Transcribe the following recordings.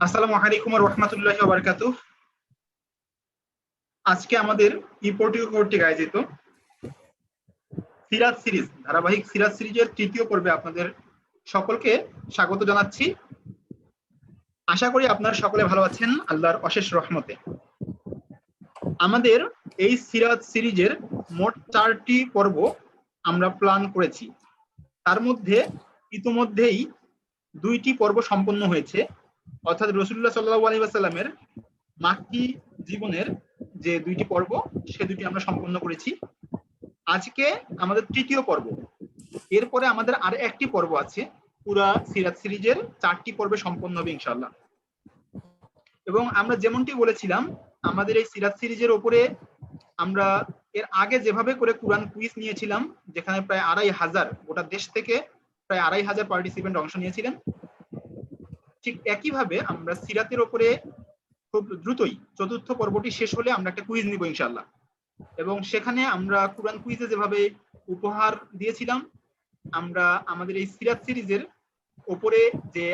আসসালামু আলাইকুম ওয়া রাহমাতুল্লাহি ওয়া বারাকাতুহু। আজকে আমাদের ই-পোর্টিও কর্তৃক আয়োজিত সিরাত সিরিজ ধারাবাহিক সিরাত সিরিজের তৃতীয় পর্বে আপনাদের সকলকে স্বাগত জানাচ্ছি। আশা করি আপনারা সকলে ভালো আছেন আল্লাহর অশেষ রহমতে। আমাদের এই সিরাত সিরিজের মোট 4টি পর্ব আমরা প্ল্যান করেছি। তার মধ্যে ইতোমধ্যেই 2টি পর্ব সম্পন্ন হয়েছে, অর্থাৎ রাসূলুল্লাহ সাল্লাল্লাহু আলাইহি ওয়াসাল্লামের মাক্কি জীবনের যে 2টি পর্ব সে 2টি আমরা সম্পন্ন করেছি। আজকে আমাদের তৃতীয় পর্ব। এরপরে আমাদের আর একটি পর্ব আছে, পুরা সিরাত সিরিজের 4টি পর্বে সম্পন্ন হবে ইনশাআল্লাহ। এবং আমরা যেমনটি বলেছিলাম, আমাদের এই সিরাত সিরিজের উপরে আমরা এর আগে যেভাবে করে কুরআন কুইজ নিয়েছিলাম, যেখানে প্রায় 2500 গোটা দেশ থেকে প্রায় 2500 পার্টিসিপেন্ট অংশ নিয়েছিলেন, ঠিক একইভাবে আমরা সিরাতের উপরে খুব দ্রুতই চতুর্থ পর্বটি শেষ হলে আমরা একটা কুইজ নিব ইনশাআল্লাহ। এবং সেখানে আমরা কুরআন কুইজে যেভাবে উপহার দিয়েছিলাম, আমরা আমাদের এই সিরাত সিরিজের উপরে যে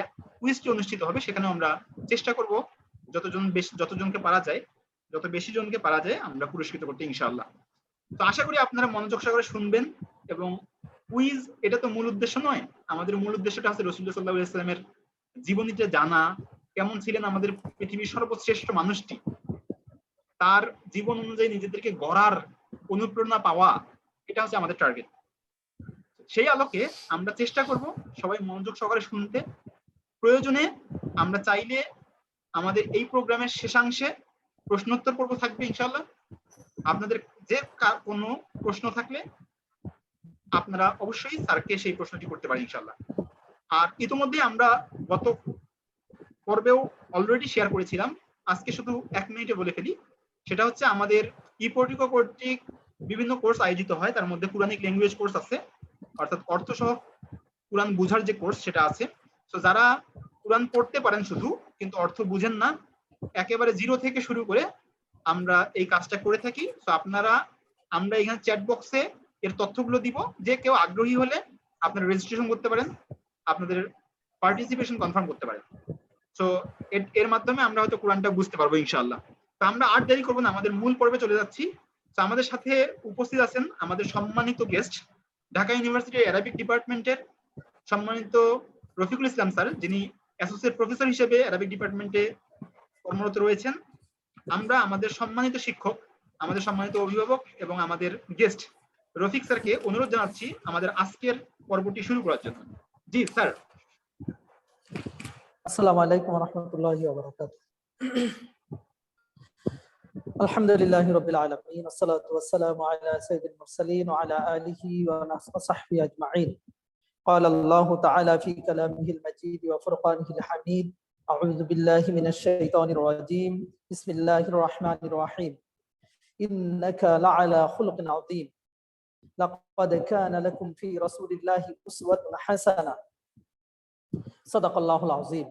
কুইজটি অনুষ্ঠিত হবে সেখানেও আমরা চেষ্টা করব যতজনকে পারা যায়, যত বেশি জনকে পারা যায় আমরা পুরস্কৃত করতে ইনশাআল্লাহ। তো আশা করি আপনারা মনোযোগ সহকারে শুনবেন। এবং কুইজ এটা তো মূল উদ্দেশ্য নয়, আমাদের মূল উদ্দেশ্যটা হচ্ছে রাসূলুল্লাহ সাল্লাল্লাহু আলাইহি ওয়াসাল্লামের জীবনীটা জানা, কেমন ছিলেন আমাদের পৃথিবীর সর্বশ্রেষ্ঠ মানুষটি, তার জীবন অনুযায়ী নিজেদেরকে গড়ার অনুপ্রেরণা পাওয়া, এটা হচ্ছে আমাদের টার্গেট। সেই আলোকে আমরা চেষ্টা করব সবাই মনোযোগ সহকারে শুনতে। প্রয়োজনে আমরা চাইলে আমাদের এই প্রোগ্রামের শেষাংশে প্রশ্নোত্তর পর্ব থাকবে ইনশাআল্লাহ। আপনাদের যে কোনো প্রশ্ন থাকলে আপনারা অবশ্যই স্যারকে সেই প্রশ্নটি করতে পারেন ইনশাআল্লাহ। আর ইতিমধ্যে আমরা গত পর্বেও অলরেডি শেয়ার করেছিলাম, আজকে শুধু 1 মিনিটে বলে ফেলি। সেটা হচ্ছে আমাদের ই-পোর্টিকো কর্তৃক বিভিন্ন কোর্স আয়োজিত হয়, তার মধ্যে কুরআনিক ল্যাঙ্গুয়েজ কোর্স আছে, অর্থাৎ অর্থ সহ কুরআন বুঝার যে কোর্স সেটা আছে। তো যারা কুরআন পড়তে পারেন শুধু কিন্তু অর্থ বুঝেন না, একেবারে জিরো থেকে শুরু করে আমরা এই কাজটা করে থাকি। তো আপনারা, আমরা এখানে চ্যাট বক্সে এর তথ্যগুলো দিব, যে কেউ আগ্রহী হলে আপনারা রেজিস্ট্রেশন করতে পারেন, আপনাদের পার্টিসিপেশন কনফার্ম করতে পারেন। তো এর মাধ্যমে আমরা হয়তো কোরআনটা বুঝতে পারবো ইনশাআল্লাহ। তো আমরা আর দেরি করবো না, আমাদের মূল পর্বে চলে যাচ্ছি। তো আমাদের সাথে উপস্থিত আছেন আমাদের সম্মানিত গেস্ট, ঢাকা ইউনিভার্সিটির অ্যারাবিক ডিপার্টমেন্টের সম্মানিত রফিকুল ইসলাম স্যার, যিনি অ্যাসোসিয়েট প্রফেসর হিসেবে অ্যারাবিক ডিপার্টমেন্টে কর্মরত রয়েছেন। আমরা আমাদের সম্মানিত শিক্ষক, আমাদের সম্মানিত অভিভাবক এবং আমাদের গেস্ট রফিক স্যারকে অনুরোধ জানাচ্ছি আমাদের আজকের পর্বটি শুরু করার জন্য। জি স্যার। আসসালামু আলাইকুম ওয়া রাহমাতুল্লাহি ওয়া বারাকাতুহু। আলহামদুলিল্লাহি রাব্বিল আলামিন, আসসালাতু ওয়াসসালামু আলা সাইয়্যিদিল মুরসালিন ওয়া আলা আলিহি ওয়া সাহবিহি আজমাইন। قال الله تعالى في كلامه المجيد وفرقانه الحميد: أعوذ بالله من الشيطان الرجيم، بسم الله الرحمن الرحيم، إنك لعلى خلق عظيم، لقد كان لكم في رسول الله أسوة حسنة, صدق الله العظيم।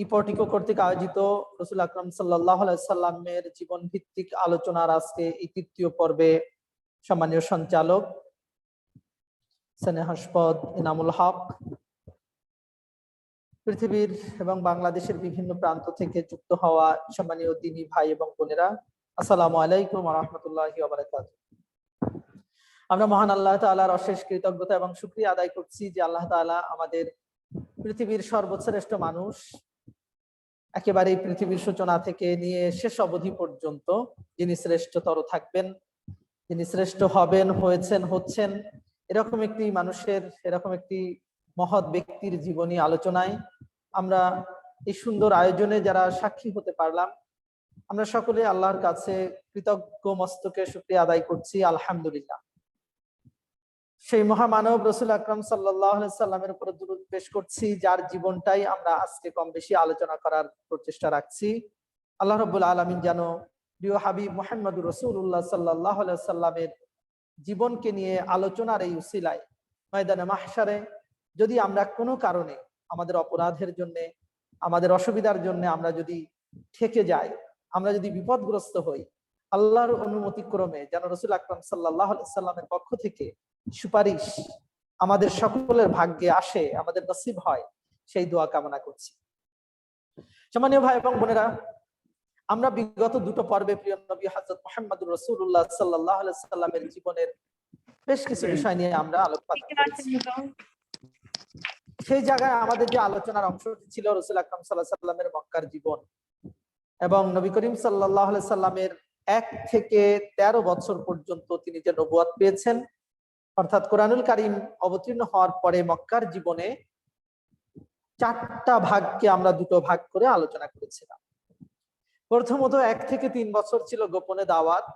ই-পোর্টিকো কর্তৃক আয়োজিত রাসূল আকরাম সাল্লাল্লাহু আলাইহি সাল্লামের জীবন ভিত্তিক আলোচনার আজকে এই তৃতীয় পর্বে সম্মানীয় সঞ্চালক স্নেহাস্পদ ইনামুল হক, পৃথিবীর এবং বাংলাদেশের বিভিন্ন প্রান্ত থেকে যুক্ত হওয়া সম্মানীয় দ্বীনী ভাই এবং বোনেরা, আসসালামু আলাইকুম ওয়া রাহমাতুল্লাহি ওয়া বারাকাতুহু। আমরা মহান আল্লাহ তাআলার অশেষ কৃতজ্ঞতা এবং শুকরিয়া আদায় করছি যে আল্লাহ তাআলা আমাদের পৃথিবীর সর্বশ্রেষ্ঠ মানুষ, একেবারে পৃথিবীর সূচনা থেকে নিয়ে শেষ অবধি পর্যন্ত যিনি শ্রেষ্ঠতর থাকবেন, যিনি শ্রেষ্ঠ হবেন, হয়েছেন, হচ্ছেন, এরকম একটি মানুষের, এরকম একটি মহৎ ব্যক্তির জীবনী আলোচনায় আমরা এই সুন্দর আয়োজনে যারা সাক্ষী হতে পারলাম, আমরা সকলে আল্লাহর কাছে কৃতজ্ঞ মস্তকে শুকরিয়া আদায় করছি, আলহামদুলিল্লাহ। সেই মহামানব রাসূল আকরাম সাল্লাল্লাহু আলাইহি সাল্লামের উপর দুরূদ পেশ করছি, যার জীবনটাই আমরা আজকে কম বেশি আলোচনা করার প্রচেষ্টা রাখছি। আল্লাহ রাব্বুল আলামিন যেন প্রিয় হাবিব মুহাম্মদুর রাসূলুল্লাহ সাল্লাল্লাহু আলাইহি সাল্লামের জীবনকে নিয়ে আলোচনার এই উসিলায় ময়দানে মাহশারে যদি আমরা কোনো কারণে আমাদের অপরাধের জন্য, আমাদের অসুবিধার জন্য আমরা যদি ঠেকে যাই, আমরা যদি বিপদগ্রস্ত হই, আল্লাহর অনুমতি ক্রমে যেন রাসূল আকরাম সাল্লাল্লাহু আলাইহি সাল্লামের পক্ষ থেকে সুপারিশ আমাদের সকলের ভাগ্যে আসে, আমাদের নসিব হয়, সেই দোয়া কামনা করছি। সম্মানীয় ভাই এবং বোনেরা, আমরা বিগত দুটো পর্বে প্রিয় নবী হযরত মুহাম্মদুর রাসূলুল্লাহ সাল্লাল্লাহু আলাইহি সাল্লামের জীবনের বেশ কিছু বিষয় নিয়ে আমরা আলোচনা করেছি। সেই জায়গায় আমাদের যে আলোচনার অংশটি ছিল রাসূল আকরাম সাল্লাল্লাহু আলাইহি সাল্লামের মক্কার জীবন এবং নবী করিম সাল্লাল্লাহু আলাইহি সাল্লামের 1 থেকে 13 বছর পর্যন্ত তিনি যে নবুয়ত পেয়েছেন, অর্থাৎ কোরআনুল কারীম অবতীর্ণ হওয়ার পরে মক্কার জীবনে 4টা ভাগকে আমরা দুটো ভাগ করে আলোচনা করেছিলাম। প্রথমত 1 থেকে 3 বছর ছিল গোপনে দাওয়াত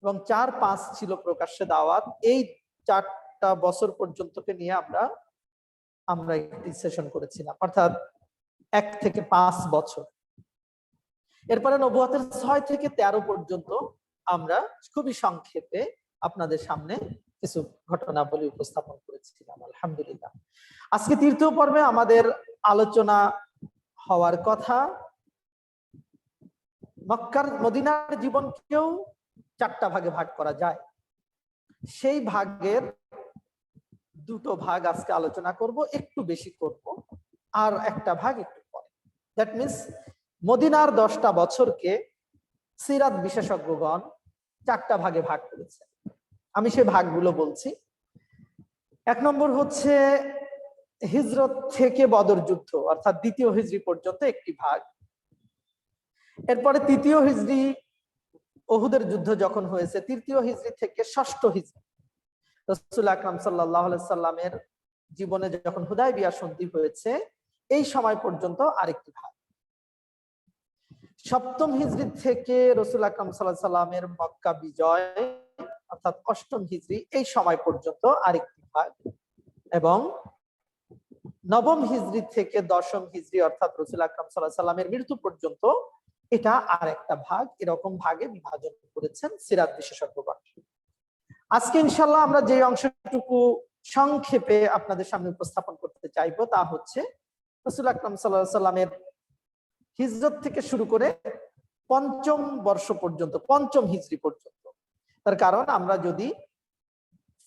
এবং 4-5 ছিল প্রকাশ্যে দাওয়াত। এই 4টা বছর পর্যন্তকে নিয়ে আমরা একটি সেশন করেছিলাম, অর্থাৎ 1 থেকে 5 বছর। এরপরে নবুয়তের 6 থেকে 13 পর্যন্ত আমরা খুবই সংক্ষেপে আপনাদের সামনে কিছু ঘটনাবলী উপস্থাপন করেছিলাম। আলহামদুলিল্লাহ, আজকে তৃতীয় পর্বে আমাদের আলোচনা হওয়ার কথা মক্কার মদিনার জীবনকেও 4টা ভাগে ভাগ করা যায়। সেই ভাগের দুটো ভাগ আজকে আলোচনা করব, একটু বেশি করব, আর একটা ভাগ একটু পরে। দ্যাট মিন্স মদিনার 10টা বছরকে সিরাত বিশেষজ্ঞগণ 4টা ভাগে ভাগ করেছে। আমি সেই ভাগগুলো বলছি। 1 নম্বর হচ্ছে হিজরত থেকে বদর যুদ্ধ, অর্থাৎ 2য় হিজরি পর্যন্ত একটি ভাগ। এরপরে 3য় হিজরি উহুদের যুদ্ধ যখন হয়েছে, 3য় হিজরি থেকে 6ষ্ঠ হিজরি রাসূল আকরাম সাল্লাল্লাহু আলাইহি সাল্লামের জীবনে যখন হুদায়বিয়া সন্ধি হয়েছে, এই সময় পর্যন্ত আরেকটি ভাগ। 7ম হিজরি থেকে রাসূল আকরাম সাল্লাল্লাহু আলাইহি সাল্লামের মক্কা বিজয়, অর্থাৎ 8ম হিজরি, এই সময় পর্যন্ত আরেকটি ভাগ। এবং 9ম হিজরি থেকে 10ম হিজরি, অর্থাৎ রাসূল আকরাম সাল্লাল্লাহু আলাইহি সাল্লামের মৃত্যু পর্যন্ত, এটা আরেকটা ভাগ। এরকম ভাগে বিভাজন করেছেন সিরাত বিশেষজ্ঞগণ। আজকে ইনশাআল্লাহ আমরা যে অংশটুকু সংক্ষেপে আপনাদের সামনে উপস্থাপন করতে চাইবো তা হচ্ছে রাসূল আকরাম সাল্লাল্লাহু আলাইহি সাল্লামের হিজরত থেকে শুরু করে 5ম বর্ষ পর্যন্ত, 5ম হিজরি পর্যন্ত। তার কারণ আমরা যদি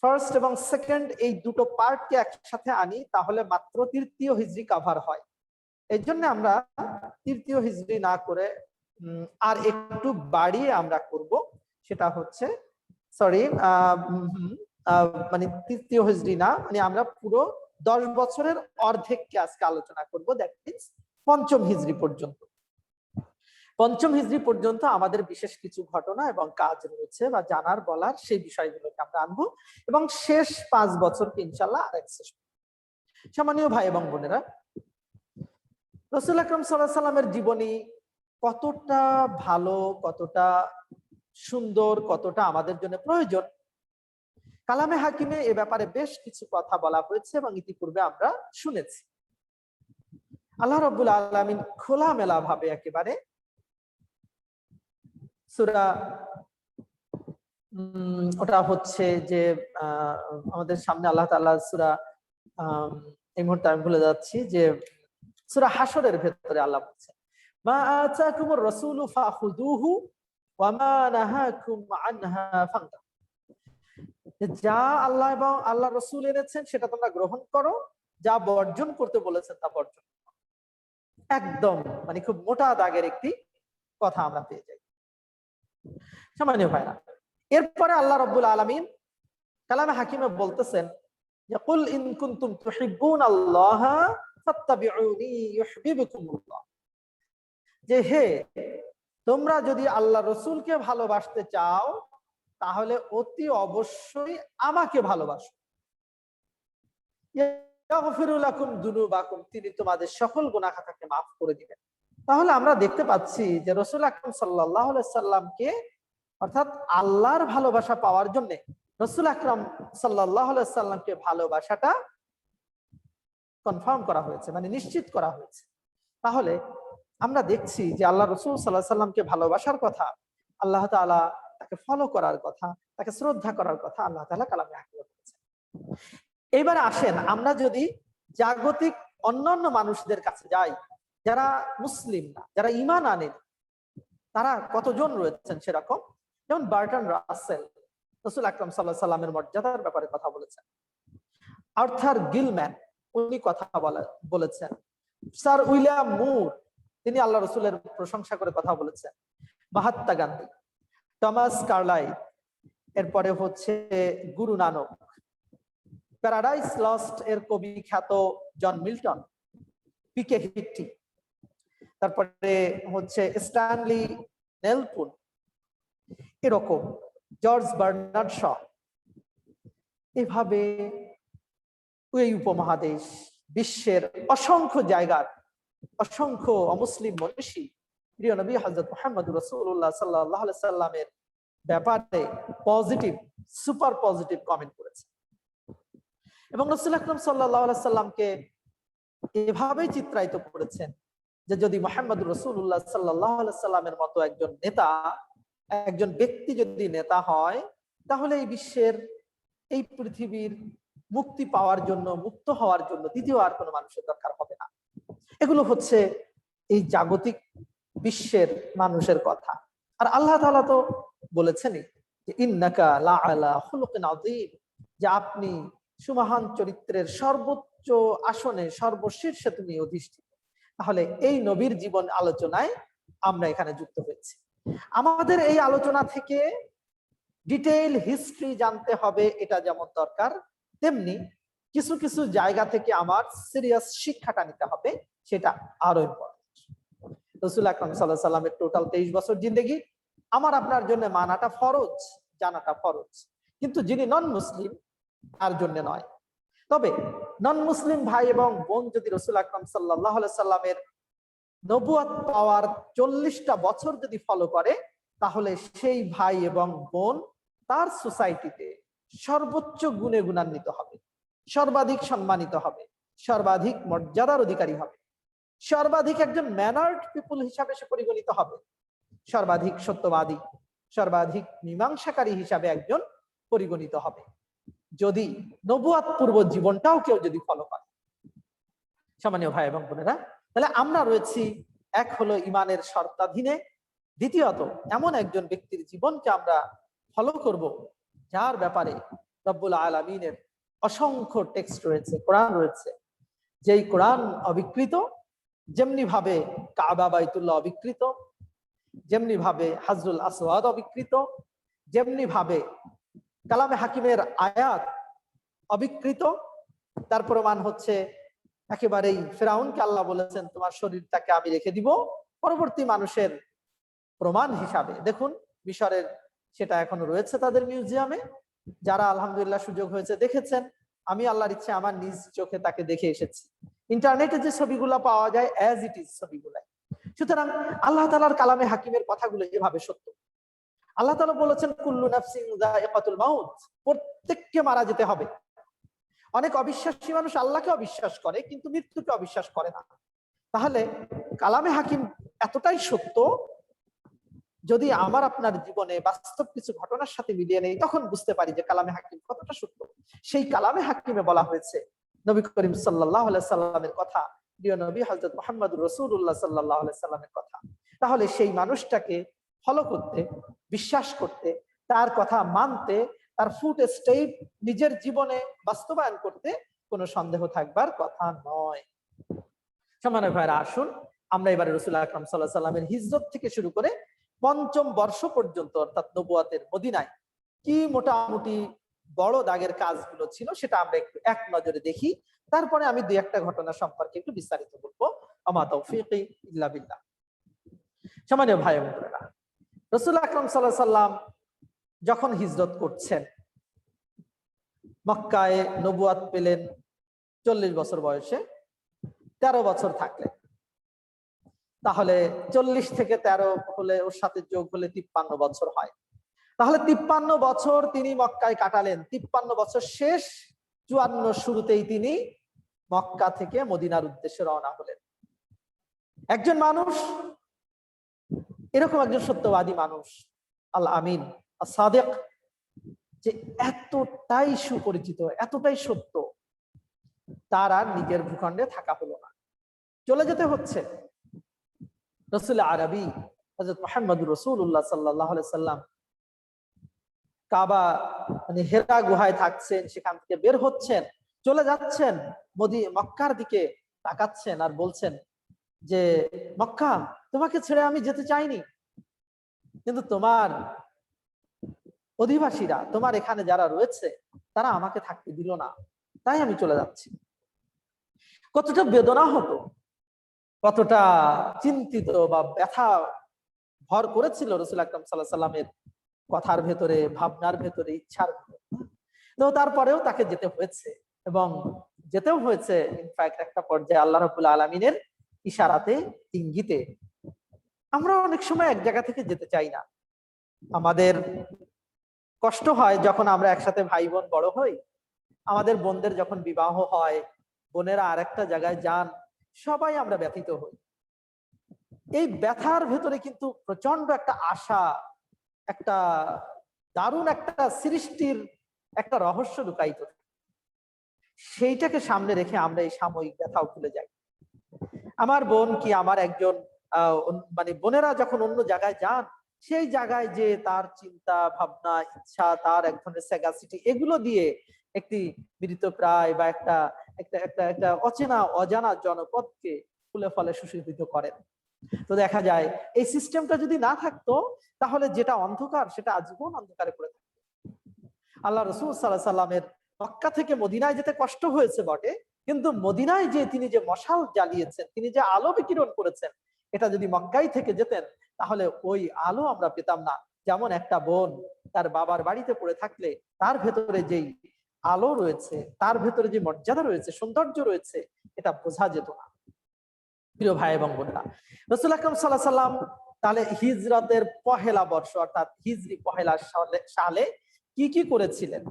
ফার্স্ট এবং সেকেন্ড এই দুটো পার্টকে একসাথে আনি তাহলে মাত্র 3য় হিজরি কভার হয়। এই জন্য আমরা 3য় হিজরি না করে আর একটু বাড়িয়ে আমরা করব, সেটা হচ্ছে মানে 3য় হিজরি না, মানে আমরা পুরো 10 বছরের অর্ধেককে আজকে আলোচনা করব। দ্যাট মিন্স 5ম হিজরি পর্যন্ত। 5ম হিজরি পর্যন্ত আমাদের বিশেষ কিছু ঘটনা এবং কাজ রয়েছে বা জানার বলার, সেই বিষয়গুলোকে আমরা আনবো এবং শেষ 5 বছরকে ইনশাআল্লাহ আরেক সেশন। সম্মানীয় ভাই এবং বোনেরা, রাসূল আকরাম সাল্লাল্লাহু আলাইহি সাল্লামের জীবনী কতটা ভালো, কতটা সুন্দর, কতটা আমাদের জন্য প্রয়োজন, কালামে হাকিমে এ ব্যাপারে বেশ কিছু কথা বলা হয়েছে এবং ইতিপূর্বে আমরা শুনেছি। আল্লাহ রাব্বুল আলামিন খোলামেলা ভাবে একেবারে সূরা, ওটা হচ্ছে যে আমাদের সামনে আল্লাহ তাআলা সূরা, এই মুহূর্তে আমি ভুলে যাচ্ছি, যে সূরা হাশরের ভেতরে আল্লাহ বলছেন, মা আতাকুমুর রাসূলু ফাখুযুহু ওয়া মা নাহাকুম আনহা ফান্তাহু। যা আল্লাহ এবং আল্লাহর রাসূল এনেছেন সেটা তোমরা গ্রহণ করো, যা বর্জন করতে বলেছেন তা বর্জন করো। একদম মানে খুব মোটা দাগের একটি কথা আমরা পেয়ে যাই। সম্মানীয় ভাইরা, এরপরে আল্লাহ রাব্বুল আলামিন কালামে হাকিমে বলতেছেন যে কুল ইন কুনতুম তুহিব্বুনাল্লাহা ফাত্তাবিউনি ইউহিব্বুকুমুল্লাহ, যে হে, তোমরা যদি আল্লাহ রাসূলকে ভালোবাসতে চাও তাহলে অতি অবশ্যই আমাকে ভালোবাসো। ইয়াগফিরু লাকুম যুনুবাকুম, তিনি তোমাদের সকল গুনাহ খাতাকে maaf করে দিবেন। তাহলে আমরা দেখতে পাচ্ছি যে রাসূল আকরাম সাল্লাল্লাহু আলাইহি সাল্লামকে, অর্থাৎ আল্লাহর ভালোবাসা পাওয়ার জন্য রাসূল আকরাম সাল্লাল্লাহু আলাইহি সাল্লামকে ভালোবাসাটা কনফার্ম করা হয়েছে, মানে নিশ্চিত করা হয়েছে। তাহলে আমরা দেখছি যে আল্লাহ রাসূল সাল্লাল্লাহু আলাইহি সাল্লামকে ভালোবাসার কথা, আল্লাহ তাআলা তাকে ফলো করার কথা, তাকে শ্রদ্ধা করার কথা আল্লাহ তাআলা কালামে হাকিমে বলেছেন। এবারে আসেন আমরা যদি জাগতিক অন্যান্য মানুষদের কাছে যাই, যারা মুসলিম না, যারা ঈমান আনেন, তারা কতজন রয়েছেন সেরকম। যেমন বার্টন রাসেল রাসূল আকরাম সাল্লাল্লাহু আলাইহি সাল্লামের মর্যাদার ব্যাপারে কথা বলেছেন। আর্থার গিলম্যান উনি কথা বলেছেন। স্যার উইলিয়াম মুর তিনি আল্লাহ রসুলের প্রশংসা করে কথা বলেছেন। মহাত্মা গান্ধী, টমাস কার্লাইল, এরপরে হচ্ছে গুরু নানক, প্যারাডাইস লস্ট এর কবি খ্যাত জন মিল্টন, পিকে হিটটি, তারপরে হচ্ছে স্ট্যানলি নেলপুন, এরকম জর্জ বার্নার্ড শ। এভাবে ওই উপমহাদেশ, বিশ্বের অসংখ্য জায়গার অসংখ্য অমুসলিম মনীষী প্রিয় নবী হযরত মুহাম্মদ রাসূলুল্লাহ সাল্লাল্লাহু আলাইহি সাল্লামের ব্যাপারে পজিটিভ, সুপার পজিটিভ কমেন্ট করেছে এবং রাসূল আকরাম সাল্লাল্লাহু আলাইহি সাল্লামকে এভাবেই চিত্রায়িত করেছেন যে যদি মুহাম্মদ রাসূলুল্লাহ সাল্লাল্লাহু আলাইহি সাল্লামের মতো একজন নেতা, একজন ব্যক্তি যদি নেতা হয়, তাহলে এই বিশ্বের, এই পৃথিবীর মুক্তি পাওয়ার জন্য, মুক্ত হওয়ার জন্য দ্বিতীয় আর কোনো মানুষের দরকার হবে না। এগুলো হচ্ছে এই জাগতিক বিশ্বের মানুষের কথা। আর আল্লাহ তাআলা তো বলেছেনই যে ইন্নাকা লাআলা খুলুকিন আযীম, যে আপনি সুমহান চরিত্রের সর্বোচ্চ আসনে, সর্বশীর্ষে তুমি অধিষ্ঠিত। তাহলে এই নবীর জীবন আলোচনায় আমরা এখানে যুক্ত হয়েছি। আমাদের এই আলোচনা থেকে ডিটেইল হিস্ট্রি জানতে হবে, এটা যেমন দরকার, তেমনি কিছু কিছু জায়গা থেকে আমার সিরিয়াস শিক্ষাটা নিতে হবে, সেটা আরো ইম্পর্টেন্ট। রাসূল আকরাম সাল্লাল্লাহু আলাইহি সাল্লামের টোটাল 23 বছর জিন্দেগি আমার আপনার জন্য মানাটা ফরজ, জানাটা ফরজ, কিন্তু যিনি নন মুসলিম তার জন্য নয়। তবে নন মুসলিম ভাই এবং বোন যদি রাসূল আকরাম সাল্লাল্লাহু আলাইহি সাল্লামের নবুয়ত পাওয়ার 40টা বছর যদি ফলো করে, তাহলে সেই ভাই এবং বোন তার সোসাইটিতে সর্বোচ্চ গুণে গুণান্বিত হবে, সর্বাধিক সম্মানিত হবে, সর্বাধিক মর্যাদার অধিকারী হবে, সর্বাধিক একজন ম্যানার্ড পিপল হিসাবে সে পরিগণিত হবে, সর্বাধিক সত্যবাদী, সর্বাধিক মীমাংসাকারী হিসাবে একজন পরিগণিত হবে, যদি নবুয়ত পূর্ব জীবনটাও কেউ যদি ফলো করে। সম্মানীয় ভাই এবং বোনেরা, তাহলে আমরা রয়েছি, এক হলো ইমানের শর্তাধীনে, দ্বিতীয়ত এমন একজন ব্যক্তির জীবনকে আমরা ফলো করব যার ব্যাপারে রব্বুল আলামিনের অসংখ্য টেক্সট রয়েছে, কোরআন রয়েছে, যেই কোরআন অবিকৃত, যেমনি ভাবে কাবা বাইতুল্লাহ অবিকৃত, যেমনি ভাবে হাজরুল আসওয়াদ অবিকৃত, যেমনি ভাবে কালামে হাকিমের আয়াত অবিকৃত। তার প্রমাণ হচ্ছে একেবারেই ফেরাউনকে আল্লাহ বলেছেন তোমার শরীরটাকে আমি রেখে দিব পরবর্তী মানুষের প্রমাণ হিসাবে। দেখুন মিশরের সেটা এখনো রয়েছে তাদের মিউজিয়ামে, যারা আলহামদুলিল্লাহ সুযোগ হয়েছে দেখেছেন। আমি আল্লাহর ইচ্ছে আমার নিজ চোখে তাকে দেখে এসেছি। ইন্টারনেটে যে ছবিগুলো পাওয়া যায় অ্যাজ ইট ইজ ছবিগুলো। সুতরাং আল্লাহ তাআলার কালামে হাকিমের কথাগুলো এভাবে সত্য। আল্লাহ তাআলা বলেছেন কুল্লু নাফসিন যায়িকাতুল মাউত, প্রত্যেককে মারা যেতে হবে। অনেক অবিশ্বাসী মানুষ আল্লাহকে অবিশ্বাস করে কিন্তু মৃত্যুকে অবিশ্বাস করে না। তাহলে কালামে হাকিম এতটাই সত্য, যদি আমার আপনার জীবনে বাস্তব কিছু ঘটনার সাথে মিলিয়ে নেই তখন বুঝতে পারি যে কালামে হাকিম কতটা সত্য। সেই কালামে হাকিমে বলা হয়েছে নবী করিম সাল্লাল্লাহু আলাইহি সাল্লামের কথা, প্রিয় নবী হযরত মুহাম্মদ রাসূলুল্লাহ সাল্লাল্লাহু আলাইহি সাল্লামের কথা। তাহলে সেই মানুষটাকে ফলো করতে, বিশ্বাস করতে, তার কথা মানতে, তার ফুট স্টেপ নিজের জীবনে বাস্তবায়ন করতে কোনো সন্দেহ থাকবার কথা নয়। সম্মানিত ভাইরা, আসুন আমরা এবারে রাসূল আকরাম সাল্লাল্লাহু আলাইহি সাল্লামের হিজরত থেকে শুরু করে ৫ম বর্ষ পর্যন্ত অর্থাৎ নবুয়তের মদিনায় কি মোটামুটি বড় দাগের কাজগুলো ছিল সেটা আমরা একটু এক নজরে দেখি। তারপরে আমি দুই একটা ঘটনা সম্পর্কে একটু বিস্তারিত বলবো। আমা তাওফীকি ইল্লা বিল্লাহ। সম্মানীয় ভাই ও বোনেরা, রাসূল আকরাম সাল্লাল্লাহু আলাইহি সাল্লাম যখন হিজরত করছেন, মক্কায় নবুয়ত পেলেন 40 বছর বয়সে, 13 বছর থাকলেন। তাহলে 40 থেকে 13 হলে ওর সাথে যোগ হলে 53 বছর হয়। তাহলে 53 বছর তিনি মক্কায় কাটালেন। 53 বছর শেষ, 54 শুরুতেই তিনি মক্কা থেকে মদিনার উদ্দেশ্যে রওনা হলেন। একজন মানুষ, এরকম একজন সত্যবাদী মানুষ, আল আমিন আস-সাদিক, যে এতটাই সুপরিচিত, এতটাই সত্য, তার আর নিজের ভূখণ্ডে থাকা হলো না, চলে যেতে হচ্ছে। রাসূল আরবি হযরত মুহাম্মদুর রাসূলুল্লাহ সাল্লাল্লাহু আলাইহি সাল্লাম কাবা মানে হেরা গুহায় থাকছেন, সেখান থেকে বের হচ্ছেন, চলে যাচ্ছেন মক্কার দিকে, তাকাচ্ছেন আর বলছেন যে মক্কা, তোমাকে ছেড়ে আমি যেতে চাইনি, কিন্তু তোমার অধিবাসীরা, তোমার এখানে যারা রয়েছে তারা আমাকে থাকতে দিল না, তাই আমি চলে যাচ্ছি। কতটা বেদনা হতো, কতটা চিন্তিত বা ব্যথা ভর করেছিল রাসূল আকরাম সাল্লাল্লাহু আলাইহি সাল্লামের কথার ভেতরে, ভাবনার ভেতরে, ইচ্ছার ভেতরে। তো তারপরেও তাকে যেতে হয়েছে, এবং যেতেও হয়েছে ইনফ্যাক্ট একটা পর্যায়ে আল্লাহ রাব্বুল আলামিনের ইশারাতে, ইঙ্গিতে। আমরা অনেক সময় এক জায়গা থেকে যেতে চাই না। আমাদের কষ্ট হয় যখন আমরা একসাথে ভাই বোন বড় হই, আমাদের বোনদের যখন বিবাহ হয়, বোনেরা আরেকটা জায়গায় যান, সবাই আমরা ব্যথিত হই। এই ব্যথার ভেতরে কিন্তু প্রচন্ড একটা আশা, একটা দারুণ একটা সৃষ্টির একটা রহস্য লুকায়িত থাকে। সেইটাকে সামনে রেখে আমরা এই সাময়িক ব্যথাও ভুলে যাই। আমার বোন কি আমার একজন মানে বোনেরা যখন অন্য জায়গায় যান, সেই জায়গায় যে তার চিন্তা ভাবনা, ইচ্ছা, তার এক ধরনের স্যাগাসিটি, এগুলো দিয়ে একটি মৃতপ্রায় বা একটা একটা একটা একটা অচেনা অজানা জনপদকে ফুলে ফলে সুশোভিত করেন। তো দেখা যায় এই সিস্টেমটা যদি না থাকতো, তাহলে যেটা অন্ধকার সেটা আজীবন অন্ধকারে পড়ে থাকতো। আল্লাহ রাসূল সাল্লাল্লাহু আলাইহি সাল্লামের মক্কা থেকে মদিনায় যেতে কষ্ট হয়েছে বটে, কিন্তু মদিনায় যে তিনি যে মশাল জ্বালিয়েছেন, তিনি যে আলো বিকিরণ করেছেন, এটা যদি মক্কায় থেকে যেতেন তাহলে ওই আলো আমরা পেতাম না। যেমন একটা বোন তার বাবার বাড়িতে পড়ে থাকলে তার ভেতরে যেই আলো রয়েছে, তার ভেতরে যে মর্যাদা রয়েছে, সৌন্দর্য রয়েছে, এটা বোঝা যেত না। প্রিয় ভাই এবং বোনেরা, রাসূল আকরাম সাল্লাল্লাহু আলাইহি সাল্লাম তাহলে হিজরতের পহেলা বর্ষ অর্থাৎ হিজরি পহেলা সালে কি কি করেছিলেন,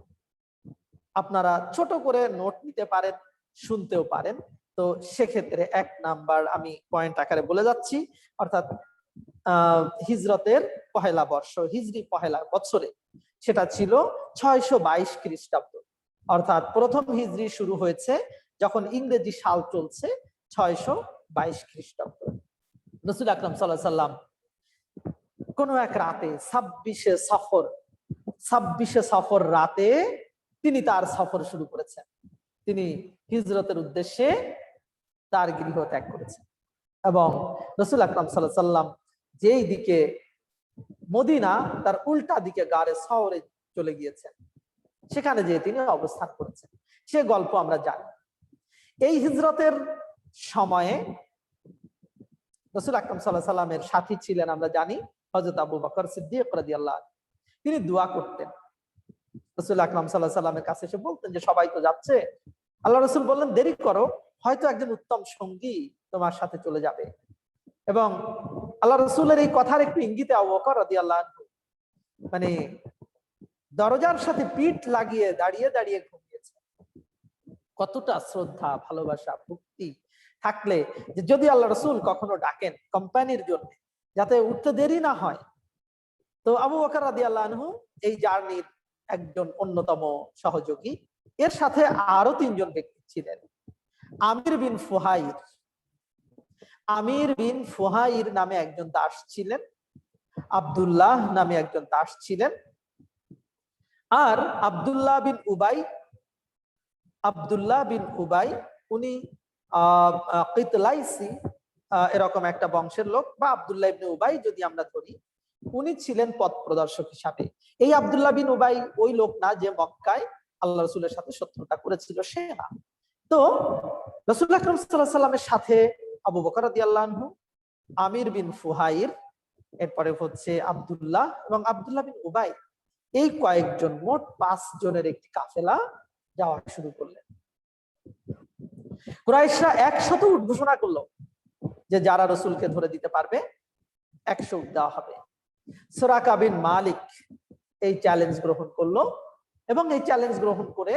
আপনারা ছোট করে নোট নিতে পারেন, শুনতেও পারেন। তো সেক্ষেত্রে 1 নাম্বার আমি পয়েন্ট আকারে বলে যাচ্ছি, অর্থাৎ হিজরতের পহেলা বর্ষ, হিজরি পহেলা বছরে, সেটা ছিল 622 খ্রিস্টাব্দ। অর্থাৎ প্রথম হিজরি শুরু হয়েছে যখন ইংরেজি সাল চলছে 622 খ্রিস্টাব্দ। রাসূল আকরাম সাল্লাল্লাহু আলাইহি সাল্লাম কোনো এক রাতে 26শে সফর রাতে তিনি তার সফর শুরু করেছেন। তিনি হিজরতের উদ্দেশ্যে তার গৃহ ত্যাগ করেছেন, এবং রাসূল আকরাম সাল্লাল্লাহু আলাইহি সাল্লাম যেই দিকে মদিনা, তার উল্টা দিকে গারে সওরে চলে গিয়েছেন, সেখানে যেয়ে তিনি অবস্থান করেছেন। সে গল্প আমরা জানি। এই হিজরতের সময়ে রাসূল আকরাম সাল্লাল্লাহু আলাইহি সাল্লামের সাথী ছিলেন, আমরা জানি, হযরত আবু বকর সিদ্দিক রাদিয়াল্লাহু আনহু। তিনি দোয়া করতেন। রাসূল আকরাম সাল্লাল্লাহু আলাইহি সাল্লামের কাছে এসে বলতেন যে সবাই তো যাচ্ছে, আল্লাহ রাসূল বললেন দেরি করো, হয়তো একজন উত্তম সঙ্গী তোমার সাথে চলে যাবে। এবং আল্লাহ রাসূলের এই কথার একটু ইঙ্গিতে আবু বকর রাদিয়াল্লাহু আনহু মানে দরজার সাথে পিঠ লাগিয়ে দাঁড়িয়ে দাঁড়িয়ে ঘুমিয়েছে। কতটা শ্রদ্ধা, ভালোবাসা, ভক্তি থাকলে যে যদি আল্লাহ রাসূল কখনো ডাকেন কোম্পানির জন্য, যাতে উঠতে দেরি না হয়। তো আবু বকর রাদিয়াল্লাহু আনহু এই জার্নির একজন অন্যতম সহযোগী। এর সাথে আরো 3 জন ব্যক্তি ছিলেন। আমির বিন ফুহাইর নামে একজন দাস ছিলেন, আব্দুল্লাহ নামে একজন দাস ছিলেন, আর আব্দুল্লাহ বিন উবাই উনি কিতলাইসি এরকম একটা বংশের লোক, বা আব্দুল্লাহ ইবনে উবাই যদি আমরা ধরি, উনি ছিলেন পথ প্রদর্শক হিসাবে। এই আব্দুল্লাহ বিন উবাই ওই লোক না যে মক্কায় আল্লাহ রাসূলের সাথে শত্রুতা করেছিল, সে না। তো রাসূল আকরাম সাল্লাল্লাহু আলাইহি সাল্লামের সাথে আবু বকর রাদিয়াল্লাহু আনহু, আমির বিন ফুহাইর, এরপরে হচ্ছে আব্দুল্লাহ এবং আব্দুল্লাহ বিন উবাই, এই কয়েকজন, মোট 5 জনের একটি কাফেলা যাওয়া শুরু করলেন। কুরাইশরা 100 উট ঘোষণা করলো যে যারা রাসূলকে ধরে দিতে পারবে 100 উট দেওয়া হবে। সুরাকা বিন মালিক এই চ্যালেঞ্জ গ্রহণ করলো, এবং এই চ্যালেঞ্জ গ্রহণ করে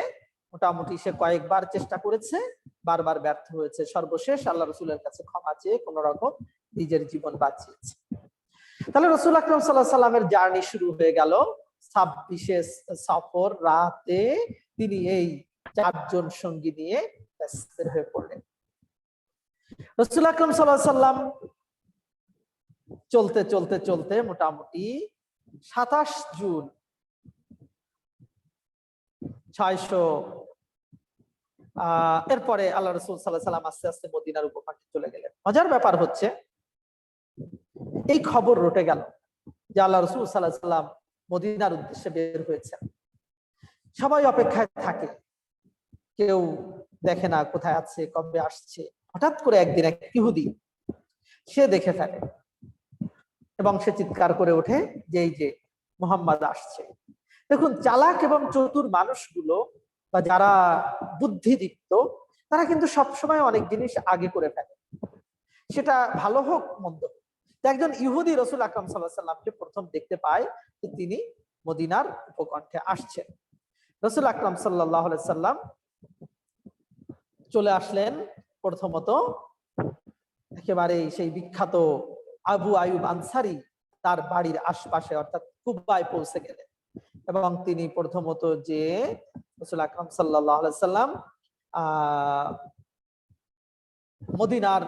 মোটামুটি সে কয়েকবার চেষ্টা করেছে, বারবার ব্যর্থ হয়েছে। সর্বশেষ আল্লাহ রাসূলের কাছে ক্ষমা চেয়ে কোন রকম নিজের জীবন বাঁচিয়েছে। তাহলে রাসূল আকরাম সাল্লাল্লাহু আলাইহি সাল্লামের জার্নি শুরু হয়ে গেল 26শে সফর রাতে। তিনি এই 4 জন সঙ্গী নিয়ে বের হয়ে পড়লেন। রাসূল আকরাম সাল্লাল্লাহু আলাইহি সাল্লাম চলতে চলতে চলতে মোটামুটি 27 জুন এরপরে আল্লাহ রাসূল সাল্লাল্লাহু আলাইহি সাল্লাম আস্তে আস্তে মদিনার উপকণ্ঠে চলে গেলেন। মজার ব্যাপার হচ্ছে এই খবর রটে গেল যে আল্লাহ রাসূল সাল্লাল্লাহু আলাইহি সাল্লাম মদিনার উদ্দেশ্যে বের হয়েছেন। সবাই অপেক্ষায় থাকে, কেউ দেখে না কোথায় আছে, কবে আসছে। হঠাৎ করে একদিন এক ইহুদি সে দেখে ফেলে এবং সে চিৎকার করে ওঠে যে এই যে মুহাম্মদ আসছে। দেখুন, চালাক এবং চতুর মানুষগুলো বা যারা বুদ্ধিদীপ্ত তারা কিন্তু সবসময় অনেক জিনিস আগে করে ফেলে, সেটা ভালো হোক মন্দ হোক। একজন ইহুদি রাসূল আকরাম সাল্লাল্লাহু আলাইহি সাল্লামকে প্রথম দেখতে পায় যে তিনি মদিনার উপকণ্ঠে আসছেন। রাসূল আকরাম সাল্লাল্লাহু আলাইহি সাল্লাম চলে আসলেন প্রথমত একেবারে সেই বিখ্যাত আবু আইয়ুব আনসারী তার বাড়ির আশপাশে অর্থাৎ কুবায় পৌঁছে গেলেন এবং তিনি প্রথমত যে রাসূল আকরাম সাল্লাল্লাহু আলাইহি সাল্লাম মদিনার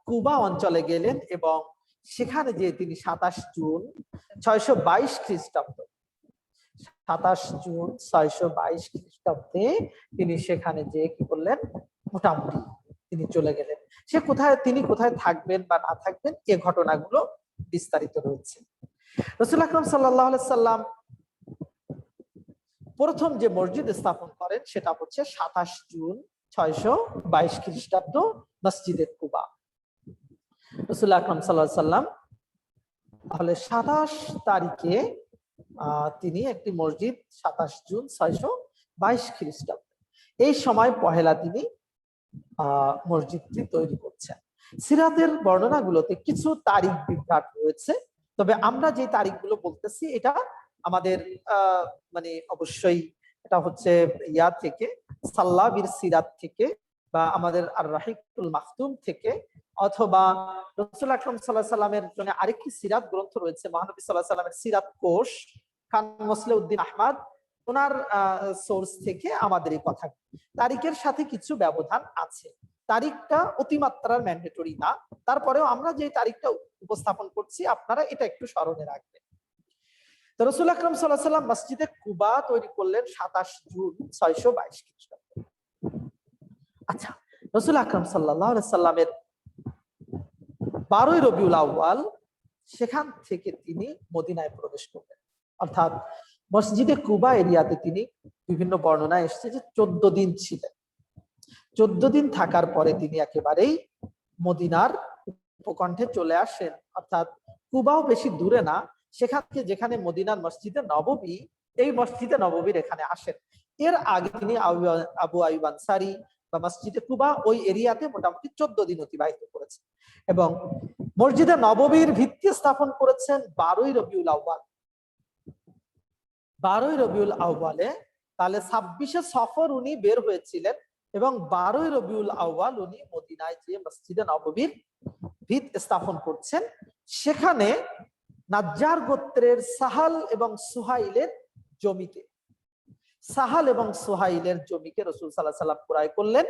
কুবা অঞ্চলে গেলেন এবং সেখানে যে তিনি 27 জুন 622 খ্রিস্টাব্দ 27 জুন 622 খ্রিস্টাব্দে তিনি সেখানে যে কি করলেন, মোটামুটি তিনি চলে গেলেন। তিনি কোথায় থাকবেন বা না থাকবেন এই ঘটনাগুলো বিস্তারিত রয়েছে। রাসূল আকরাম সাল্লাল্লাহু আলাইহি সাল্লাম প্রথম যে মসজিদ স্থাপন করেন সেটা হচ্ছে 27 জুন 622 খ্রিস্টাব্দ মসজিদে কুবা। রাসূল আকরাম সাল্লাল্লাহু আলাইহি সাল্লাম তাহলে 27 তারিখে তিনি একটি মসজিদ 27 জুন 622 খ্রিস্টাব্দ এই সময় পহেলা তিনি মসজিদটি তৈরি করছেন। সিরাতের বর্ণনাগুলোতে কিছু তারিখ বিভ্রাট রয়েছে, তবে আমরা যে তারিখগুলো বলতেছি এটা আমাদের মানে অবশ্যই এটা হচ্ছে ইয়া থেকে সাল্লাবির সিরাত থেকে বা আমাদের আর রাহিকুল মাখতুম থেকে, অথবা রাসূল আকরাম সাল্লাল্লাহু আলাইহি সাল্লামের জন্য আরেকটি সিরাত গ্রন্থ রয়েছে মহানবী সাল্লাল্লাহু আলাইহি সাল্লামের সিরাত কোষ খান মুসলিউদ্দিন আহমদ, ওনার সোর্স থেকে আমাদের এই কথা। তারিখের সাথে কিছু ব্যবধান আছে, তারিখটা অতিমাত্রার ম্যান্ডেটরি না, তারপরেও আমরা যে তারিখটা উপস্থাপন করছি আপনারা এটা একটু স্মরণে রাখবেন। তো রাসূল আকরাম সাল্লাল্লাহু আলাইহি সাল্লাম মসজিদে কুবা তৈরি করলেন 27 জুন 622 খ্রিস্টাব্দ। আচ্ছা, রাসূল আকরাম সাল্লাল্লাহু আলাইহি সাল্লামের 12ই রবিউল আউয়াল সেখান থেকে তিনি মদিনায় প্রবেশ করলেন, অর্থাৎ মসজিদে কুবা এরিয়াতে তিনি বিভিন্ন বর্ণনায় এসেছে যে 14 দিন ছিলেন। 14 দিন থাকার পরে তিনি একেবারেই মদিনার উপকণ্ঠে চলে আসেন, অর্থাৎ কুবাও বেশি দূরে না, সেখান থেকে যেখানে মদিনার মসজিদে নববী, এই মসজিদে নববীর এখানে আসেন। এর আগে তিনি আবু আইয়ুব আনসারী বা মসজিদে কুবা ওই এরিয়াতে মোটামুটি 14 দিন অতিবাহিত করেছেন এবং মসজিদে নববীর ভিত্তি স্থাপন করেছেন 12ই রবিউল আউয়াল। 12ই রবিউল আউয়ালে তাহলে 26শে সফর উনি বের হয়েছিলেন এবং 12ই রবিউল আউয়াল উনি মদিনায় যে মসজিদে নববীর ভিত স্থাপন করছেন। সেখানে নাজ্জার গোত্রের সাহাল এবং সুহাইলের জমিতে জমিকে রাসূল সাল্লাল্লাহু আলাইহি সাল্লাম ক্রয় করলেন,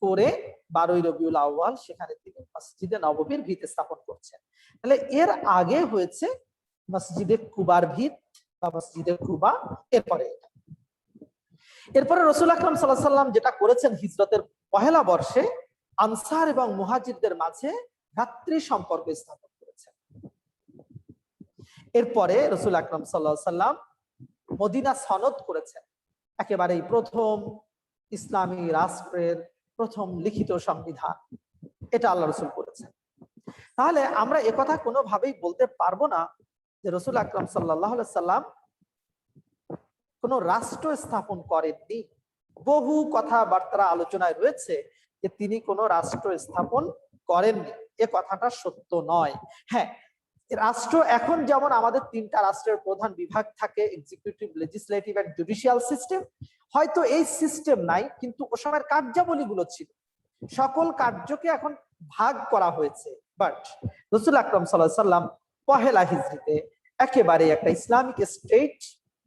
করে 12ই রবিউল আউয়াল সেখানে তিনি মসজিদে নববীর ভিত স্থাপন করছেন। তাহলে এর আগে হয়েছে মসজিদে কুবার ভিত বা মসজিদে কুবা। এরপরে রাসূল আকরাম সাল্লাল্লাহু আলাইহি সাল্লাম যেটা করেছেন, হিজরতের পহেলা বর্ষে আনসার এবং মুহাজিরদের মাঝে ভ্রাতৃ সম্পর্ক স্থাপন করেছেন। এরপরে রাসূল আকরাম সাল্লাল্লাহু আলাইহি সাল্লাম মদিনা সনদ করেছেন, একেবারেই প্রথম ইসলামী রাষ্ট্রের প্রথম লিখিত সংবিধান, এটা আল্লাহ রাসূল করেছেন। তাহলে আমরা একথা কোনোভাবেই বলতে পারবো না যে রাসূল আকরাম সাল্লাল্লাহু আলাইহি সাল্লাম কোন রাষ্ট্র স্থাপন করেননি। বহু কথাবার্তা আলোচনায় রয়েছে যে তিনি কোন রাষ্ট্র স্থাপন করেননি, এ কথাটা সত্য নয়। হ্যাঁ, রাষ্ট্র এখন যেমন আমাদের 3টা রাষ্ট্রের প্রধান বিভাগ থাকে, executive, legislative and judicial system, হয়তো এই সিস্টেম নাই, কিন্তু ও সময়ের কার্যাবলীগুলো ছিল, সকল কার্যকে এখন ভাগ করা হয়েছে। বাট রাসূল আকরাম সাল্লাল্লাহু আলাইহি সাল্লাম পহেলা হিজরিতে একেবারে একটা ইসলামিক স্টেট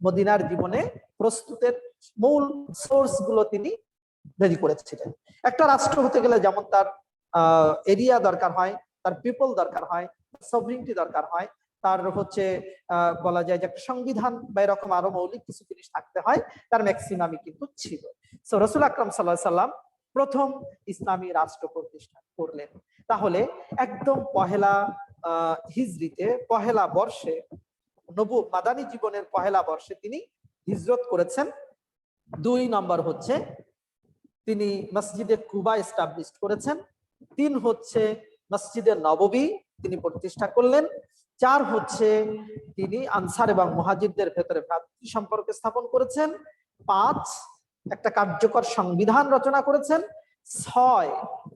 মদিনার জীবনে প্রস্তুতের মূল সোর্স গুলো তিনি রেডি করেছিলেন। একটা রাষ্ট্র হতে গেলে যেমন তার এরিয়া দরকার হয়, তার পিপল দরকার হয়, সভরিনটি দরকার হয়, তার হচ্ছে বলা যায় যে একটা সংবিধান বা এরকম আরো মৌলিক কিছু জিনিস থাকতে হয়, তার ম্যাক্সিমামই কিন্তু ছিল। সো রাসূল আকরাম সাল্লাল্লাহু আলাইহি সাল্লাম প্রথম ইসলামী রাষ্ট্র প্রতিষ্ঠা করলেন। তাহলে একদম পহেলা হিজরিতে, পহেলা বর্ষে, মাদানী জীবনের পহেলা বর্ষে তিনি হিজরত করেছেন। 2 নম্বর হচ্ছে তিনি মসজিদে কুবা এস্টাবলিশ করেছেন। 3 হচ্ছে মসজিদে নববী তিনি প্রতিষ্ঠা করলেন। 4 হচ্ছে তিনি আনসার এবং মুহাজিরদের ভেতরে ভ্রাতৃ সম্পর্ক স্থাপন করেছেন। 5 একটা কার্যকর সংবিধান রচনা করেছেন। 6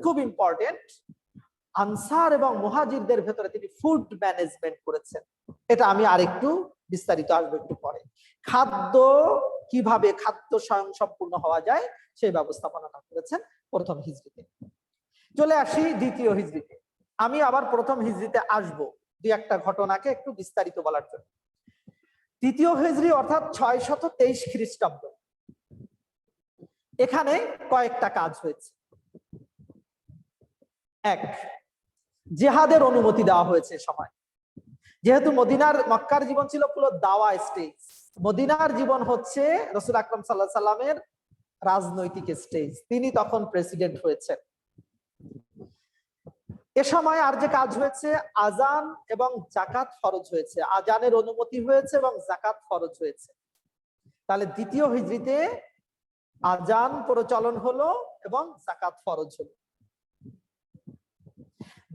খুব ইম্পর্টেন্ট, আনসার এবং মুহাজিরদের ভেতরে তিনি ফুড ম্যানেজমেন্ট করেছেন। এটা আমি আরেকটু বিস্তারিত আসবো একটু পরে। খাদ্য, কিভাবে খাদ্য স্বয়ংসম্পূর্ণ হওয়া যায় সেই ব্যবস্থাপনা করেছেন প্রথম হিজরিতে। চলে আসি দ্বিতীয় হিজরিতে। আমি আবার প্রথম হিজরিতে আসবো 2-1টা ঘটনাকে একটু বিস্তারিত বলার জন্য। তৃতীয় হিজরি অর্থাৎ 623 খ্রিস্টাব্দ, এখানে কয়েকটা কাজ হয়েছে। 1, জিহাদের অনুমতি দেওয়া হয়েছে সময়। যেহেতু মক্কার জীবন ছিল পুরো দাওয়া স্টেজ, মদিনার জীবন হচ্ছে রাসূল আকরাম সাল্লাল্লাহু আলাইহি সাল্লামের রাজনৈতিক স্টেজ। তিনি তখন প্রেসিডেন্ট হয়েছেন। এ সময় আর যে কাজ হয়েছে, আজান এবং যাকাত ফরজ হয়েছে। আজানের অনুমতি হয়েছে এবং যাকাত ফরজ হয়েছে। তাহলে দ্বিতীয় হিজরিতে আজান প্রচলন হলো এবং যাকাত ফরজ হলো।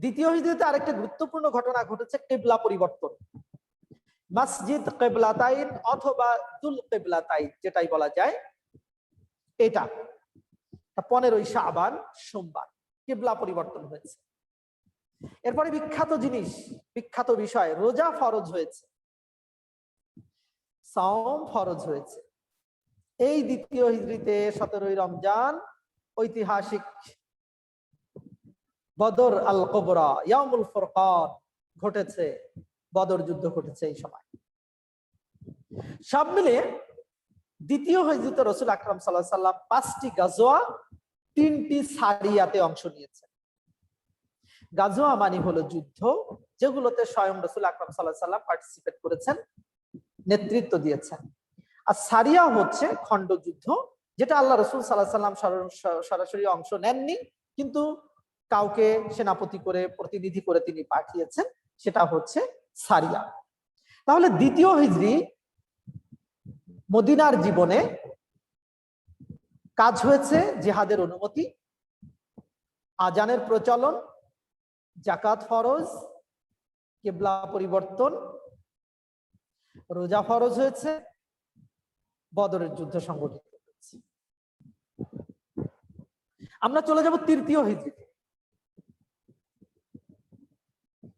দ্বিতীয় হিজরিতে আরেকটা গুরুত্বপূর্ণ ঘটনা ঘটেছে, কিবলা পরিবর্তন। মসজিদ কিবলাতাইন অথবা দুল কিবলাতাইন যেটাই বলা যায়, এটা 15ই শাবান সোমবার কিবলা পরিবর্তন হয়েছে। এরপরে বিখ্যাত জিনিস, বিখ্যাত বিষয়, রোজা ফরজ হয়েছে, সাওম ফরজ হয়েছে। এই দ্বিতীয় হিজরিতে 17ই রমজান ঐতিহাসিক বদর আল কুবরা ইয়াউমুল ফুরকান ঘটেছে, বদর যুদ্ধ ঘটেছে এই সময়। সব মিলে দ্বিতীয় হিজরিতে রাসূল আকরাম সাল্লাল্লাহু আলাইহি সাল্লাম 5টি গাজওয়া, 3টি সারিয়াতে অংশ নিয়েছেন। গাজওয়া মানে হলো যুদ্ধ, যেগুলোতে স্বয়ং রাসূল আকরাম সাল্লাল্লাহু আলাইহি সাল্লাম পার্টিসিপেট করেছেন, নেতৃত্ব দিয়েছেন। আর সারিয়া হচ্ছে খণ্ড যুদ্ধ, যেটা আল্লাহ রাসূল সাল্লাল্লাহু আলাইহি সাল্লাম সরাসরি অংশ নেননি, কিন্তু কাউকে সেনাপতি করে, প্রতিনিধি করে তিনি পাঠিয়েছেন, সেটা হচ্ছে সারিয়া। তাহলে দ্বিতীয় হিজরি মদিনার জীবনে কাজ হয়েছে জিহাদের অনুমতি, আজানের প্রচলন, যাকাত ফরজ, কিবলা পরিবর্তন, রোজা ফরজ হয়েছে, বদরের যুদ্ধ সংগঠিত হয়েছে। আমরা চলে যাব তৃতীয় হিজরিতে।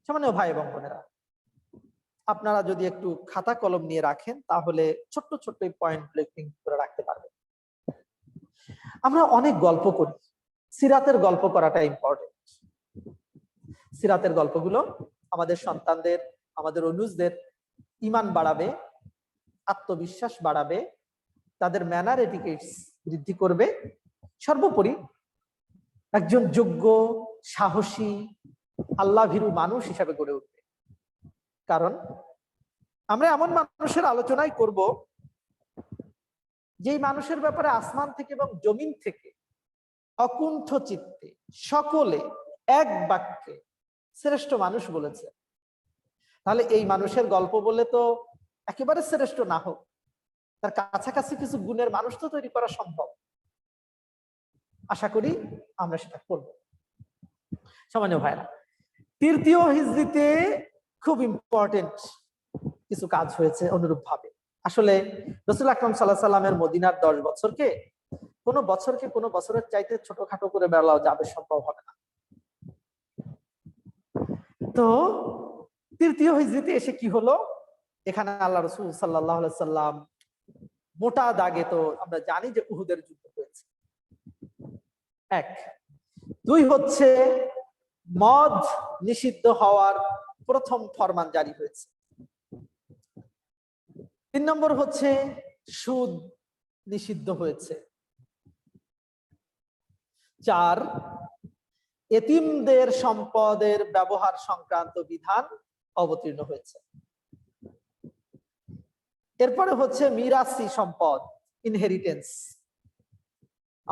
সম্মানীয় ভাই এবং বোনেরা, আপনারা যদি একটু খাতা কলম নিয়ে রাখেন তাহলে ছোট্ট ছোট্ট পয়েন্ট প্লেটিং করে রাখতে পারবেন। আমরা অনেক গল্প করি, সিরাতের গল্প করাটা ইম্পর্টেন্ট। সিরাতের গল্পগুলো আমাদের সন্তানদের, আমাদের অনুজদের ঈমান বাড়াবে, আত্মবিশ্বাস বাড়াবে, তাদের ম্যানার এটিকেটস বৃদ্ধি করবে, সর্বোপরি একজন যোগ্য, সাহসী, আল্লাহ ভীরু মানুষ হিসাবে গড়ে উঠবে। কারণ আমরা এমন মানুষের আলোচনাই করব যেই মানুষের ব্যাপারে আসমান থেকে এবং জমিন থেকে অকুণ্ঠ চিত্তে সকলে এক বাক্যে শ্রেষ্ঠ মানুষ বলেছে। তাহলে এই মানুষের গল্প বলে তো একেবারে শ্রেষ্ঠ না হোক, তার কাছাকাছি কিছু গুণের মানুষ তো তৈরি করা সম্ভব। আশা করি আমরা সেটা করব। সম্মানীয় ভাইরা, তৃতীয় হিজরিতে খুব ইম্পর্টেন্ট কিছু কাজ হয়েছে অনুরূপ ভাবে। আসলে রাসূল আকরাম সাল্লাল্লাহু আলাইহি সাল্লামের মদিনার 10 বছরকে কোনো বছরের চাইতে ছোটখাটো করে বেড়াও যাবে, সম্ভব হবে না। তো তৃতীয় হিজরিতে এসে কি হলো, এখানে আল্লাহ রাসূল সাল্লাল্লাহু আলাইহি সাল্লাম মোটা দাগে তো আমরা জানি যে উহুদের যুদ্ধ হয়েছে। 1, 2 হচ্ছে মদ নিষিদ্ধ হওয়ার প্রথম ফরমান জারি হয়েছে। 3 নম্বর হচ্ছে সুদ নিষিদ্ধ হয়েছে। 4, এতিমদের সম্পদের ব্যবহার সংক্রান্ত বিধান অবতীর্ণ হয়েছে। এরপরে হচ্ছে মিরাসি সম্পদ, ইনহেরিটেন্স,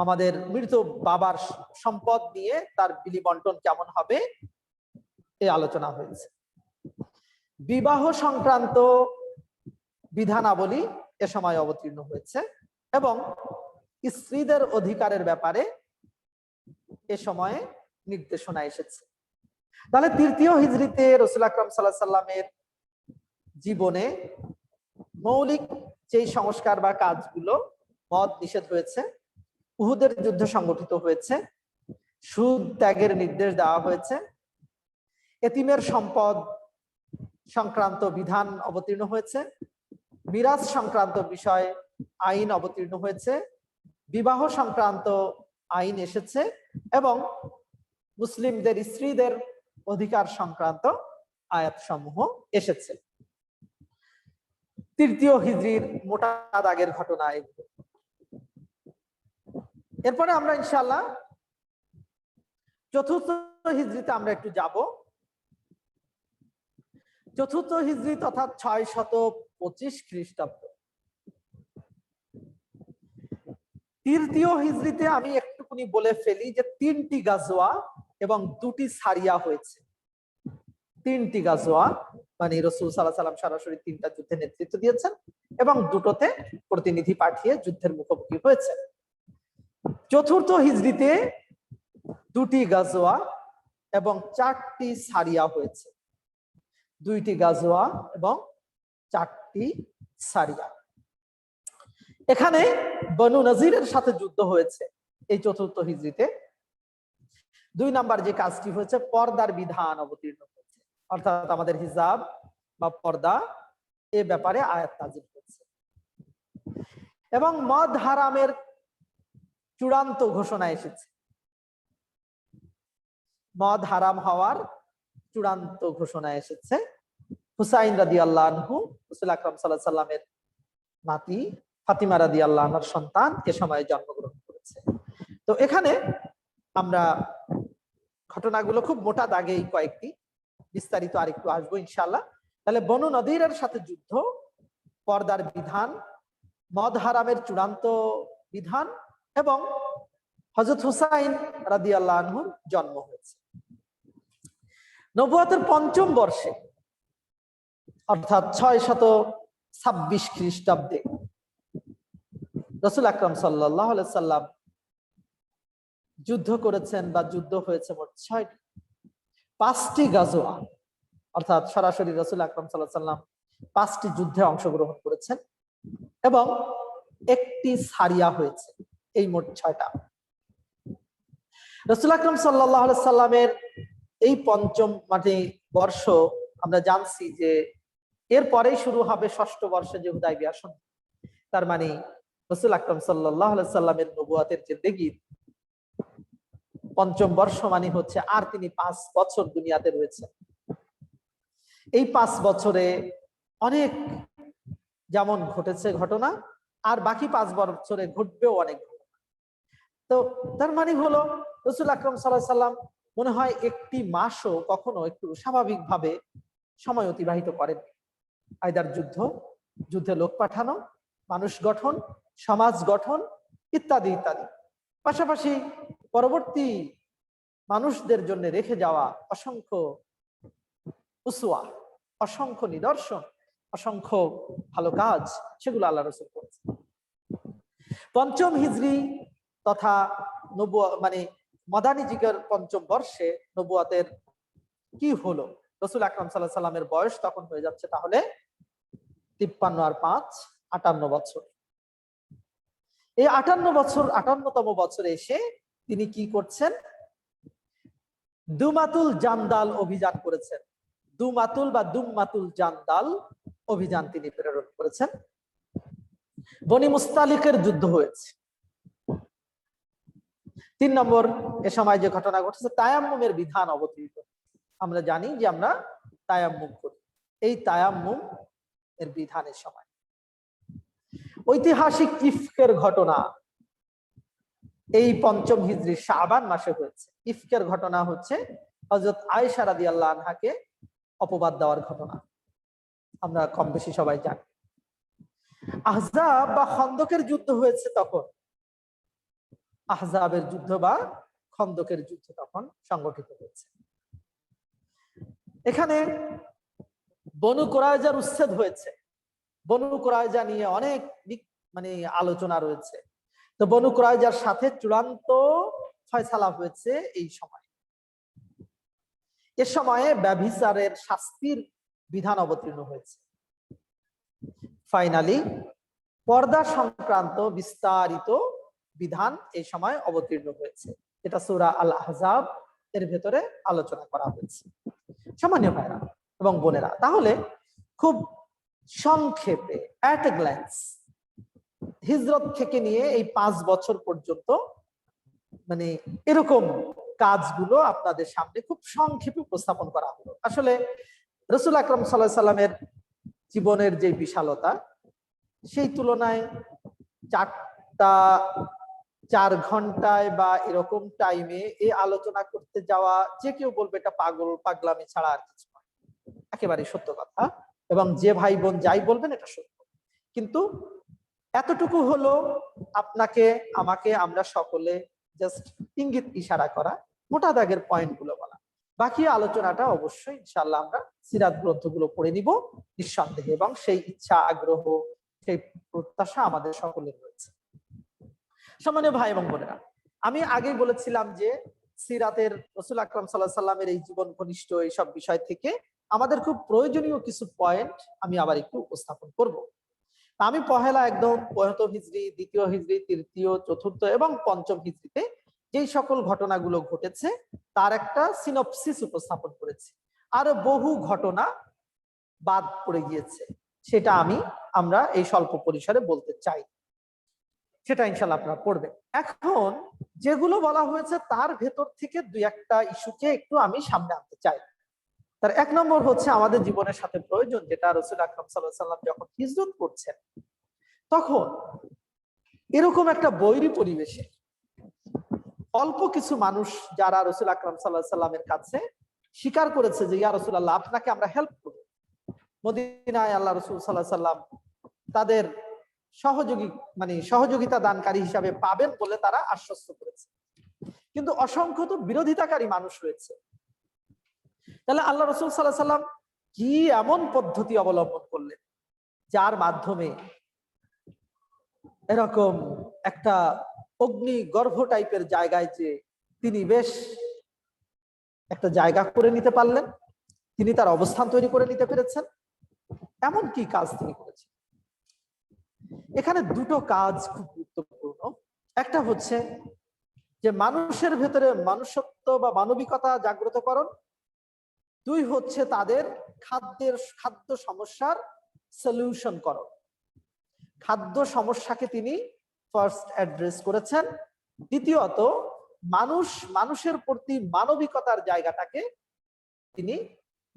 আমাদের মৃত বাবার সম্পদ নিয়ে তার বিলি বন্টন কেমন হবে এই আলোচনা হয়েছে। বিবাহ সংক্রান্ত বিধানাবলী এ সময় অবতীর্ণ হয়েছে এবং স্ত্রীদের অধিকারের ব্যাপারে এ সময়ে নির্দেশনা এসেছে। তাহলে তৃতীয় হিজরিতে রাসূল আকরাম সাল্লাল্লাহু আলাইহি সাল্লামের জীবনে মৌলিক যেই সংস্কার বা কাজগুলো, মদ নিষেধ হয়েছে, উহুদের যুদ্ধ সংগঠিত হয়েছে, সুদ ত্যাগের নির্দেশ দেওয়া হয়েছে, এতিমের সম্পদ সংক্রান্ত বিধান অবতীর্ণ হয়েছে, মিরাজ সংক্রান্ত বিষয় আইন অবতীর্ণ হয়েছে, বিবাহ সংক্রান্ত আইন এসেছে এবং মুসলিমদের স্ত্রীদের অধিকার সংক্রান্ত আয়াত সমূহ এসেছে। তৃতীয় হিজরির মোটা দাগের ঘটনা এগুলো। এরপরে আমরা ইনশাআল্লাহ চতুর্থ হিজরিতে আমরা একটু যাব। চতুর্থ হিজরি অর্থাৎ 625 খ্রিস্টাব্দ। তৃতীয় হিজরিতে আমি একটুখানি বলে ফেলি যে 3টি গাজওয়া এবং 2টি সারিয়া হয়েছে। 3টি গাজওয়া মানে রাসূল সাল্লাল্লাহু আলাইহি সাল্লাম সরাসরি 3টা যুদ্ধে নেতৃত্ব দিয়েছেন এবং দুটোতে প্রতিনিধি পাঠিয়ে যুদ্ধের মুখোমুখি হয়েছে। চতুর্থ হিজরিতে 2টি গাজওয়া এবং 4টি সারিয়া হয়েছে। 2টি গাজওয়া এবং 4টি সারিয়া। এখানে বনু নজিরের সাথে যুদ্ধ হয়েছে এই চতুর্থ হিজরিতে। 2 নাম্বার যে কাজটি হয়েছে, পর্দার বিধান অবতীর্ণ হয়েছে, অর্থাৎ আমাদের হিজাব বা পর্দা এ ব্যাপারে আয়াত নাযিল হয়েছে এবং মদ হারামের চূড়ান্ত ঘোষণা এসেছে। মদ হারাম হওয়ার চূড়ান্ত ঘোষণা এসেছে। হুসাইন রাদিয়াল্লাহু আনহু রাসূল আকরাম সাল্লাল্লাহু আলাইহি সাল্লামের নাতি ফাতিমা রাদিয়াল্লাহু আনহার সন্তান এ সময়ে জন্মগ্রহণ করেছে। তো এখানে আমরা ঘটনাগুলো খুব মোটা দাগেই কয়েকটি, বিস্তারিত আরেকটু আসবো ইনশাআল্লাহ। তাহলে বনু নদীরের সাথে যুদ্ধ, পর্দার বিধান, মদ হারামের চূড়ান্ত বিধান এবং হযরত হুসাইন রাদিয়াল্লাহু আনহুর জন্ম হয়েছে। নবুয়তের 5ম বর্ষে অর্থাৎ 626 খ্রিস্টাব্দে রাসূল আকরাম সাল্লাল্লাহু আলাইহি সাল্লাম যুদ্ধ করেছেন বা যুদ্ধ হয়েছে মোট 6টি। 5টি গাজওয়া অর্থাৎ সরাসরি রাসূল আকরাম সাল্লাল্লাহু আলাইহি সাল্লাম 5টি যুদ্ধে অংশগ্রহণ করেছেন এবং 1টি সারিয়া হয়েছে। এই মোট 6টা। রাসূল আকরাম সাল্লাল্লাহু আলাইহি সাল্লামের এই 5ম বর্ষ আমরা জানছি যে এরপরেই শুরু হবে 6ষ্ঠ বর্ষে যে হুদায়বিয়া সন্ধি। তার মানে রাসূল আকরাম সাল্লাল্লাহু আলাইহি সাল্লামের নবুয়তের জিন্দেগির 5ম বর্ষ মানে হচ্ছে আর তিনি 5 বছর দুনিয়াতে রয়েছেন। এই 5 বছরে অনেক যেমন ঘটেছে ঘটনা, আর বাকি 5 বছরে ঘটবেও অনেক ঘটনা। তো তার মানে হলো রাসূল আকরাম সাল্লাল্লাহু আলাইহি সাল্লাম মনে হয় একটি মাসও কখনো একটু স্বাভাবিকভাবে সময় অতিবাহিত করেন। আইদার যুদ্ধ, যুদ্ধে লোক পাঠানো, মানুষ গঠন, সমাজ গঠন ইত্যাদি ইত্যাদি। পাশাপাশি পরবর্তী মানুষদের জন্য রেখে যাওয়া অসংখ্য উসওয়া, অসংখ্য নিদর্শন, অসংখ্য ভালো কাজ, সেগুলো আল্লাহ রাসূল করেছেন। 5ম হিজরি তথা মাদানী যুগের 5ম বর্ষে নবুয়তের কি হলো? রাসূল আকরাম সাল্লাল্লাহু আলাইহি সাল্লামের বয়স তখন হয়ে যাচ্ছে তাহলে 53 আর 5 58 বছর। এই 58 বছর, 58তম বছরে এসে তিনি কি করছেন? দুমাতুল জান্দাল অভিযান করেছেন। দুমাতুল বা দুম্মাতুল জান্দাল অভিযান তিনি প্রেরণ করেছেন। বনি মুস্তালিকের যুদ্ধ হয়েছে। 3 নম্বর এ সময় যে ঘটনা ঘটেছে, তায়াম্মুমের বিধান অবতীর্ণ। আমরা জানি যে আমরা তায়াম্মুম করি। এই তায়াম্মুম এর বিধানের সময় ঐতিহাসিক ইফকের ঘটনা এই 5ম হিজরি শাবান মাসে হয়েছে। ইফকের ঘটনা হচ্ছে হযরত আয়েশা রাদিয়াল্লাহু আনহাকে অপবাদ দেওয়ার ঘটনা, আমরা কম বেশি সবাই জানি। আহজাব বা খন্দকের যুদ্ধ হয়েছে তখন। আহজাবের যুদ্ধ বা খন্দকের যুদ্ধ তখন সংগঠিত হয়েছে। এখানে বনু কুরাইজার উচ্ছেদ হয়েছে। বনু কুরাইজা নিয়ে অনেক মানে আলোচনা রয়েছে। তো বনু কুরাইজার সাথে চূড়ান্ত ফয়সালা হয়েছে এই সময়। এ সময়ে ব্যভিচারের শাস্তির বিধান অবতীর্ণ হয়েছে। ফাইনালি পর্দা সংক্রান্ত বিস্তারিত বিধান এই সময় অবতীর্ণ হয়েছে। এটা সূরা আল আহজাব এর ভেতরে আলোচনা করা হয়েছে। সম্মানীয় ভাইরা এবং বোনেরা, তাহলে খুব সংক্ষেপে অ্যাট এ গ্ল্যান্স হিজরত থেকে নিয়ে এই 5 বছর পর্যন্ত মানে এরকম কাজগুলো আপনাদের সামনে খুব সংক্ষেপে উপস্থাপন করা হলো। আসলে রাসূল আকরাম সাল্লাল্লাহু আলাইহি সাল্লামের জীবনের যে বিশালতা, সেই তুলনায় 4 ঘন্টায় বা এরকম টাইমে এই আলোচনা করতে যাওয়া, যে কেউ বলবে এটা পাগলামি ছাড়া আর কিছু নয়। একেবারে সত্য কথা, এবং যে ভাই বোন যাই বলবেন এটা সত্য। কিন্তু এতটুকু হলো আপনাকে আমাকে আমরা সকলে জাস্ট ইঙ্গিত ইশারা করা, মোটা দাগের পয়েন্টগুলো বলা। বাকি আলোচনাটা অবশ্যই ইনশাআল্লাহ আমরা সিরাত গ্রন্থগুলো পড়ে নিব নিঃসন্দেহে, এবং সেই ইচ্ছা আগ্রহ সেই প্রত্যাশা আমাদের সকলের রয়েছে। সম্মানীয় ভাই এবং বোনেরা, আমি আগেই বলেছিলাম যে সিরাতের রাসূল আকরাম সাল্লাল্লাহু আলাইহি সাল্লামের এই জীবন ঘনিষ্ঠ এইসব বিষয় থেকে আমাদের খুব প্রয়োজনীয় কিছু পয়েন্ট আমি আবার একটু উপস্থাপন করব। আমি পহেলা একদম 75 হিজরি, দ্বিতীয় হিজরি, তৃতীয়, চতুর্থ এবং পঞ্চম হিজরিতে যেই সকল ঘটনাগুলো ঘটেছে তার একটা সিনপসিস উপস্থাপন করেছি। আরো বহু ঘটনা বাদ পড়ে গিয়েছে, সেটা আমরা এই স্বল্প পরিসরে বলতে চাই, সেটা ইনশাআল্লাহ আপনারা পড়বেন। এখন যেগুলো বলা হয়েছে তার ভেতর থেকে 2-1টা ইস্যুকে একটু আমি সামনে আনতে চাই। তার 1 নম্বর হচ্ছে আমাদের জীবনের সাথে প্রয়োজন, যেটা রাসূল আকরাম সাল্লাল্লাহু আলাইহি সাল্লাম যখন হিজরত করছেন তখন এরকম একটা বৈরী পরিবেশে অল্প কিছু মানুষ যারা রাসূল আকরাম সাল্লাল্লাহু আলাইহি সাল্লামের কাছে স্বীকার করেছে যে ইয়া রাসূলুল্লাহ, আপনাকে আমরা হেল্প করব। মদিনায় আল্লাহ রাসূল সাল্লাল্লাহু আলাইহি সাল্লাম তাদের সহযোগিতা দানকারী হিসাবে পাবেন বলে তারা আশ্বস্ত করেছে। কিন্তু অসংখ্য তো বিরোধিতাকারী মানুষ রয়েছে। তাহলে আল্লাহ রাসূল সাল্লাল্লাহু আলাইহি সাল্লাম কি এমন পদ্ধতি অবলম্বন করলেন যার মাধ্যমে এরকম একটা অগ্নি গর্ভ টাইপের জায়গায় যে তিনি বেশ একটা জায়গা করে নিতে পারলেন, তিনি তার অবস্থান তৈরি করে নিতে পেরেছেন? এমন কি কাজ তিনি করেছেন? এখানে 2টো কাজ খুব গুরুত্বপূর্ণ। একটা হচ্ছে যে মানুষের ভেতরে মনুষ্যত্ব বা মানবিকতা জাগ্রতকরণ, 2 হচ্ছে তাদের খাদ্য সমস্যার সলিউশন করণ। খাদ্য সমস্যাকে তিনি ফার্স্ট অ্যাড্রেস করেছেন। দ্বিতীয়ত মানুষের প্রতি মানবিকতার জায়গাটাকে তিনি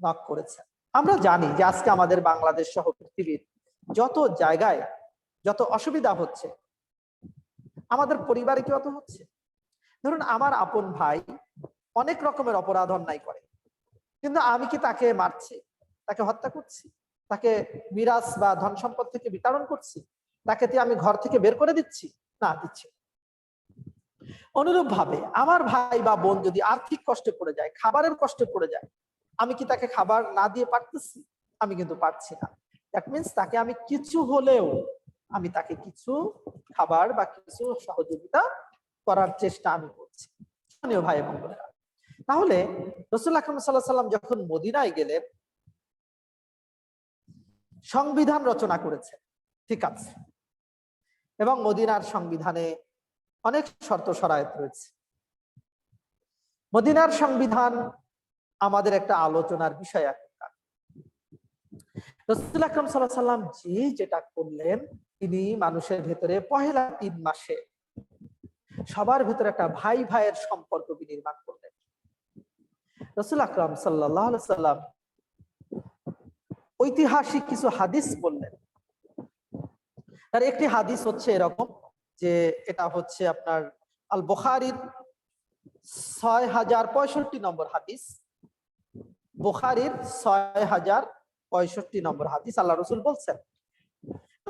নক করেছেন। আমরা জানি যে আজকে আমাদের বাংলাদেশ সহ পৃথিবীর যত জায়গায় যত অসুবিধা হচ্ছে, আমাদের পরিবারে কি অত হচ্ছে? ধরুন আমার আপন ভাই অনেক রকমের অপরাধ অন্যায় করে, কিন্তু আমি কি তাকে মারছি, তাকে হত্যা করছি, তাকে মিরাস বা ধন সম্পদ থেকে বিতরণ করছি, তাকে আমি ঘর থেকে বের করে দিচ্ছি? না, দিচ্ছি। অনুরূপ ভাবে আমার ভাই বা বোন যদি আর্থিক কষ্টে পড়ে যায়, খাবারের কষ্টে পড়ে যায়, আমি কি তাকে খাবার না দিয়ে পারতেছি? আমি কিন্তু পারছি না। দ্যাট মিনস তাকে আমি কিছু হলেও আমি তাকে কিছু খাবার বা কিছু সহযোগিতা করার চেষ্টা আমি করছি। সম্মানীয় ভাই এবং বোনেরা, তাহলে রাসূল আকরাম সাল্লাল্লাহু আলাইহি সাল্লাম যখন মদিনায় গেলেন সংবিধান রচনা করেছে, ঠিক আছে, এবং মদিনার সংবিধানে অনেক শর্ত শরায়েত রয়েছে। মদিনার সংবিধান আমাদের একটা আলোচনার বিষয়। রাসূল আকরাম সাল্লাল্লাহু আলাইহি সাল্লাম যেটা করলেন, তিনি মানুষের ভেতরে পহেলা 3 মাসে সবার ভেতরে একটা ভাই ভাইয়ের সম্পর্ক বিনির্মাণ করলেন। রাসূল আকরাম সাল্লাল্লাহু আলাইহি সাল্লাম ঐতিহাসিক কিছু হাদিস বললেন। তার একটি হাদিস হচ্ছে এরকম, যে এটা হচ্ছে আপনার আল বুখারীর 6065 নম্বর হাদিস। বুখারীর 6065 নম্বর হাদিস। আল্লাহ রাসূল বলছেন,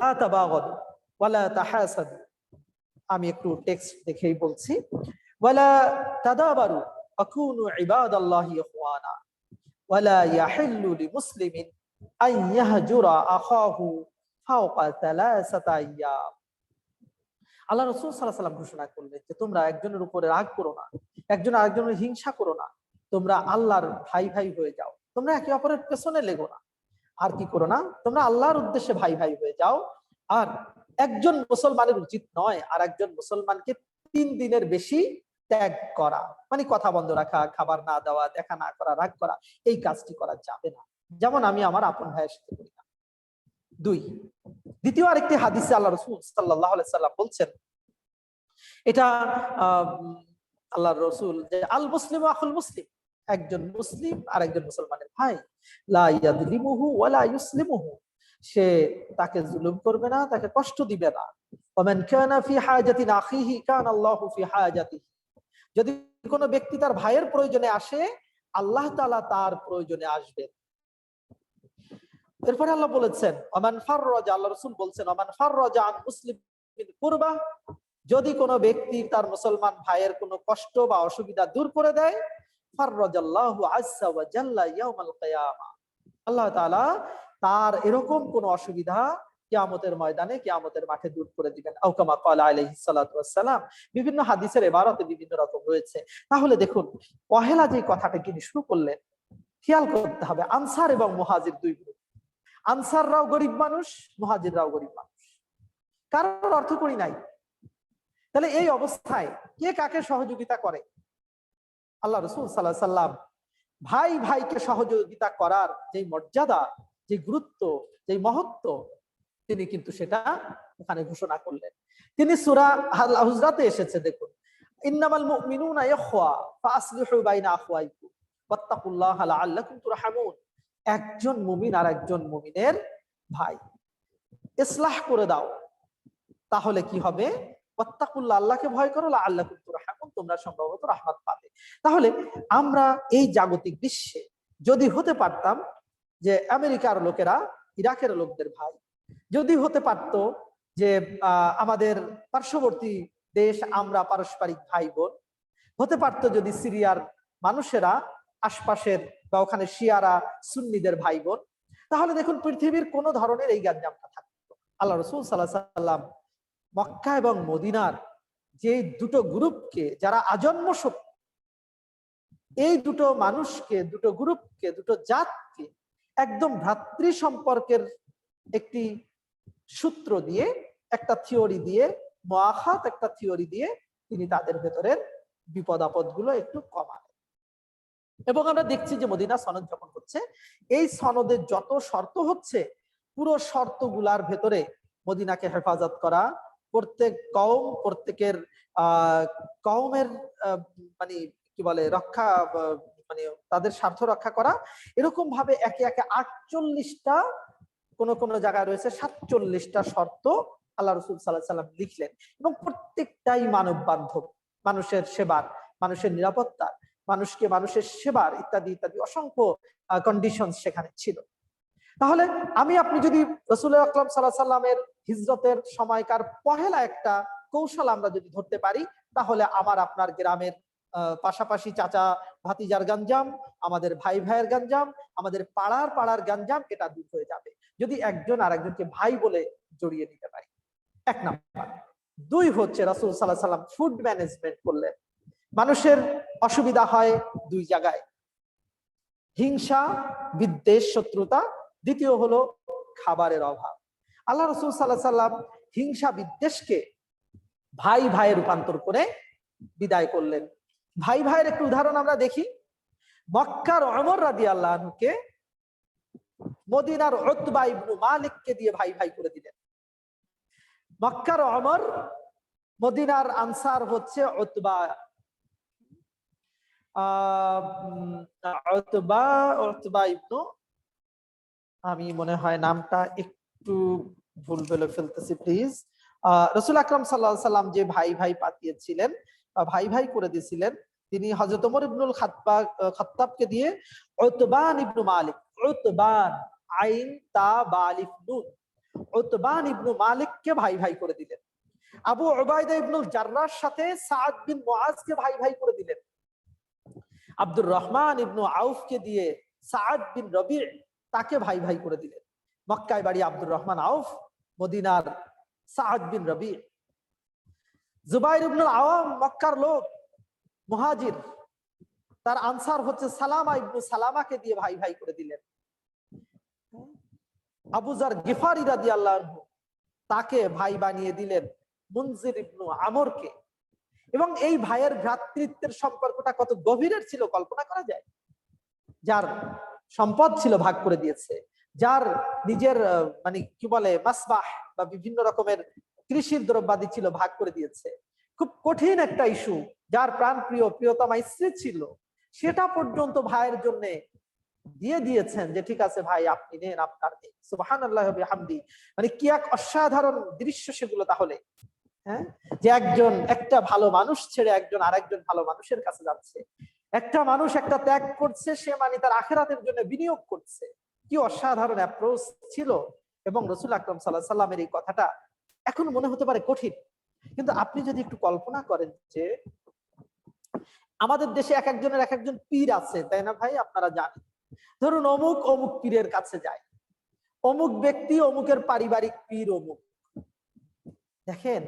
লা তাবাগাদু ওয়া লা তাহাসাদু, আমি একটু টেক্সট দেখেই বলছি। ওয়ালা তাদাবারু আকুনু ইবাদাল্লাহি ইখওয়ানা ওয়ালা ইয়াহিল্লু লিমুসলিমিন আন ইয়াহজুরা আখাহু ফাওকা সালাসাতা আইয়াম। আল্লাহ রাসূল সাল্লাল্লাহু আলাইহি ওয়াসাল্লাম ঘোষণা করলেন যে তোমরা একজনের উপরে রাগ করো না, একজন আরেকজনের হিংসা করো না, তোমরা আল্লাহর ভাই ভাই হয়ে যাও, তোমরা একে অপরের পেছনে লেগো না। আর কি করো না, তোমরা আল্লাহর উদ্দেশ্যে ভাই ভাই হয়ে যাও। আর একজন মুসলমানের উচিত নয় আর একজন মুসলমানকে 3 দিনের বেশি ত্যাগ করা, মানে কথা বন্ধ রাখা, খাবার না দেওয়া, দেখা না করা, রাগ করা, এই কাজটি করা যাবে না, যেমন আমি আমার আপন ভাইয়ের সাথে করি না। 2, দ্বিতীয় আরেকটি হাদিসে আল্লাহ রাসূল সাল্লাল্লাহু আলাইহি সাল্লাম বলছেন, এটা আল্লাহর রাসূল যে আল মুসলিমু আখুল মুসলিম, একজন মুসলিম আর একজন মুসলমানের ভাই, লা ইয়াযলিমুহু ওয়া লা ইউসলিমুহু, সে তাকে জুলুম করবে না, তাকে কষ্ট দিবে না। ওয়ামান কানা ফি হাজাতিন আখিহি কানা আল্লাহু ফি হাজাতিহি, যদি কোনো ব্যক্তি তার ভাইয়ের প্রয়োজনে আসে, আল্লাহ তাআলা তার প্রয়োজনে আসবেন। এরপরে আল্লাহ বলেছেন ওমান ফাররাজা, আল্লাহ রাসূল বলছেন ওমান ফাররাজা আন মুসলিমিন কুরবা, যদি কোনো ব্যক্তি তার মুসলমান ভাইয়ের কোনো কষ্ট বা অসুবিধা দূর করে দেয়, ফাররাজাল্লাহু আযজা ওয়া জাল্লা ইয়াউমাল কিয়ামা, আল্লাহ তাআলা তার এরকম কোন অসুবিধা কিয়ামতের ময়দানে, কিয়ামতের মাঠে দূর করে দিবেন। আও কামা ক্বালা আলাইহিস সালাতু ওয়াস সালাম। বিভিন্ন হাদিসের ইবারতে বিভিন্ন রকম রয়েছে। তাহলে দেখুন, পহেলা যে কথাটা তিনি শুরু করলেন, খেয়াল করতে হবে আনসার এবং মুহাজির 2 গ্রুপ। আনসাররাও গরিব মানুষ, মুহাজিররাও গরিব মানুষ, কারোর অর্থ করি নাই। তাহলে এই অবস্থায় কে কাকে সহযোগিতা করে? আল্লাহ রাসূল সাল্লাল্লাহু আলাইহি সাল্লাম ভাই ভাইকে সহযোগিতা করার যে মর্যাদা, যে গুরুত্ব, যে মহত্ব, তিনি কিন্তু সেটা ওখানে ঘোষণা করলেন। তিনি সূরা আল হুজরাতে এসেছে, দেখুন, ইন্নামাল মুমিনুনা ইখওয়া ফাসলিহু বাইনা আখওয়াইকুম ওয়াত্তাকুল্লাহা লাআল্লাকুম তুরহামুন, একজন মুমিন আর একজন মুমিনের ভাই, ইসলাহ করে দাও, তাহলে কি হবে? ওয়াত্তাকুল্লাহ, আল্লাহকে ভয় করো, লাআল্লাকুম তুরহামুন, তোমরা সম্ভবত রাহমাত পাবে। তাহলে আমরা এই জাগতিক বিশ্বে যদি হতে পারতাম যে আমেরিকার লোকেরা ইরাকের লোকদের ভাই, যদি হতে পারতো যে আমাদের পার্শ্ববর্তী দেশ আমরা পারস্পরিক ভাই বোন, হতে পারতো যদি সিরিয়ার মানুষেরা আশপাশের বা ওখানে শিয়ারা সুন্নিদের ভাই বোন, তাহলে দেখুন পৃথিবীর কোন ধরনের এই গ্যাঞ্জামটা থাকতো। আল্লাহ রাসূল সাল্লাল্লাহু আলাইহি সাল্লাম মক্কা এবং মদিনার যে দুটো গ্রুপকে, যারা আজন্ম শত্রু, এই দুটো মানুষকে, দুটো গ্রুপকে, দুটো জাতকে একদম ভ্রাতৃ সম্পর্কের একটি সূত্র দিয়ে, একটা থিওরি দিয়ে, মুআখাত একটা থিওরি দিয়ে তিনি তাদের ভেতরের বিপদ আপদ গুলো একটু কমালেন। এবং আমরা দেখছি যে মদিনা সনদ যখন হচ্ছে, এই সনদের যত শর্ত হচ্ছে, পুরো শর্তগুলার ভেতরে মদিনাকে হেফাজত করা, প্রত্যেক কওম, প্রত্যেকের কওমের মানে কি বলে রক্ষা, মানে তাদের স্বার্থ রক্ষা করা, এরকম ভাবে একে একে 48টা, কোন কোন জায়গায় রয়েছে 47টা শর্ত আল্লাহ রাসূল সাল্লাল্লাহু আলাইহি সাল্লাম লিখলেন। এবং প্রত্যেকটাই মানব বান্ধব, মানুষের সেবার, মানুষের নিরাপত্তার, মানুষকে মানুষের সেবার ইত্যাদি ইত্যাদি অসংখ্য কন্ডিশন সেখানে ছিল। তাহলে আমি আপনি যদি রাসূল আকরাম সাল্লাল্লাহু আলাইহি সাল্লামের হিজরতের সময়কার পহেলা একটা কৌশল আমরা যদি ধরতে পারি, তাহলে আমার আপনার গ্রামের পাশাপাশি চাচা ভাতিজার গঞ্জাম, আমাদের ভাই ভাইয়ের গঞ্জাম, আমাদের পাড়ার গঞ্জাম, এটা দূর হয়ে যাবে যদি একজন আরেকজনকে ভাই বলে জড়িয়ে নিতে পারি। 1 নাম্বার। 2 হচ্ছে রাসূল সাল্লাল্লাহু আলাইহি সাল্লাম ফুড ম্যানেজমেন্ট করলেন। মানুষের অসুবিধা হয় 2 জায়গায়, হিংসা, বিদ্বেষ, শত্রুতা। দ্বিতীয় হলো খাবারের অভাব। আল্লাহ রাসূল সাল্লাল্লাহু আলাইহি সাল্লাম হিংসা বিদ্বেষকে ভাই ভাইয়ে রূপান্তর করে বিদায় করলেন। ভাই ভাইয়ের একটু উদাহরণ আমরা দেখি। মক্কার ওমর রাদিয়াল্লাহু আনহুকে মদিনার উতবা ইবনে মালিককে দিয়ে ভাই ভাই করে দিলেন। মক্কার ওমর, মদিনার আনসার হচ্ছে উতবা ইবনে, আমি মনে হয় নামটা একটু ভুল বলে ফেলতেছি, প্লিজ। রাসূল আকরাম সাল্লাল্লাহু আলাইহি সাল্লাম যে ভাই ভাই পাঠিয়েছিলেন, ভাই ভাই করে দিয়েছিলেন, তিনি হযরত ওমর ইবনুল খাত্তাবকে দিয়ে উতবান ইবনে মালিক, উতবান আইন তা বা আলিফ নুন, উতবান ইবনে মালিককে ভাই ভাই করে দিলেন। আবু উবাইদা ইবনুল জাররাহর সাথে সাদ বিন মুআজকে ভাই ভাই করে দিলেন। আব্দুর রহমান ইবনু আউফকে দিয়ে সাদ বিন রবি তাকে ভাই ভাই করে দিলেন। মক্কায় বাড়ি আব্দুর রহমান আউফ, মদিনার সাদ বিন রবি। জুবাইর ইবনুল আওয়াম মক্কার লোক, মুহাজির, তার আনসার হচ্ছে সালামা ইবনু সালামাকে দিয়ে ভাই ভাই করে দিলেন। আবু যার গিফারি রাদিয়াল্লাহু আনহু তাকে ভাই বানিয়ে দিলেন মুনজির ইবনু আমরকে। এবং এই ভাইয়ের ভ্রাতৃত্বের সম্পর্কটা কত গভীরের ছিল কল্পনা করা যায়। যার সম্পদ ছিল ভাগ করে দিয়েছে, যার নিজের মানে কি বলে মাসবাহ বা বিভিন্ন রকমের কৃষির দ্রব্যাদি ছিল ভাগ করে দিয়েছে। খুব কঠিন একটা ইস্যু, যার প্রাণপ্রিয় প্রিয়তমা স্ত্রী ছিল সেটা পর্যন্ত ভাইয়ের জন্য দিয়ে দিয়েছেন যে ঠিক আছে ভাই আপনি নেন, আপনার নেই। সুবহানাল্লাহি ওয়া বিহামদি। মানে কি এক অসাধারণ দৃশ্য সেগুলো তাহলে। হ্যাঁ, যে একজন একটা ভালো মানুষ ছেড়ে একজন আরেকজন ভালো মানুষের কাছে যাচ্ছে, একটা মানুষ একটা ত্যাগ করছে, সে মানে তার আখিরাতের জন্য বিনিয়োগ করছে। কি অসাধারণ অ্যাপ্রোচ ছিল। এবং রাসূল আকরাম সাল্লাল্লাহু আলাইহি সাল্লামের এই কথাটা এখন মনে হতে পারে কঠিন, কিন্তু আপনি যদি একটু কল্পনা করেন যে আমাদের দেশে এক একজনের এক একজন পীর আছে, তাই না ভাই? আপনারা জানেন, ধরুন অমুক অমুক পীরের কাছে যায়, অমুক ব্যক্তি অমুকের পারিবারিক পীর অমুক। দেখেন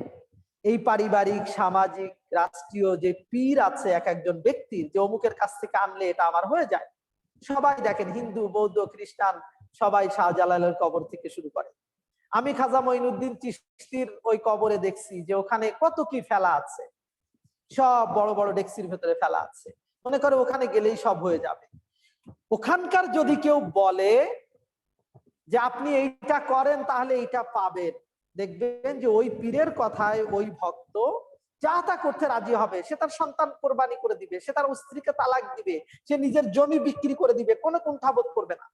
এই পারিবারিক, সামাজিক, রাষ্ট্রীয় যে পীর আছে এক একজন ব্যক্তির, যে অমুকের কাছ থেকে আনলে এটা আমার হয়ে যায়। সবাই দেখেন হিন্দু, বৌদ্ধ, খ্রিস্টান সবাই শাহজালালের কবর থেকে শুরু করে। আমি খাজা মঈনুদ্দিন চিশতির ওই কবরে দেখছি যে ওখানে কত কি ফেলা আছে, সব বড় বড় ডেক্সির ভেতরে ফেলা আছে, মনে করে ওখানে গেলেই সব হয়ে যাবে। ওখানকার যদি কেউ বলে যে আপনি এইটা করেন তাহলে এইটা পাবেন, দেখবেন যে ওই পীরের কথায় ওই ভক্ত যা তা করতে রাজি হবে। সে তার সন্তান কোরবানি করে দিবে, সে তার স্ত্রীকে তালাক দিবে, সে নিজের জমি বিক্রি করে দিবে, কোনো কুণ্ঠাবোধ করবে না।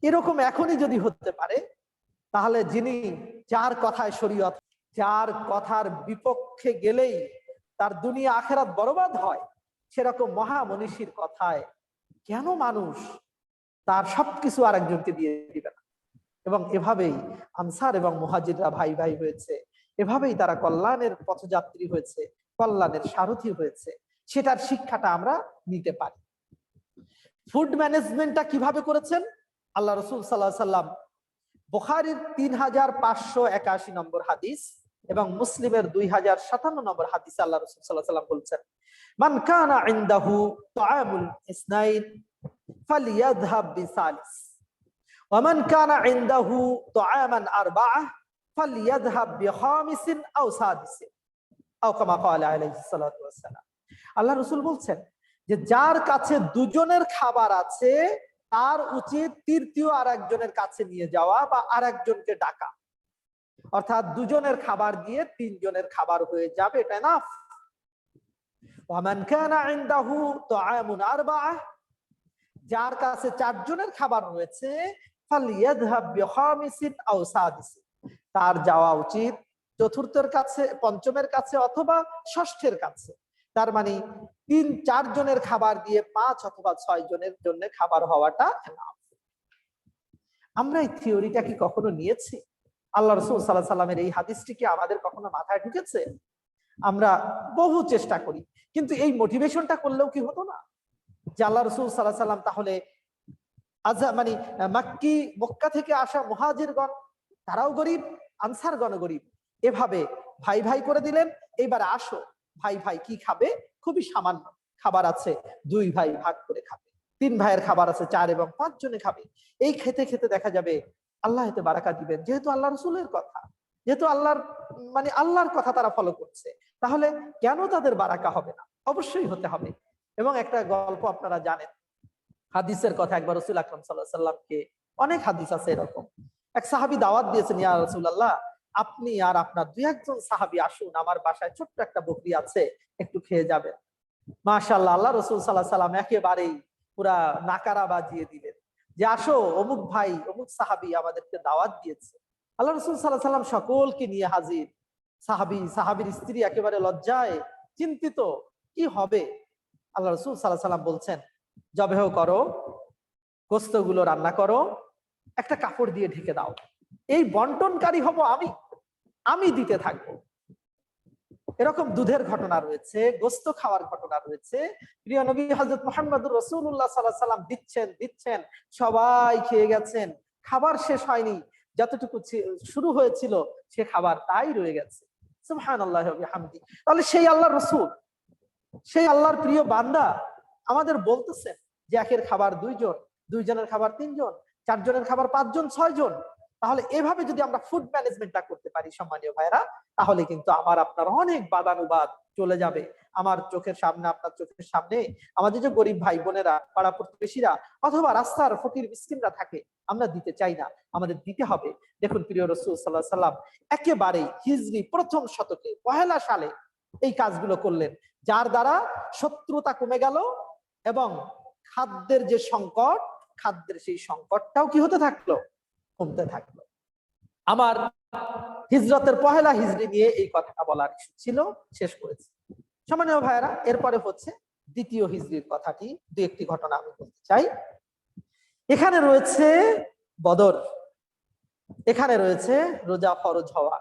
এরকম এখনই যদি হতে পারে, তাহলে যিনি যার কথায় শরীয়ত, যার কথার বিপক্ষে গেলেই তার দুনিয়া আখেরাত বরবাদ হয়, সেরকম মহামনীষীর কথায় কেন মানুষ তার সবকিছু আরেকজনকে দিয়ে দিবে না? এবং এভাবেই আনসার এবং মুহাজিররা ভাই ভাই হয়েছে, এভাবেই তারা কল্যাণের পথযাত্রী হয়েছে, কল্যাণের সারথী হয়েছে। সেটার শিক্ষাটা আমরা নিতে পারি। ফুড ম্যানেজমেন্টটা কিভাবে করেছেন আল্লাহ রাসূল সাল্লাল্লাহু আলাইহি সাল্লাম? বুখারীর ৩০৫৮১ নম্বর হাদিস এবং মুসলিমের ২০৫৭ নম্বর হাদিসে আল্লাহ রাসূল সাল্লাল্লাহু আলাইহি সাল্লাম বলছেন, মান কানা ইনদাহু তাআমুল ইসনাইন ফালিয়াযহাব বিসালিস ওয়া মান কানা ইনদাহু তাআমান আরবাআহ ফালিয়াযহাব বিখামিসিন আও সাদিসিন আও কামা ক্বালা আলাইহিস সালাতু ওয়াস সালাম। আল্লাহ রাসূল বলছেন যে যার কাছে দুজনের খাবার আছে তার উচিত তৃতীয় আরেকজনের কাছে নিয়ে যাওয়া বা আরেকজনকে ডাকা, অর্থাৎ দুজনের খাবার দিয়ে তিনজনের খাবার হয়ে যাবে, এটা না। ওয়ামান কানা ইনদাহু তাআমুন আরবাআহ, যার কাছে চারজনের খাবার রয়েছে, ফালিয়াযহাব বিখামিসিন আও সাদিসিন, তার যাওয়া উচিত চতুর্থের কাছে, পঞ্চমের কাছে অথবা ষষ্ঠের কাছে। তার মানে ৩-৪ জনের খাবার দিয়ে ৫ অথবা ৬ জনের জন্য খাবার হওয়াটা এনাফ। আমরা এই থিওরিটা কি কখনো নিয়েছি? আল্লাহ রাসূল সাল্লাল্লাহু আলাইহি সাল্লামের এই হাদিসটি কি আমাদের কখনো মাথায় ঢুকেছে? আমরা বহু চেষ্টা করি, কিন্তু এই মোটিভেশনটা করলেও কি হতো না যে আল্লাহ রাসূল সাল্লাল্লাহু আলাইহি সাল্লাম তাহলে মানে মক্কা থেকে আসা মুহাজিরগণ তারাও গরিব, আনসারগণ গরিব, এভাবে ভাই ভাই করে দিলেন। এইবার আসো ভাই ভাই কি খাবে? খুবই সামান্য খাবার আছে, 2 ভাই ভাগ করে খাবে। 3 ভাইয়ের খাবার আছে, 4 এবং 5 জনে খাবে। এই খেতে খেতে দেখা যাবে আল্লাহ এতে বারাকা দিবেন, যেহেতু আল্লাহ রাসূলের কথা, যেহেতু আল্লাহর কথা তারা ফলো করছে, তাহলে কেন তাদের বারাকা হবে না? অবশ্যই হতে হবে। এবং একটা গল্প আপনারা জানেন, হাদিসের কথা, একবার রাসূল আকরাম সাল্লাল্লাহু আলাইহি সাল্লামকে, অনেক হাদিস আছে এরকম, এক সাহাবী দাওয়াত দিয়েছেন, ইয়া রাসূলুল্লাহ আপনি আর আপনার 2-1 জন সাহাবী আসুন, আমার বাসায় ছোট্ট একটা বকরি আছে, একটু খেয়ে যাবেন। মাশাআল্লাহ, আল্লাহ রাসূল সাল্লাল্লাহু আলাইহি সাল্লাম একেবারেই পুরা নাকারা বাজিয়ে দিলেন যে আসো, অমুক ভাই অমুক সাহাবী আমাদেরকে দাওয়াত দিয়েছে। আল্লাহ রাসূল সাল্লাল্লাহু আলাইহি সাল্লাম সকলকে নিয়ে হাজির। সাহাবীর স্ত্রী একেবারে লজ্জায় চিন্তিত, কি হবে? আল্লাহ রাসূল সাল্লাল্লাহু আলাইহি সাল্লাম বলছেন, জবেহ করো, গোশতগুলো রান্না করো, একটা কাপড় দিয়ে ঢেকে দাও, এই বন্টনকারী হব আমি। আমি দিতে থাকবো। এরকম দুধের ঘটনা রয়েছে, গোস্ত খাওয়ার ঘটনা রয়েছে। প্রিয় নবী হযরত মুহাম্মদুর রাসূলুল্লাহ সাল্লাল্লাহু আলাইহি ওয়াসাল্লাম দিচ্ছেন, সবাই খেয়ে গেছেন, খাবার শেষ হয়নি, যতটুকু শুরু হয়েছিল সে খাবার তাই রয়ে গেছে। সুবহানাল্লাহি ওয়া বিহামদি। তাহলে সেই আল্লাহর রাসূল, সেই আল্লাহর প্রিয় বান্দা আমাদের বলতেছেন যে একের খাবার 2 জন, 2 জনের খাবার 3 জন, 4 জনের খাবার 5 জন 6 জন। তাহলে এভাবে যদি আমরা ফুড ম্যানেজমেন্টটা করতে পারি সম্মানীয় ভাইরা, তাহলে কিন্তু আমার আপনার অনেক বাদানুবাদ চলে যাবে। আমার চোখের সামনে, আপনার চোখের সামনে আমাদের যে গরিব ভাই বোনেরা, পাড়া প্রতিবেশীরা অথবা রাস্তার ফকির মিসকিনরা থাকে, আমরা দিতে চাই না, আমাদের দিতে হবে। দেখুন প্রিয় রাসূল সাল্লাল্লাহু আলাইহি সাল্লাম একেবারে হিজরি প্রথম শতকে পহেলা সালে এই কাজগুলো করলেন, যার দ্বারা শত্রুতা কমে গেল এবং খাদ্যের যে সংকট, খাদ্যের সেই সংকটটাও কি হতে থাকলো, কমতে থাকলো। আমার হিজরতের পহেলা হিজরি নিয়ে এই কথাটা বলার ছিল, শেষ করেছি। সম্মানীয় ভাইয়েরা, এরপরে হচ্ছে দ্বিতীয় হিজরির কথাটি, দু একটি ঘটনা আমি বলতে চাই। এখানে রয়েছে বদর, এখানে রয়েছে রোজা ফরজ হওয়া।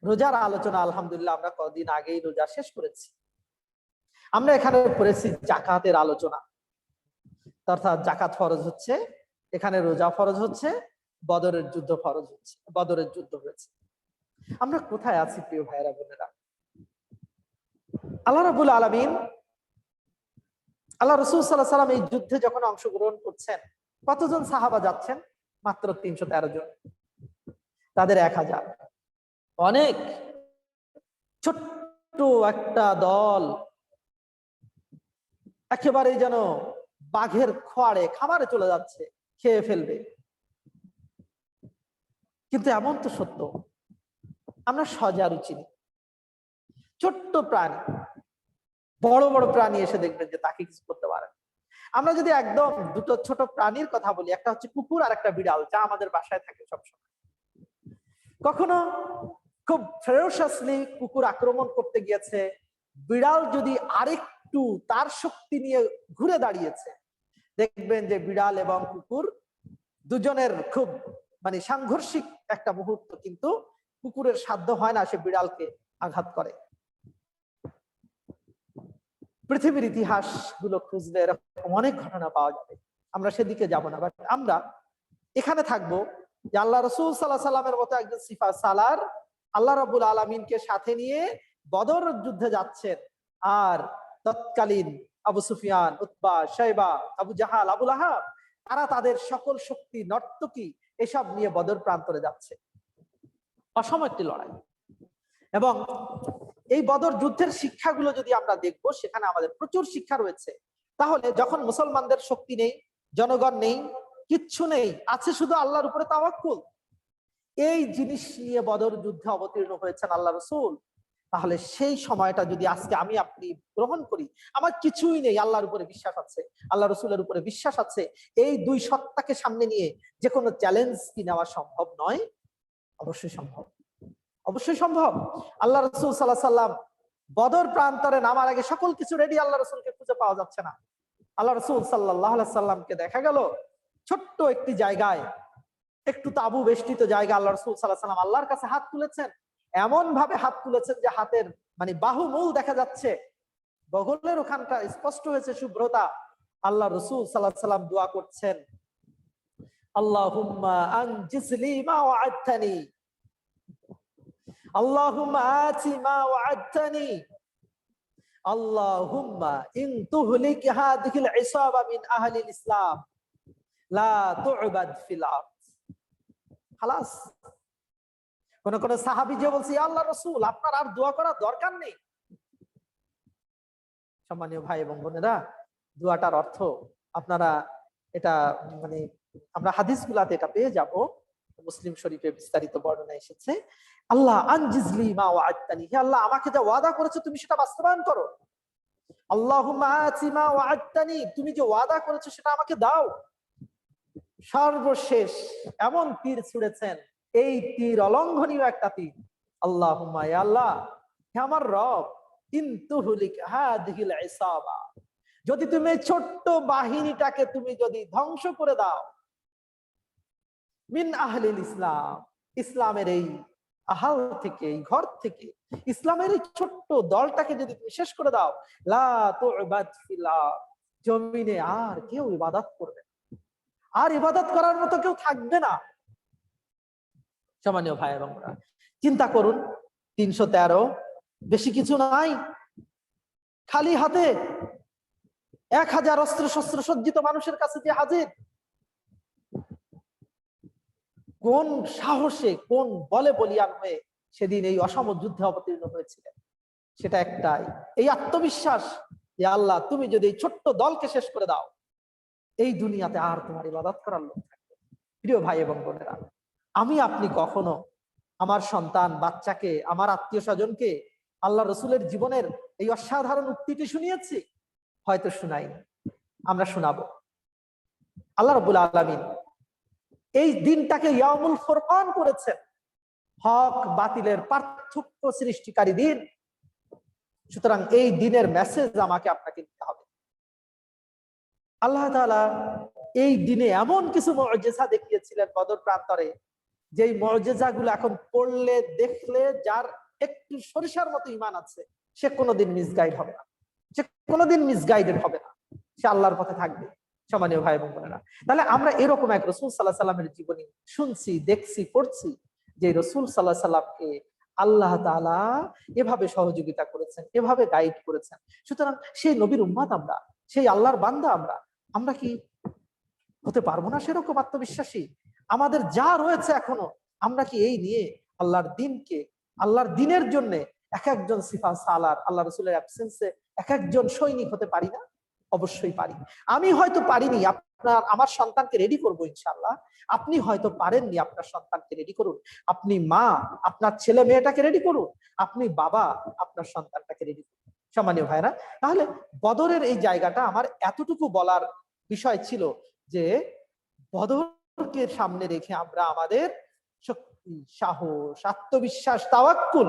রোজার আলোচনা আলহামদুলিল্লাহ আমরা কদিন আগেই রোজা শেষ করেছি। আমরা এখানে করেছি জাকাতের আলোচনা, অর্থাৎ জাকাত ফরজ হচ্ছে, এখানে রোজা ফরজ হচ্ছে, বদরের যুদ্ধ ফরজ হচ্ছে, বদরের যুদ্ধ হয়েছে। আমরা কোথায় আছি প্রিয় ভাইয়েরা বোনেরা? আল্লাহ রাব্বুল আলামিন, আল্লাহ রাসূল সাল্লাল্লাহু আলাইহি ওয়াসাল্লাম এই যুদ্ধে যখন অংশগ্রহণ করছেন, কতজন সাহাবা যাচ্ছেন? মাত্র 313 জন, তাদের 1000। অনেক ছোট্ট একটা দল, একেবারে যেন বাঘের খোয়াড়ে খামারে চলে যাচ্ছে, খেয়ে ফেলবে। কিন্তু এমন তো সত্য, আমরা সজারু চিনি। ছোট্ট প্রাণী, বড় বড় প্রাণী এসে দেখবেন যে তাকে কিছু করতে পারে। আমরা যদি একদম দুটো ছোট প্রাণীর কথা বলি, একটা হচ্ছে কুকুর আর একটা বিড়াল, যা আমাদের বাসায় থাকে সবসময়। কখনো খুব ফেরোসাসলি কুকুর আক্রমণ করতে গিয়েছে, বিড়াল যদি আরেকটু তার শক্তি নিয়ে ঘুরে দাঁড়িয়েছে, দেখবেন যে বিড়াল এবং কুকুর দুজনের খুব সাংঘর্ষিক একটা মুহূর্ত, কিন্তু কুকুরের সাধ্য হয় না সে বিড়ালকে আঘাত করে। পৃথিবীর ইতিহাস গুলো খুঁজলে এরকম অনেক ঘটনা পাওয়া যাবে, আমরা সেদিকে যাব না। বাট আমরা এখানে থাকবো যে আল্লাহ রাসূল সাল্লাল্লাহু আলাইহি সাল্লামের মতো একজন সিফাত সালার আল্লাহ রাব্বুল আলামিনকে সাথে নিয়ে বদর যুদ্ধে যাচ্ছেন, আর তৎকালীন আবু সুফিয়ান, উতবা, শাইবা, আবু জাহাল, আবু লাহাব, তারা তাদের সকল শক্তি, নর্তকী এসব নিয়ে বদর প্রান্তরে যাচ্ছে। অসম একটি লড়াই। এবং এই বদর যুদ্ধের শিক্ষাগুলো যদি আমরা দেখবো, সেখানে আমাদের প্রচুর শিক্ষা রয়েছে। তাহলে যখন মুসলমানদের শক্তি নেই, জনগণ নেই, কিচ্ছু নেই, আছে শুধু আল্লাহর উপরে তাওয়াক্কুল, এই জিনিস নিয়ে বদর যুদ্ধে অবতীর্ণ হয়েছেন আল্লাহ রাসূল। তাহলে সেই সময়টা যদি আজকে আমি আপনি গ্রহণ করি, আমার কিছুই নেই, আল্লাহর উপরে বিশ্বাস আছে, আল্লাহ রাসূলের উপরে বিশ্বাস আছে, এই দুই সত্তাকে সামনে নিয়ে যে কোনো চ্যালেঞ্জ কি নেওয়া সম্ভব নয়? অবশ্যই সম্ভব, অবশ্যই সম্ভব। আল্লাহ রাসূল সাল্লাল্লাহু আলাইহি সাল্লাম বদর প্রান্তরে নামার আগে সকল কিছু রেডি, আল্লাহ রাসূলকে খুঁজে পাওয়া যাচ্ছে না। আল্লাহ রাসূল সাল্লাল্লাহু আলাইহি সাল্লামকে দেখা গেল ছোট্ট একটি জায়গায়, একটু তাঁবু বেষ্টিত জায়গা। আল্লাহ রাসূল সাল্লাল্লাহু আলাইহি সাল্লাম আল্লাহর কাছে হাত তুলেছেন, এমন ভাবে হাত তুলেছেন যে হাতের বাহু মূল দেখা যাচ্ছে, বগলের ওখানটা স্পষ্ট হয়েছে শুভ্রতা। আল্লাহ রাসূল সাল্লাল্লাহু আলাইহি সাল্লাম দোয়া করছেন, আল্লাহুম্মা আনজিসলি মা ওয়া'আদতানি, আল্লাহুম্মা আতি মা ওয়া'আদতানি, আল্লাহুম্মা ইন তুহলিক হাযিহিল ইসাবা মিন আহলিল ইসলাম লা তু'বাদ ফিল আরদ। খালাস। কোন কোন সাহাবী যে বলছে, ইয়া আল্লাহর রাসূল, আপনার আর দোয়া করার দরকার নেই। সম্মানীয় ভাই এবং বোনেরা, দোয়াটার অর্থ আপনারা এটা আমরা হাদিসগুলাতে এটা পেয়ে যাব, মুসলিম শরীফে বিস্তারিত বর্ণনা এসেছে। আল্লাহ আনজিজলি মা ওয়া'আদতানি, হে আল্লাহ, আমাকে যা ওয়াদা করেছো তুমি সেটা বাস্তবায়ন করো। আল্লাহুম্মা আতি মা ওয়া'আদতানি, তুমি যে ওয়াদা করেছো সেটা আমাকে দাও। সর্বশেষ এমন তীর ছুঁড়েছেন, এই তীর অলঙ্ঘনীয় একটা তীর। আল্লাহুম্মা, ইয়া আল্লাহ, হে আমার রব, ইন তুহলিক হাযিহিল ইসাবা, যদি তুমি এই ছোট্ট বাহিনীটাকে তুমি যদি ধ্বংস করে দাও, মিন আহলিল ইসলাম, ইসলামের এই আহাল থেকে, এই ঘর থেকে ইসলামের এই ছোট্ট দলটাকে যদি তুমি শেষ করে দাও, লা তু'বাদ ফিল আরদ, জমিনে আর কেউ ইবাদত করবে না, আর ইবাদত করার মতো কেউ থাকবে না। সম্মানীয় ভাই এবং বোনেরা, চিন্তা করুন, 313, বেশি কিছু নাই, খালি হাতে 1000 অস্ত্র শস্ত্র সজ্জিত মানুষের কাছে যে হাজির। কোন সাহসে, কোন বলে বলিয়ান হয়ে সেদিন এই অসম যুদ্ধে অবতীর্ণ হয়েছিলেন? সেটা একটাই, এই আত্মবিশ্বাস যে আল্লাহ তুমি যদি এই ছোট্ট দলকে শেষ করে দাও, এই দুনিয়াতে আর তোমার ইবাদত করার লোক থাকবে। প্রিয় ভাই এবং বোনেরা, আমি আপনি কখনো আমার সন্তান, বাচ্চাকে, আমার আত্মীয় স্বজনকে আল্লাহ রসুলের জীবনের এই অসাধারণ উক্তিটি শুনিয়েছি? হয়তো শুনাইনি, আমরা শোনাবো। আল্লাহ রাব্বুল আলামিন এই দিনটাকে ইয়াউমুল ফুরকান করেছেন, হক বাতিলের পার্থক্য সৃষ্টিকারী দিন। সুতরাং এই দিনের মেসেজ আমাকে আপনাকে নিতে হবে। আল্লাহ তাআলা এই দিনে এমন কিছু মুজিজা দেখিয়েছিলেন বদর প্রান্তরে, যেই মুজিজাগুলো এখন পড়লে দেখলে যার একটু সরিষার মতো ঈমান আছে, সে কোনোদিন মিসগাইড হবে না, সে কোনোদিন মিসগাইডেড হবে না, সে আল্লাহর পথে থাকবে। সম্মানীয় ভাই এবং বোনেরা, তাহলে আমরা এরকম এক রাসূল সাল্লাল্লাহু আলাইহি সাল্লামের জীবনী শুনছি, দেখছি, পড়ছি, যে রাসূল সাল্লাল্লাহু আলাইহি সাল্লামকে আল্লাহ তাআলা এভাবে সহযোগিতা করেছেন, এভাবে গাইড করেছেন। সুতরাং সেই নবীর উম্মত আমরা, সেই আল্লাহর বান্দা আমরা কি হতে পারবো না সেরকম আত্মবিশ্বাসী? আমাদের যা রয়েছে এখনো, আমরা কি এই নিয়ে আল্লাহর দিনকে, আল্লাহর দিনের জন্য এক একজন সিফা সালার, আল্লাহ রসুলের অ্যাবসেন্সে এক একজন সৈনিক হতে পারি না? অবশ্যই পারি। আমি হয়তো পারিনি, আমার সন্তানকে রেডি করবো ইনশাআল্লাহ। আপনি হয়তো পারেননি, আপনার সন্তানকে রেডি করুন। আপনি মা, আপনার ছেলে মেয়েটাকে রেডি করুন। আপনি বাবা, আপনার সন্তানটাকে রেডি করুন। সম্মানীয় ভাইরা, তাহলে বদরের এই জায়গাটা আমার এতটুকু বলার বিষয় ছিল যে বদরকে সামনে রেখে আমরা আমাদের শক্তি, সাহস, আত্মবিশ্বাস, তাওয়াক্কুল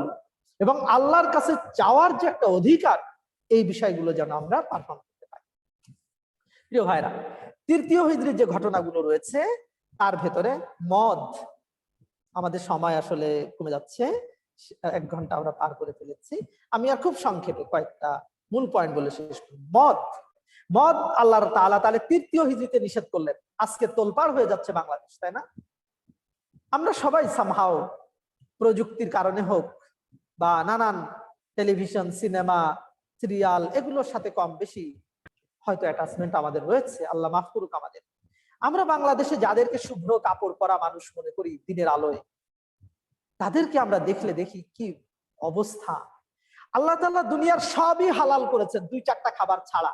এবং আল্লাহর কাছে চাওয়ার যে একটা অধিকার, এই বিষয়গুলো যেন আমরা পারফর্ম করতে পারি। প্রিয় ভাইরা, তৃতীয় হিজরির যে ঘটনাগুলো রয়েছে তার ভেতরে মদ, আমাদের সময় আসলে কমে যাচ্ছে, 1 ঘন্টা আমরা পার করে ফেলেছি। আমি আর খুব সংক্ষেপে কয়েকটা মূল পয়েন্ট বলে শেষ করি। মদ আল্লাহ তাআলা তৃতীয় হিজরিতে নিষেধ করলেন। আজকে তোলপাড় হয়ে যাচ্ছে বাংলাদেশ, তাই না? আমরা সবাই সামহাও প্রযুক্তির কারণে হোক বা নানান টেলিভিশন, সিনেমা, সিরিয়াল, এগুলোর সাথে কম বেশি হয়তো অ্যাটাচমেন্ট আমাদের রয়েছে, আল্লাহ মাফ করুক আমাদের। আমরা বাংলাদেশে যাদেরকে শুভ্র কাপড় পরা মানুষ মনে করি দিনের আলোয়, তাদেরকে আমরা দেখলে দেখি কি অবস্থা। আল্লাহ তাআলা দুনিয়ার সবই হালাল করেছেন 2-4টা খাবার ছাড়া।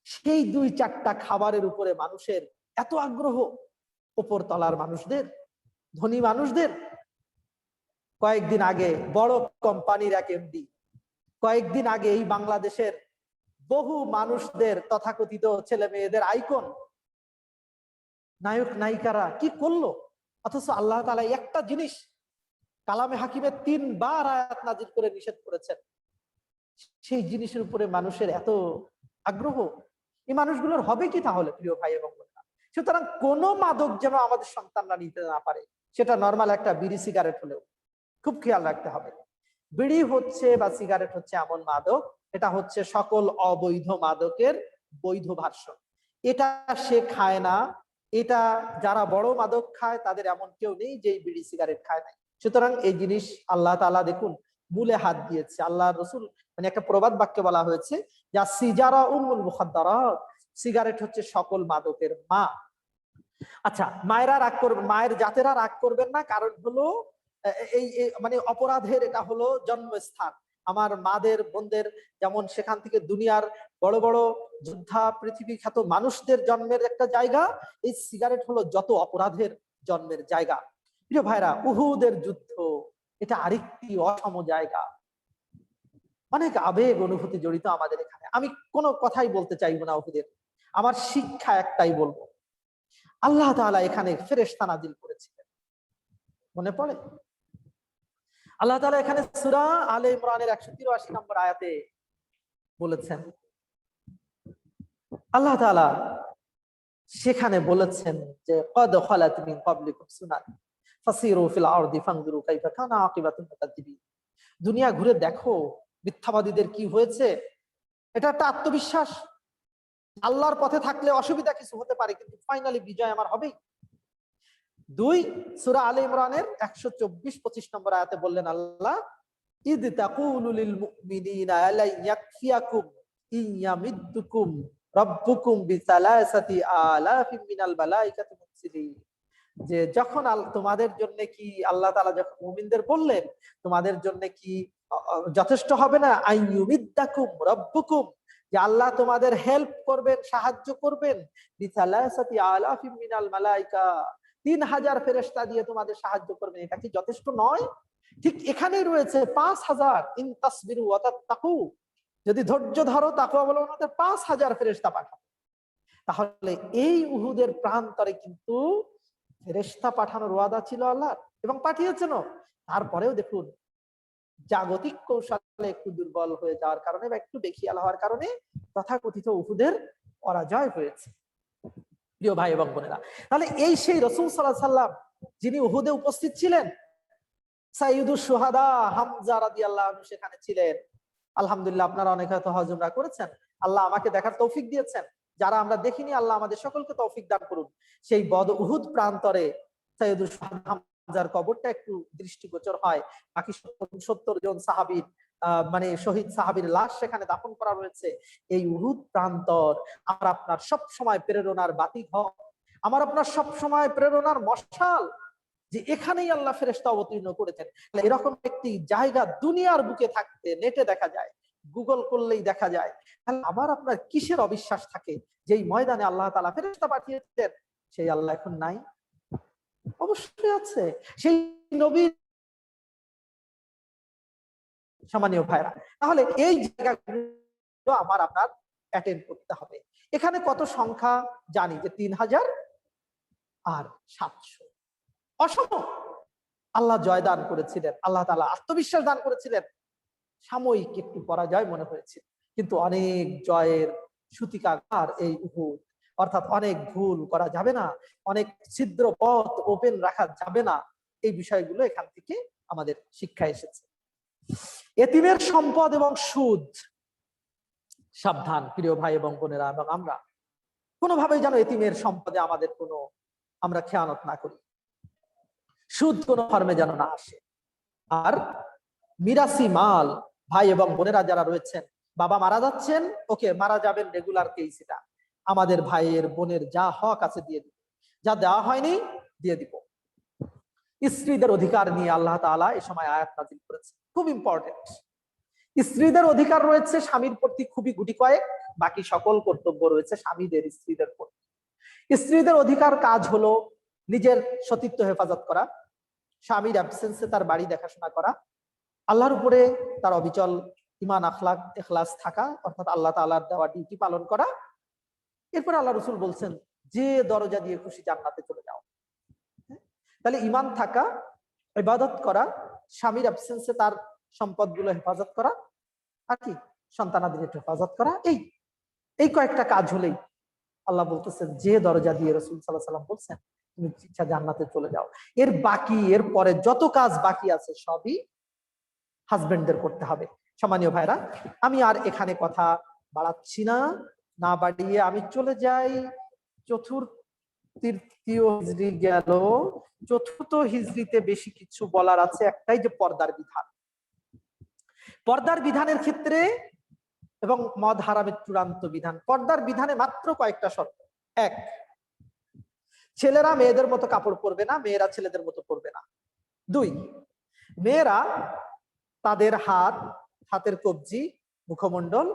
সেই 2-4টা খাবারের উপরে মানুষের এত আগ্রহ, উপর তলার মানুষদের, ধনী মানুষদের। কয়েকদিন আগে বড় কোম্পানির এক এমডি, কয়েকদিন আগে এই বাংলাদেশের বহু মানুষদের, তথাকথিত ছেলে মেয়েদের আইকন, নায়ক নায়িকারা কি করলো? অথচ আল্লাহ তাআলা একটা জিনিস কালামে হাকিমে 3 বার আয়াত নাজিল করে নিষেধ করেছেন, সেই জিনিসের উপরে মানুষের এত আগ্রহ। এই মানুষগুলোর হবে কি তাহলে, প্রিয় ভাই এবং বোনেরা? সুতরাং কোন মাদক যেন আমাদের সন্তানরা নিতে না পারে, সেটা নর্মাল একটা বিড়ি সিগারেট হলেও খুব খেয়াল রাখতে হবে। বিড়ি হচ্ছে বা সিগারেট হচ্ছে এমন মাদক, এটা হচ্ছে সকল অবৈধ মাদকের বৈধ ভার্সন। এটা সে খায় না, এটা যারা বড় মাদক খায় তাদের এমন কেউ নেই যে বিড়ি সিগারেট খায় নাই। সুতরাং এই জিনিস আল্লাহ তাআলা দেখুন মূলে হাত দিয়েছে। আল্লাহ রসুল মানে একটা প্রবাদ বাক্যে বলা হয়েছে, যা সিজারা উম্মুল মুখাদ্দারাত, সিগারেট হচ্ছে সকল মাদকের মা। আচ্ছা, মায়েরা রাগ করবেন, মায়ের জাতেরা রাগ করবেন না, কারণ হলো এই মানে অপরাধের এটা হলো জন্মস্থান। আমার মাদের, বোনদের, যেমন সেখান থেকে দুনিয়ার বড় বড় যোদ্ধা, পৃথিবী খ্যাত মানুষদের জন্মের একটা জায়গা, এই সিগারেট হলো যত অপরাধের জন্মের জায়গা। প্রিয় ভাইরা, উহুদের যুদ্ধ এটা আরেকটি অসম জায়গা, অনেক আবেগ অনুভূতি জড়িত আমাদের এখানে। আমি কোনো কথাই বলতে চাইবো না উহুদের, আমার শিক্ষা একটাই বলবো, আল্লাহ তাআলা এখানে ফেরেশতা নাজিল করেছিলেন, মনে পড়ে? আল্লাহ তাআলা এখানে সূরা আলে ইমরানের 183 নম্বর আয়াতে বলেছেন, আল্লাহ তাআলা সেখানে বলেছেন যে কদ খালাত মিন ক্বাবলিকুম সুনান ফাসিরু ফিল আরদি ফানজুরু কাইফা কানা আকিবাতুল মুকাজ্জিবিন। দুনিয়া ঘুরে দেখো মিথ্যাবাদীদের কি হয়েছে। এটা একটা আত্মবিশ্বাস, আল্লাহর পথে থাকলে অসুবিধা কিছু হতে পারে, কিন্তু ফাইনালি বিজয় আমার হবেই। 2 সূরা আলে ইমরানের 124-25 নম্বর আয়াতে বললেন আল্লাহ, ইদ তাকুলু লিল মুমিনিনা আলা ইয়াকফিয়াকুম ইয়ামিদ্দুকুম রাব্বুকুম বিসালাসাতি আলাফিন মিনাল মালাইকাতি মুরসিলিন। যে যখন তোমাদের জন্য কি আল্লাহ তাআলা যখন মুমিনদের বললেন তোমাদের জন্য কি যথেষ্ট হবে না, আইয়ুমিদ্দাকুম রাব্বুকুম, যে আল্লাহ তোমাদের হেল্প করবেন, সাহায্য করবেন, বিসালাসাতি আলাফিন মিনাল মালাইকা, 3000 ফেরেশতা দিয়ে তোমাদের সাহায্য করবেন, এটা কি যথেষ্ট নয়? ঠিক এখানেই রয়েছে 5000, ইন তাসবিরু ওয়া তাত্তাকু, যদি ধৈর্য ধরো তাকওয়া অবলম্বন করো 5000 ফেরেশতা পাঠাবো। তাহলে এই উহুদের প্রান্তরে কিন্তু ফেরেশতা পাঠানোর ওয়াদা ছিল আল্লাহর, এবং পাঠিয়েছেনও। তারপরেও দেখুন জাগতিক কৌশলে একটু দুর্বল হয়ে যাওয়ার কারণে বা একটু বেখিয়াল হওয়ার কারণে তথাকথিত উহুদের পরাজয় হয়েছে। প্রিয় ভাই এবং বোনেরা, তাহলে এই সেই রাসূল সাল্লাল্লাহু আলাইহি সাল্লাম যিনি উহুদে উপস্থিত ছিলেন, সাইয়্যিদুশ শুহাদা হামজা রাদিয়াল্লাহু আনহু সেখানে ছিলেন। আলহামদুলিল্লাহ, আপনারা অনেকে হয়তো হজ উমরা করেছেন, আল্লাহ আমাকে দেখার তৌফিক দিয়েছেন, যারা আমরা দেখিনি আল্লাহ আমাদের সকলকে তৌফিক দান করুন। সেই বদ উহুদ প্রান্তরে সাইয়্যিদুশ শুহাদা হামজার কবরটা একটু দৃষ্টিগোচর হয়। বাকি 70 জন সাহাবীর মানে শহীদ সাহাবীর লাশ সেখানে দাফন করা রয়েছে। এই উহুদ প্রান্তর আমার আপনার সব সময় প্রেরণার বাতিঘর, আমার আপনার সব সময় প্রেরণার মশাল, যে এখানেই আল্লাহ ফেরেশতা অবতীর্ণ করেছেন। এরকম একটি জায়গা দুনিয়ার বুকে থাকতে নেটে দেখা যায়, গুগল করলেই দেখা যায়। তাহলে আমার আপনার কিসের অবিশ্বাস থাকে যে এই ময়দানে আল্লাহ তাআলা ফেরেশতা পাঠিয়েছেন? সেই আল্লাহ এখন নাই? অবশ্যই আছে। সেই নবীর সম্মানীয় ভাইরা, তাহলে এই জায়গাগুলো আমার আপনার অ্যাটেন্ড করতে হবে। এখানে কত সংখ্যা জানি যে 3000 আর 700, অসম। আল্লাহ জয় দান করেছিলেন, আল্লাহ তাআলা আত্মবিশ্বাস দান করেছিলেন। সাময়িক একটু পরাজয় মনে হয়েছে, কিন্তু অনেক জয়ের সূতিকাগার এই উহুদ। অর্থাৎ অনেক ভুল করা যাবে না, অনেক ছিদ্র পথ ওপেন রাখা যাবে না। এই বিষয়গুলো এখান থেকে আমাদের শিক্ষা এসেছে। এতিমের সম্পদ এবং সুদ, সাবধান প্রিয় ভাই এবং বোনেরা, এবং আমরা কোনোভাবেই যেন এতিমের সম্পদে আমাদের আমরা খেয়ানত না করি, সুদ কোনো ফর্মে যেন না আসে। আর মিরাসি মাল, ভাই এবং বোনেরা যারা রয়েছেন, বাবা মারা যাচ্ছেন, ওকে মারা যাবেন রেগুলার কেস, এটা আমাদের ভাইয়ের বোনের যা হক আছে দিয়ে দিব, যা দেওয়া হয়নি দিয়ে দিব। স্ত্রীদের অধিকার নিয়ে আল্লাহ তাআলা এই সময় আয়াত নাযিল করেছে, খুব ইম্পর্টেন্ট। স্ত্রীদের অধিকার রয়েছে স্বামীর প্রতি খুবই গুটি কয়েক, বাকি সকল কর্তব্য রয়েছে স্বামীদের স্ত্রীদের প্রতি। স্ত্রীদের অধিকার কাজ হলো নিজের সতীত্ব হেফাজত করা, স্বামীর অ্যাবসেন্সে তার বাড়ি দেখাশোনা করা, আল্লাহর উপরে তার অবিচল ঈমান আখলাক ইখলাস থাকা, অর্থাৎ আল্লাহ তাআলার দেওয়া ডিউটি পালন করা। এরপর আল্লাহ রাসূল বলছেন যে দরজা দিয়ে খুশি জান্নাতে চলে যাও। তাহলে ঈমান থাকা, ইবাদত করা, স্বামীর অ্যাবসেন্সে তার সম্পদগুলো হেফাজত করা, আর কি সন্তানাদির হেফাজত করা, এই কয়েকটা কাজ হলেই আল্লাহ বলতেছেন যে দরজা দিয়ে রাসূল সাল্লাল্লাহু আলাইহি ওয়াসাল্লাম বলছেন তুমি ইচ্ছা জান্নাতে চলে যাও। এর পরে যত কাজ বাকি আছে সবই হাজবেন্ডদের করতে হবে। সম্মানীয় ভাইরা, আমি আর এখানে কথা বাড়াচ্ছি না, না বাড়িয়ে আমি চলে যাই তৃতীয় হিজরি গেল, চতুর্থ হিজরিতে বেশি কিছু বলার আছে, একটাই যে পর্দার বিধান। পর্দার বিধানের ক্ষেত্রে এবং মদ হারামের চূড়ান্ত বিধান। পর্দার বিধানে মাত্র কয়েকটা শর্ত। 1, ছেলেরা মেয়েদের মতো কাপড় পরবে না, মেয়েরা ছেলেদের মতো পরবে না। 2, মেয়েরা তাদের হাতের কবজি, মুখমণ্ডল,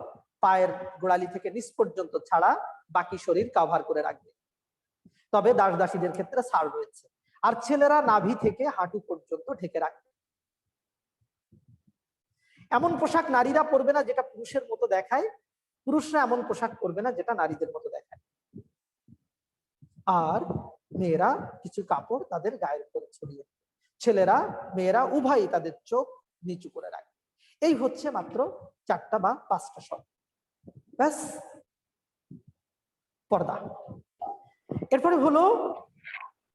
পায়ের গোড়ালি থেকে নিচ পর্যন্ত ছাড়া বাকি শরীর কভার করে রাখবে, তবে দাস দাসীদের ক্ষেত্রে ছাড় রয়েছে। আর ছেলেরা নাভি থেকে হাঁটু পর্যন্ত ঢেকে রাখবে। এমন পোশাক নারীরা পরবে না যেটা পুরুষের মতো দেখায়, পুরুষরা এমন পোশাক পরবে না যেটা নারীদের মতো দেখায়। আর মেয়েরা কিছু কাপড় তাদের গায়ের উপরে ছড়িয়ে, ছেলেরা মেয়েরা উভয়ই তাদের চোখ নিচু করে রাখে। এই হচ্ছে মাত্র 4টা বা 5টা শর্ত, ব্যাস পর্দা। এরপরে হলো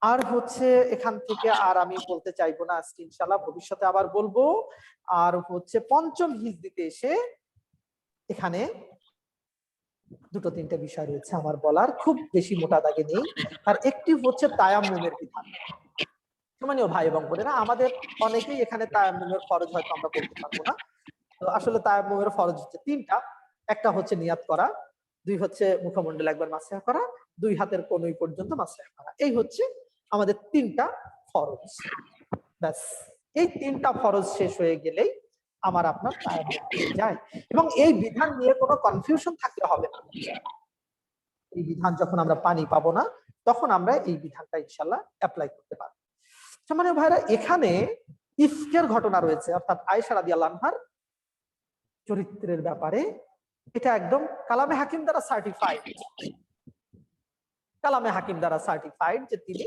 আর হচ্ছে এখান থেকে আর আমি বলতে চাইবো না আজকে, ইনশাল্লাহ ভবিষ্যতে আবার বলবো। আর হচ্ছে পঞ্চম হিজরিতে এসে এখানে দুটো তিনটে বিষয় রয়েছে আমার বলার, খুব বেশি মোটা দাগে নেই। আর একটি হচ্ছে তায়াম্মুমের বিধান। সম্মানীয় ভাই এবং বোনেরা, আমাদের অনেকেই এখানে তায়াম্মুমের ফরজ হয়তো আমরা বলতে পারবো না। তো আসলে তায়াম্মুমের ফরজ হচ্ছে তিনটা। একটা হচ্ছে নিয়াত করা, দুই হচ্ছে মুখমণ্ডলে একবার মাসিহা করা, দুই হাতের কনুই পর্যন্ত মাসিহা করা। এই হচ্ছে আমাদের তিনটা ফরজ। ব্যাস, এই তিনটা ফরজ শেষ হয়ে গেলেই আমার আপনার তায়াম্মুম হয়ে যায়। এবং এই বিধান নিয়ে কোনো কনফিউশন থাকলে হবে না। এই বিধান যখন আমরা পানি পাবো না, তখন আমরা এই বিধানটা ইনশাল্লাহ অ্যাপ্লাই করতে পারবো। সম্মানীয় ভাইরা, এখানে ইফকের ঘটনা রয়েছে, অর্থাৎ আয়েশা রাদিয়াল্লাহু আনহার চরিত্রের ব্যাপারে। এটা একদম কালামে হাকিম দ্বারা সার্টিফাইড, কালামে হাকিম দ্বারা সার্টিফাইড যে তিনি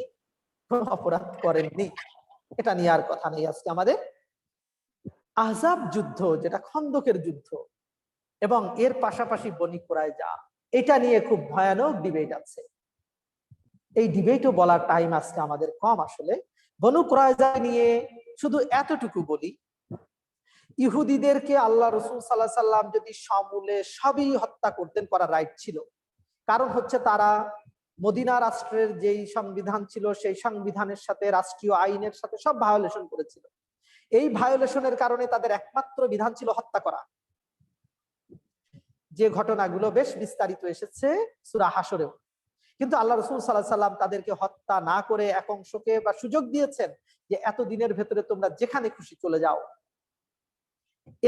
কোনো অপরাধ করেননি। এটা নিয়ে আর কথা নেই আজকে আমাদের। আহজাব যুদ্ধ, যেটা খন্দকের যুদ্ধ, এবং এর পাশাপাশি বনি কুরাইজা, এটা নিয়ে খুব ভয়ানক ডিবেট আছে। এই ডিবেটও বলার টাইম আজকে আমাদের কম। আসলে বনু কুরাইজা নিয়ে শুধু এতটুকু বলি, ইহুদিদেরকে আল্লাহ রাসূল সাল্লাল্লাহু আলাইহি সাল্লাম যদি সমূলে সবই হত্যা করতেন, করার রাইট ছিল। কারণ হচ্ছে তারা মদিনা রাষ্ট্রের যেই সংবিধান ছিল, সেই সংবিধানের সাথে, রাষ্ট্রীয় আইনের সাথে সব ভায়োলেশন করেছিল। এই ভায়োলেশনের কারণে তাদের একমাত্র বিধান ছিল হত্যা করা, যে ঘটনাগুলো বেশ বিস্তারিত এসেছে সূরা হাশরেও। কিন্তু আল্লাহ রাসূল সাল্লাল্লাহু আলাইহি সাল্লাম তাদেরকে হত্যা না করে এক অংশকে বা সুযোগ দিয়েছেন যে এত দিনের ভেতরে তোমরা যেখানে খুশি চলে যাও।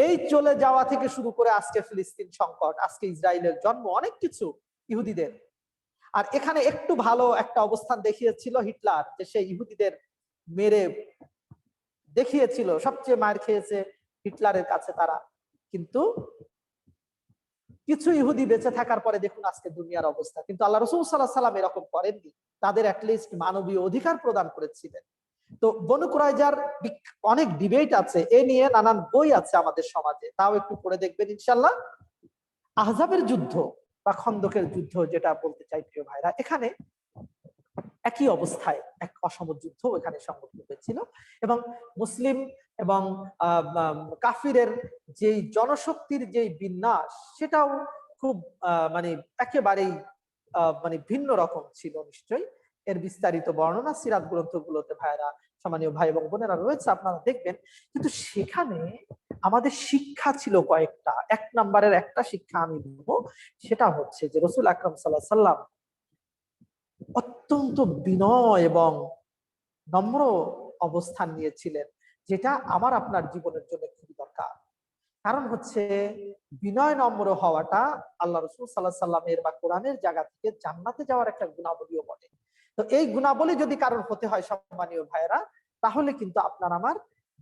এই চলে যাওয়া থেকে শুরু করে আজকে ফিলিস্তিন সংকট, আজকে ইসরায়েলের জন্ম, অনেক কিছু ইহুদিদের। আর এখানে একটু ভালো একটা অবস্থান দেখিয়েছিল হিটলার, যে সে ইহুদিদের মেরে দেখিয়েছিল, সবচেয়ে মার খেয়েছে হিটলারের কাছে তারা। কিন্তু কিছু ইহুদি বেঁচে থাকার পরে দেখুন আজকে দুনিয়ার অবস্থা। কিন্তু আল্লাহ রাসূল সাল্লাল্লাহু আলাইহি সাল্লাম এরকম করেননি, তাদের অ্যাটলিস্ট মানবীয় অধিকার প্রদান করেছিলেন। তো বনু কুরাইজার অনেক ডিবেট আছে, এ নিয়ে নানান বই আছে আমাদের সমাজে, তাও একটু পড়ে দেখবেন ইনশাল্লাহ। আহজাবের যুদ্ধ বা খন্দকের যুদ্ধ যেটা বলতে চাই প্রিয় ভাইরা, এখানে একই অবস্থায় এক অসম যুদ্ধ এখানে সংঘটিত হয়েছিল। এবং মুসলিম এবং কাফিরের যেই জনশক্তির যেই বিন্যাস, সেটাও খুব মানে একেবারেই মানে ভিন্ন রকম ছিল নিশ্চয়ই। এর বিস্তারিত বর্ণনা সিরাত গ্রন্থগুলোতে ভাইরা, সম্মানীয় ভাই এবং বোনেরা রয়েছে, আপনারা দেখবেন। কিন্তু সেখানে আমাদের শিক্ষা ছিল কয়েকটা। এক নম্বরের একটা শিক্ষা আমি বলবো, সেটা হচ্ছে যে রাসূল আকরাম সাল্লাল্লাহু আলাইহি সাল্লাম অত্যন্ত বিনয় এবং নম্র অবস্থান নিয়েছিলেন, যেটা আমার আপনার জীবনের জন্য খুবই দরকার। কারণ হচ্ছে বিনয় নম্র হওয়াটা আল্লাহ রাসূল সাল্লাল্লাহু আলাইহি সাল্লামের বা কোরআনের জায়গা থেকে জান্নাতে যাওয়ার একটা গুণাবলীও বটে। তো এই গুণাবলী যদি কারোর হতে হয় সম্মানীয় ভাইয়েরা, তাহলে কিন্তু আপনার আমার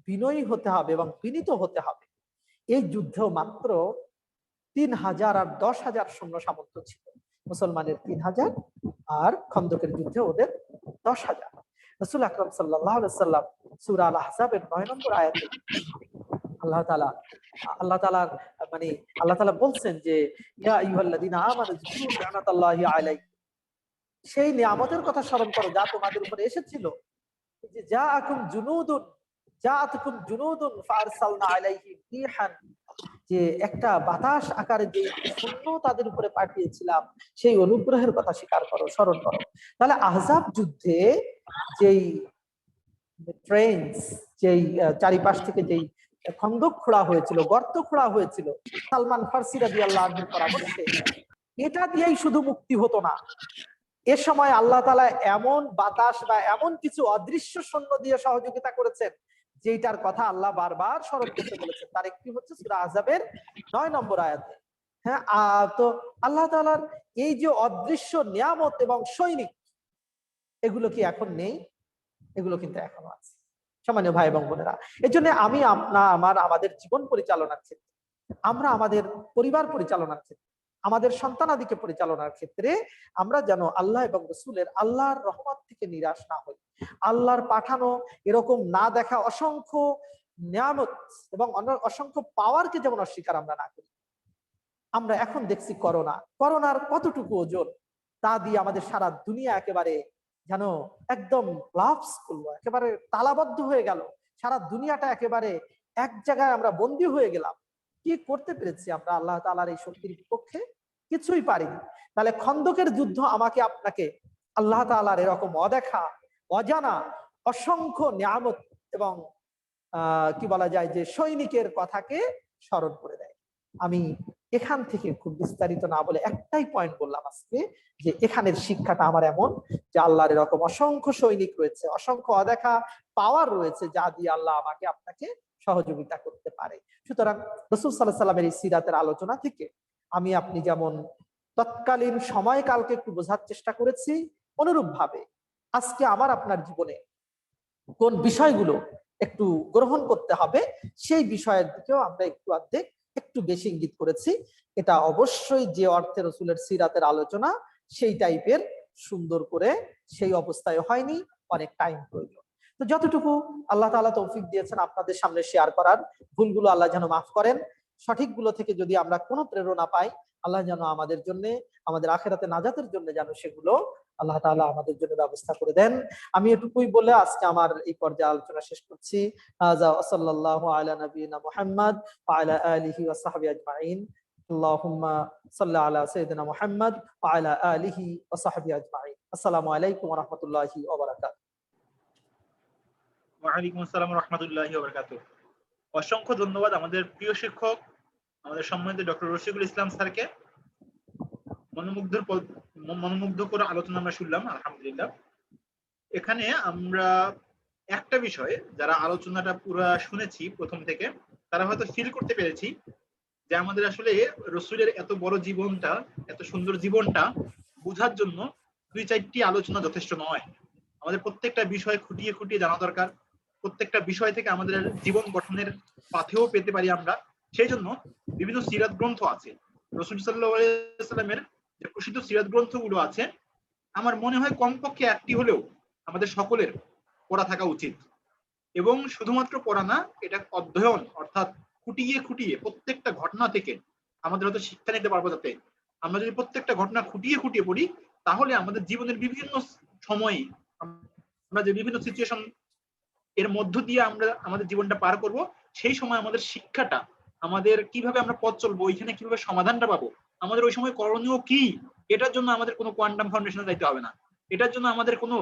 বিনয়ী হতে হবে এবং বিনীত হতে হবে। এই যুদ্ধেও মাত্র ৩,০০০ আর ১০,০০০ সৈন্য সামর্থ্য ছিল। মুসলমানের ৩,০০০ আর খন্দকের যুদ্ধে ওদের ১০,০০০। রাসূল আকরাম সাল্লাল্লাহু আলাইহি ওয়াসাল্লাম সূরা আল আহজাবের ৯ নম্বর আয়াতে আল্লাহ তাআলা মানে আল্লাহ তাআলা বলছেন যে ইয়া আইয়ুহাল্লাযীনা আমানু যকুরু নি'মাতাল্লাহি আলাইকুম, সেই নিয়ামতের কথা স্মরণ করো যা তোমাদের উপরে এসেছিল। যে জাআতুকুম জুনুদুন ফারসালনা আলাইহিম রিহান, যে একটা বাতাস আকারে যে সৈন্য তাদের উপরে পাঠিয়েছিলাম, সেই অনুগ্রহের কথা স্বীকার করো, স্মরণ করো। তাহলে আহজাব যুদ্ধে যেই ট্রেন্স, যেই চারিপাশ থেকে যেই খন্দক খোঁড়া হয়েছিল, গর্ত খোঁড়া হয়েছিল সালমান ফার্সি রাদিয়াল্লাহু আনহুর পরামর্শে, এটা দিয়েই শুধু মুক্তি হতো না। এ সময় আল্লাহ তাআলা এমন বাতাস বা এমন কিছু অদৃশ্য সৈন্য দিয়ে সহযোগিতা করেছেন, যেটার কথা আল্লাহ বারবার স্মরণ করতে বলেছেন। তার একটি হচ্ছে সূরা আহজাবের ৯ নম্বর আয়াতে। হ্যাঁ, তো আল্লাহ তাআলার এই যে অদৃশ্য নিয়ামত এবং সৈনিক, এগুলো কি এখন নেই? এগুলো কিন্তু এখনো আছে সম্মানীয় ভাই এবং বোনেরা। এই জন্য আমি আমাদের জীবন পরিচালনার ক্ষেত্রে, আমরা আমাদের পরিবার পরিচালনার ক্ষেত্রে, আমাদের সন্তানাদিকে পরিচালনার ক্ষেত্রে আমরা যেন আল্লাহ এবং রাসূলের, আল্লাহর রহমত থেকে নিরাশ না হই। আল্লাহর পাঠানো এরকম না দেখা অসংখ্য নিয়ামত এবং অসংখ্য পাওয়ারকে যেমন অস্বীকার আমরা না করি। আমরা এখন দেখছি করোনার কতটুকু ওজন, তা দিয়ে আমাদের সারা দুনিয়া একেবারে যেন একদম লাভস করলো, একেবারে তালাবদ্ধ হয়ে গেল, সারা দুনিয়াটা একেবারে এক জায়গায় আমরা বন্দী হয়ে গেলাম। কি করতে পেরেছি আমরা আল্লাহ তাআলার এই শক্তির বিপক্ষে? কিছুই পারিনি। তাহলে খন্দকের যুদ্ধ আমাকে আপনাকে আল্লাহ তাআলার এরকম অদেখা, অজানা অসংখ্য নিয়ামত এবং কি বলা যায় যে সৈনিকের কথাকে স্মরণ করে দেয়। আমি এখান থেকে খুব বিস্তারিত না বলে একটাই পয়েন্ট বললাম আজকে, যে এখানের শিক্ষাটা আমার এমন যে আল্লাহর এরকম অসংখ্য সৈনিক রয়েছে, অসংখ্য অদেখা পাওয়ার রয়েছে, যা দিয়ে আল্লাহ আমাকে আপনাকে সহযোগিতা করতে পারে। সুতরাং রাসূল সাল্লাল্লাহু আলাইহি সাল্লামের এই সিরাতের আলোচনা থেকে আমি আপনি যেমন তৎকালীন সময়কালকে একটু বোঝার চেষ্টা করেছি, অনুরূপ ভাবে আজকে আমার আপনার জীবনে কোন বিষয়গুলো একটু গ্রহণ করতে হবে সেই বিষয়ের দিকেও আমরা একটু অর্ধেক একটু বেশি ইঙ্গিত করেছি। এটা অবশ্যই যে অর্থে রসুলের সিরাতের আলোচনা সেই টাইপের সুন্দর করে সেই অবস্থায় হয়নি, অনেক টাইম প্রয়োজন। তো যতটুকু আল্লাহ তাআলা তৌফিক দিয়েছেন আপনাদের সামনে শেয়ার করার, ভুলগুলো আল্লাহ যেন মাফ করেন, সঠিকগুলো থেকে যদি আমরা কোনো প্রেরণা পাই আল্লাহ যেন আমাদের জন্য, আমাদের আখিরাতে নাজাতের জন্য যেন সেগুলো আল্লাহ তাআলা আমাদের জন্য ব্যবস্থা করে দেন। আমি এটুকুই বলে আজকে আমার এই পর্যায়ে আলোচনা শেষ করছি। সাল্লাল্লাহু আলা নবিয়িনা মুহাম্মদ ওয়া আলা আলিহি ওয়া সাহবিহি আজমাইন। আল্লাহুম্মা সাল্লি আলা সাইয়্যিদিনা মুহাম্মদ ওয়া আলা আলিহি ওয়া সাহবিহি আজমাইন। আসসালামু আলাইকুম ওয়া রাহমাতুল্লাহি ওয়া বারাকাতুহু। ওয়া আলাইকুম আসসালাম ওয়া রাহমাতুল্লাহি ওয়া বারাকাতুহু। অসংখ্য ধন্যবাদ আমাদের প্রিয় শিক্ষক, আমাদের সম্মানিত ডক্টর রশিকুল ইসলাম স্যারকে। মনোমুগ্ধ করে আলোচনা আমরা শুনলাম, আলহামদুলিল্লাহ। এখানে আমরা একটা বিষয়, যারা আলোচনাটা পুরো শুনেছি প্রথম থেকে, তারা হয়তো ফিল করতে পেরেছি যে আমাদের আসলে রসুলের এত বড় জীবনটা, এত সুন্দর জীবনটা বোঝার জন্য 2-4টি আলোচনা যথেষ্ট নয়। আমাদের প্রত্যেকটা বিষয় খুঁটিয়ে খুঁটিয়ে জানা দরকার। প্রত্যেকটা বিষয় থেকে আমাদের জীবন গঠনের পাথেও পেতে পারি আমরা। সেই জন্য বিভিন্ন সিরাত গ্রন্থ আছে। রাসূল সাল্লাল্লাহু আলাইহি ওয়াসাল্লামের যে প্রসিদ্ধ সিরাত গ্রন্থগুলো আছে, আমার মনে হয় কমপক্ষে একটি হলেও আমাদের সকলের পড়া থাকা উচিত। এবং শুধুমাত্র পড়া না, এটা অধ্যয়ন, অর্থাৎ খুঁটিয়ে খুঁটিয়ে প্রত্যেকটা ঘটনা থেকে আমাদের হয়তো শিক্ষা নিতে পারবো। যাতে আমরা যদি প্রত্যেকটা ঘটনা খুঁটিয়ে খুঁটিয়ে পড়ি, তাহলে আমাদের জীবনের বিভিন্ন সময়ে আমরা যে বিভিন্ন সিচুয়েশন এর মধ্য দিয়ে আমরা আমাদের জীবনটা পার করব, সেই সময় আমাদের শিক্ষাটা, আমাদের কিভাবে আমরা পথ চলবো, ওইখানে কিভাবে সমাধানটা পাবো, আমাদের ওই সময় করণীয় কি, এটার জন্য আমাদের কোনো কোয়ান্টাম ফাউন্ডেশনে যাইতে হবে না, এটার জন্য আমাদের কোনো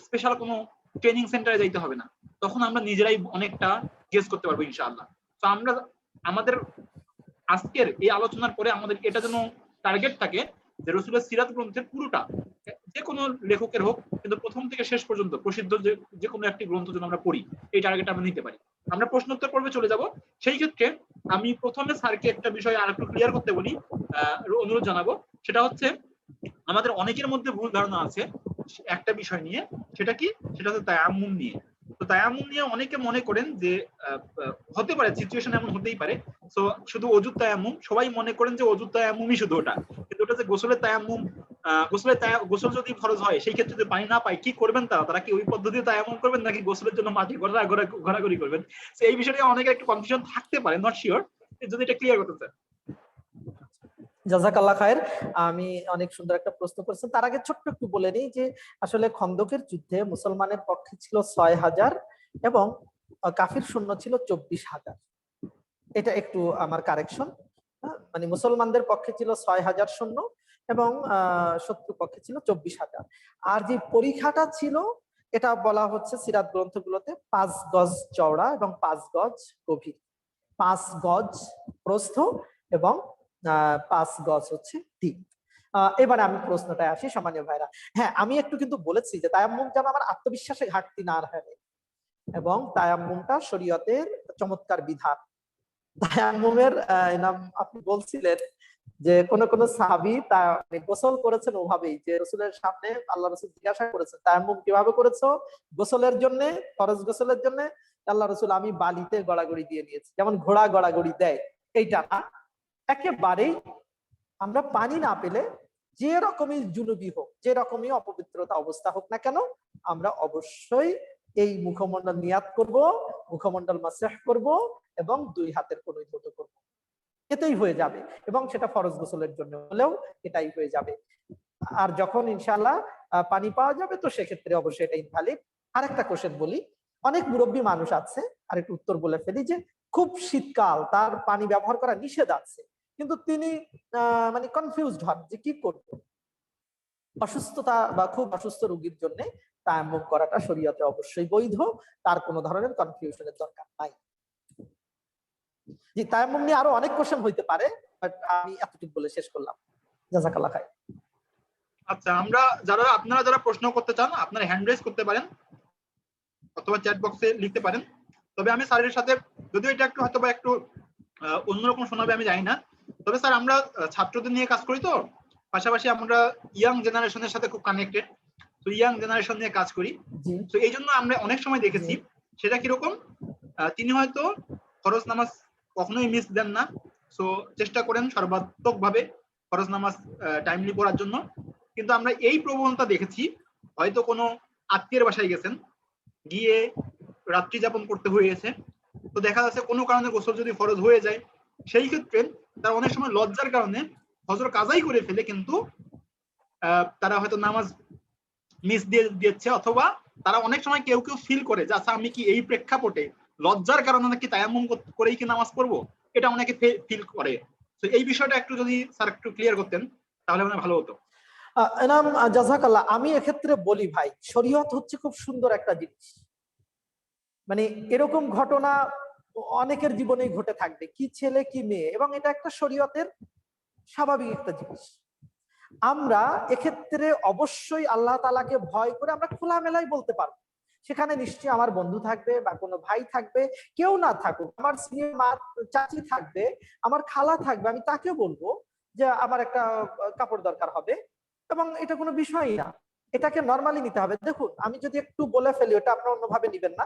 স্পেশাল কোনো ট্রেনিং সেন্টারে যাইতে হবে না। তখন আমরা নিজেরাই অনেকটা গেস করতে পারবো ইনশাআল্লাহ। তো আমরা আমাদের আজকের এই আলোচনার পরে আমাদের এটা যেন টার্গেট থাকে যে রসুলের সিরাত গ্রন্থের পুরোটা, যে কোনো লেখকের হোক, কিন্তু প্রথম থেকে শেষ পর্যন্ত প্রসিদ্ধ যে কোনো একটি গ্রন্থ যেন আমরা পড়ি, এই টার্গেট আমরা নিতে পারি। আমরা প্রশ্নোত্তর পর্বে চলে যাব। সেই ক্ষেত্রে আমি প্রথমে স্যারকে একটা বিষয় আর একটু ক্লিয়ার করতে বলি, অনুরোধ জানাবো। সেটা হচ্ছে, আমাদের অনেকের মধ্যে ভুল ধারণা আছে একটা বিষয় নিয়ে। সেটা কি? সেটা হচ্ছে তায়াম্মুম নিয়ে। তো তায়াম্মুম নিয়ে অনেকে মনে করেন যে হতে পারে, সিচুয়েশন এমন হতেই পারে। তো শুধু অজুর তায়াম্মুম, সবাই মনে করেন যে অজুর তায়াম্মুমই শুধু ওটা, কিন্তু ওটা যে গোসলের তায়াম্মুম। গোসল যদি ফরজ হয়, সেই ক্ষেত্রে যদি পানি না পায় কি করবেন তারা কি ওই পদ্ধতিতে তায়াম্মুম করবেন নাকি গোসলের জন্য মাটি ঘোরাঘুরি করবেন? তো এই বিষয়ে অনেকের একটু কনফিউশন থাকতে পারে, নট শিওর। যদি এটা ক্লিয়ার করতে চান। জাযাকাল্লাহ খায়ের। আমি অনেক সুন্দর একটা প্রশ্ন করেছেন। তার আগে ছোট্ট একটু বলে নিই যে আসলে খন্দকের যুদ্ধে মুসলমানের পক্ষে ছিল ৬,০০০ এবং কাফির সৈন্য ছিল ২৪,০০০। এটা একটু আমার কারেকশন। মানে মুসলমানদের পক্ষে ছিল ৬,০০০ সৈন্য এবং শত্রু পক্ষে ছিল ২৪,০০০। আর যে পরীক্ষাটা ছিল, এটা বলা হচ্ছে সিরাত গ্রন্থগুলোতে ৫ গজ চওড়া এবং ৫ গজ গভীর, ৫ গজ প্রস্থ এবং ৫ গজ হচ্ছে দিক। এবারে আমি প্রশ্নটায় আসি সম্মানীয় ভাইরা। হ্যাঁ, আমি একটু কিন্তু বলেছি যে তায়াম্মুম যেন আমার আত্মবিশ্বাসে ঘাটতি না হয়, এবং তায়াম্মুমটা শরীয়তের চমৎকার বিধান। তায়াম্মুমের নাম আপনি বলছিলেন যে কোন কোন সাহাবী তা গোসল করেছেন ওভাবেই, যে রসুলের সামনে আল্লাহ রসুল জিজ্ঞাসা করেছেন তায়াম্মুম কিভাবে করেছো গোসলের জন্য, ফরজ গোসলের জন্য? আল্লাহ রসুল, আমি বালিতে গড়াগড়ি দিয়ে নিয়েছি, যেমন ঘোড়া গড়াগড়ি দেয় এইটা না। একেবারেই আমরা পানি না পেলে যে রকমই জুনুবি হোক, যে রকমই অপবিত্রতা অবস্থা হোক না কেন, আমরা অবশ্যই এই মুখমণ্ডল নিয়াত করব, মুখমণ্ডল মাসহ করব এবং 2 হাতের কনুই ধৌত করব। এটাই হয়ে যাবে, এবং সেটা ফরজ গোসলের জন্য হলেও এটাই হয়ে যাবে। আর যখন ইনশাআল্লাহ পানি পাওয়া যাবে তো সেক্ষেত্রে অবশ্যই এটা ইনভ্যালিড। আরেকটা কোশ্চেন বলি, অনেক মুরব্বী মানুষ আছে, আরেকটু উত্তর বলে ফেলি, যে খুব শীতকাল, তার পানি ব্যবহার করা নিষেধ আছে, কিন্তু তিনি মানে কনফিউজড হন যে কি করব। অসুস্থতা বা খুব অসুস্থ রোগীর জন্য তায়াম্মুম করাটা শরীয়তে অবশ্যই বৈধ, তার কোনো ধরনের কনফিউশনের দরকার নাই। জি, তায়াম্মুম নিয়ে আরো অনেক কোশ্চেন হইতে পারে, বাট আমি এতটুকু বলে শেষ করলাম। জাযাকাল্লাহ খাইর। আচ্ছা, আপনারা যারা প্রশ্ন করতে চান আপনারা হ্যান্ড রেজ করতে পারেন অথবা চ্যাট বক্সে লিখতে পারেন। তবে আমি স্যারের সাথে, যদিও এটা একটু হয়তো বা একটু অন্যরকম শোনাবে আমি জানি না, তবে স্যার আমরা ছাত্রদের নিয়ে কাজ করি, তো পাশাপাশি আমরা ইয়াং জেনারেশনের সাথে খুব কানেক্টেড, তো ইয়াং জেনারেশন নিয়ে কাজ করি। তো এই জন্য আমরা অনেক সময় দেখেছি সেটা কিরকম, তিনি হয়তো ফরজ নামাজ কখনোই মিস দেন না, সো চেষ্টা করেন সর্বাত্মক ভাবে ফরজ নামাজ টাইমলি পড়ার জন্য। কিন্তু আমরা এই প্রবণতা দেখেছি, হয়তো কোনো আত্মীয়ের বাসায় গেছেন, গিয়ে রাত্রি যাপন করতে হয়েছে, তো দেখা যাচ্ছে কোনো কারণে গোসল যদি ফরজ হয়ে যায়, সেই ক্ষেত্রে তারা অনেক সময় লজ্জার কারণে ফজর কাজাই করে ফেলে, কিন্তু তারা হয়তো নামাজ মিস দিয়ে দিচ্ছে, অথবা তারা অনেক সময় কেউ কেউ ফিল করে যে আচ্ছা আমি কি এই প্রেক্ষাপটে লজ্জার কারণে নাকি তায়াম্মুম করেই কি নামাজ পড়বো, এটা অনেকে ফিল করে। তো এই বিষয়টা একটু যদি স্যার একটু ক্লিয়ার করতেন তাহলে মানে ভালো হতো। এনাম জাযাকাল্লাহ, আমি এক্ষেত্রে বলি ভাই, শরীয়ত হচ্ছে খুব সুন্দর একটা জিনিস। মানে এরকম ঘটনা অনেকের জীবনেই ঘটে থাকবে, কি ছেলে কি মেয়ে, এবং এটা একটা শরীয়তের স্বাভাবিক একটা জিনিস। আমরা এক্ষেত্রে অবশ্যই আল্লাহ তাআলাকে ভয় করে আমরা খোলামেলাই বলতে পারবো। সেখানে নিশ্চয়ই আমার বন্ধু থাকবে বা কোনো ভাই থাকবে, কেউ না থাকুক, আমার সিনিয়র মা চাচি থাকবে, আমার খালা থাকবে, আমি তাকে বলবো যে আমার একটা কাপড় দরকার হবে, এবং এটা কোনো বিষয়ই না, এটাকে নরমালি নিতে হবে। দেখুন, আমি যদি একটু বলে ফেলি, ওটা আপনারা অন্যভাবে নিবেন না।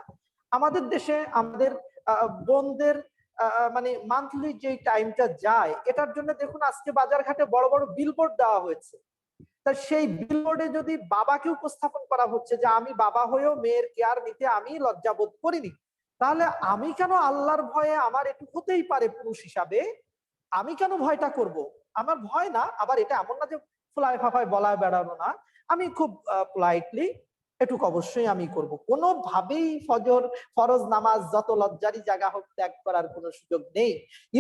আমাদের দেশে আমাদের বোনদের মানে মান্থলি যে টাইমটা যায়, এটার জন্য দেখুন আজকে বাজারঘাটে বড় বড় বিলবোর্ড দেওয়া হয়েছে। তা সেই বিলবোর্ডে যদি বাবাকে উপস্থাপন করা হচ্ছে যে আমি বাবা হয়েও মেয়ের কেয়ার নিতে আমি লজ্জাবোধ করিনি, তাহলে আমি কেন আল্লাহর ভয়ে, আমার একটু হতেই পারে পুরুষ হিসাবে, আমি কেন ভয়টা করব? আমার ভয় না, আবার এটা এমন না যে ফুলায় ফাফায় বলা বেড়ানো না, আমি খুব পোলাইটলি এটুকু অবশ্যই আমি করব। কোনোভাবেই ফরজ নামাজ যত লজ্জারি জায়গা হোক ত্যাগ করার কোনো সুযোগ নেই।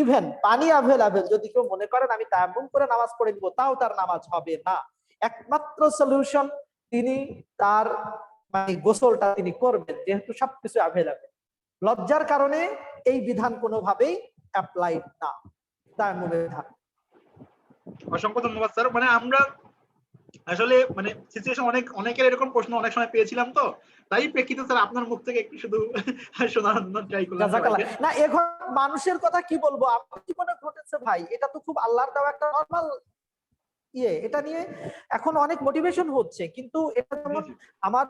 ইভেন পানি অ্যাভেলেবেল যদি কেউ মনে করেন আমি তায়াম্মুম করে নামাজ পড়ে নিব, তাও তার নামাজ হবে না। একমাত্র সলিউশন, তিনি তার মানে গোসলটা তিনি করবেন, যেহেতু সবকিছু অ্যাভেলেবেল। লজ্জার কারণে এই বিধান কোনোভাবেই অ্যাপ্লাইড না, তায়াম্মুমের বিধান। অসংখ্য ধন্যবাদ স্যার। মানে আমরা আসলে মানে সিচুয়েশন অনেকের এরকম প্রশ্ন অনেক সময় পেয়েছিলাম, তো তাই প্রেক্ষিতে স্যার আপনার মুখ থেকে একটু শুধু শোনার জন্য ট্রাই করলাম। না, এখন মানুষের কথা কি বলবো, আমার জীবনে ঘটেছে ভাই, এটা তো খুব আল্লাহর দেওয়া একটা নরমাল এটা নিয়ে এখন অনেক মোটিভেশন হচ্ছে, কিন্তু এটা যেমন আমার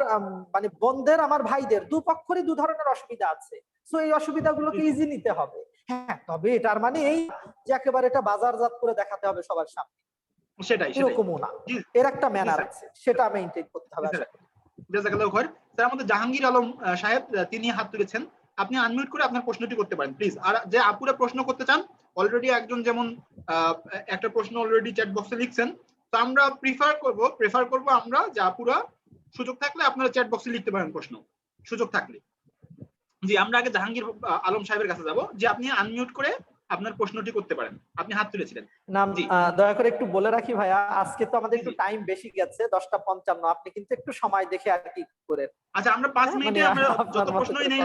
মানে বোনদের, আমার ভাইদের দুপক্ষেরই দু ধরনের অসুবিধা আছে, সো এই অসুবিধাগুলোকে ইজি নিতে হবে। হ্যাঁ, তবে এটার মানে এই যে একেবারে এটা বাজারজাত করে দেখাতে হবে সবার সামনে, সেটাই এরকমও না, এর একটা ম্যানার আছে, সেটা মেইনটেইন করতে হবে। জাযাকাল্লাহু খাইর। স্যার আমাদের জাহাঙ্গীর আলম সাহেব তিনি হাত তুলেছেন, আপনি আনমিউট করে আপনার প্রশ্নটি করতে পারেন প্লিজ। আর যে আপুরা প্রশ্ন করতে চান, অলরেডি একজন যেমন একটা প্রশ্ন অলরেডি চ্যাট বক্সে লিখছেন, তো আমরা প্রেফার করব আমরা যে আপুরা সুযোগ থাকলে আপনারা চ্যাট বক্সে লিখতে পারেন প্রশ্ন, সুযোগ থাকলে। জি, আমরা আগে জাহাঙ্গীর আলম সাহেবের কাছে যাব, যে আপনি আনমিউট করে আপনার প্রশ্নটি করতে পারেন, আপনি হাত তুলেছিলেন। নাম দয়া করে একটু বলে রাখি ভাইয়া, আজকে তো আমাদের একটু টাইম বেশি গেছে, 10:55, আপনি কিন্তু একটু সময় দেখে আর কি করেন। আচ্ছা, আমরা 5 মিনিটে আমরা যত প্রশ্নই নেই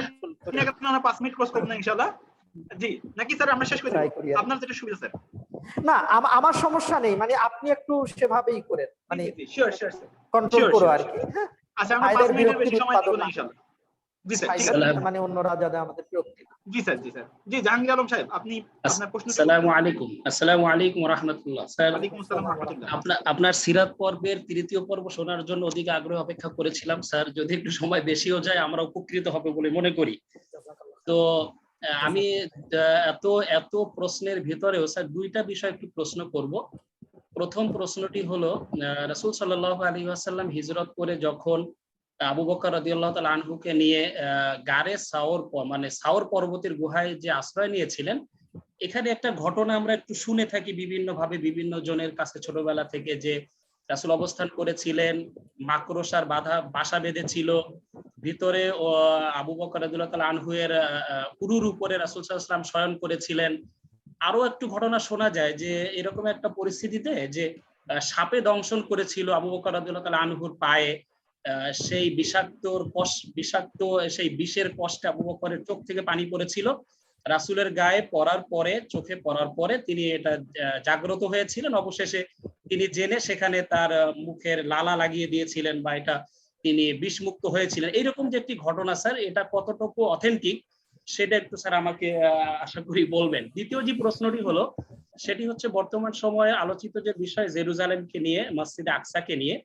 আমরা 5 মিনিট ক্রস করব না ইনশাআল্লাহ। জি, নাকি স্যার আমরা শেষ করে দেব, আপনার যেটা সুবিধা স্যার। না, আমার সমস্যা নেই, মানে আপনি একটু সেভাবেই করেন, মানে শিওর স্যার, কন্ট্রোল করো আর কি। আচ্ছা, আমরা 5 মিনিটের বেশি সময় নিব না ইনশাআল্লাহ। জি স্যার, মানে অন্যরা যাতে আমাদের বিরক্তি না। জি স্যার, জি জাহাঙ্গীর আলম সাহেব, আপনি আপনার প্রশ্ন। আসসালামু আলাইকুম ওয়া রাহমাতুল্লাহ। স্যার, ওয়ালাইকুম আসসালাম ওয়া রাহমাতুল্লাহ। আপনার সিরাত পর্বের তৃতীয় পর্ব শোনার জন্য অধিক আগ্রহ অপেক্ষা করেছিলাম স্যার, যদি একটু সময় বেশিও যায় আমরা উপকৃত হবে বলে মনে করি। তো আমি এত প্রশ্নের ভিতরেও স্যার দুইটা বিষয় একটু প্রশ্ন করব। প্রথম প্রশ্নটি হলো, রাসূল সাল্লাল্লাহু আলাইহি ওয়াসাল্লাম হিজরত করে যখন আবু বকর রাদিয়াল্লাহু তাআলা আনহুকে নিয়ে গারে সাওর মানে সাওর পর্বতের গুহায় যে আশ্রয় নিয়েছিলেন, এখানে একটা ঘটনা আমরা একটু শুনে থাকি বিভিন্ন ভাবে বিভিন্ন জনের কাছে ছোটবেলা থেকে, যে রাসূল অবস্থান করেছিলেন, মাকড়সার বাসা বেঁধেছিল, ভিতরে আবু বকর রাদিয়াল্লাহু তাআলা আনহু এর উরুর উপরে রাসূল সাল্লাল্লাহু আলাইহি ওয়াসাল্লাম শয়ন করেছিলেন। আরো একটু ঘটনা শোনা যায় যে এরকম একটা পরিস্থিতিতে যে সাপে দংশন করেছিল আবু বকর রাদিয়াল্লাহু তাআলা আনহুর পায়ে, সেই বিষাক্ত সেই বিষের কষ্টে আবু বকরের চোখ থেকে পানি পড়েছিল। রাসূলের গায়ে পড়ার পরে, চোখে পড়ার পরে তিনি এটা জাগ্রত হয়েছিলেন। অবশেষে তিনি জেনে সেখানে তার মুখের লালা লাগিয়ে দিয়েছিলেন বা এটা তিনি বিষমুক্ত হয়েছিলেন। এইরকম যে একটি ঘটনা স্যার, এটা কতটুকু অথেন্টিক সেটা একটু স্যার আমাকে আশা করি বলবেন। দ্বিতীয় যে প্রশ্নটি হলো সেটি হচ্ছে বর্তমান সময়ে আলোচিত যে বিষয় জেরুজালেমকে নিয়ে, মসজিদে আকসাকে নিয়ে,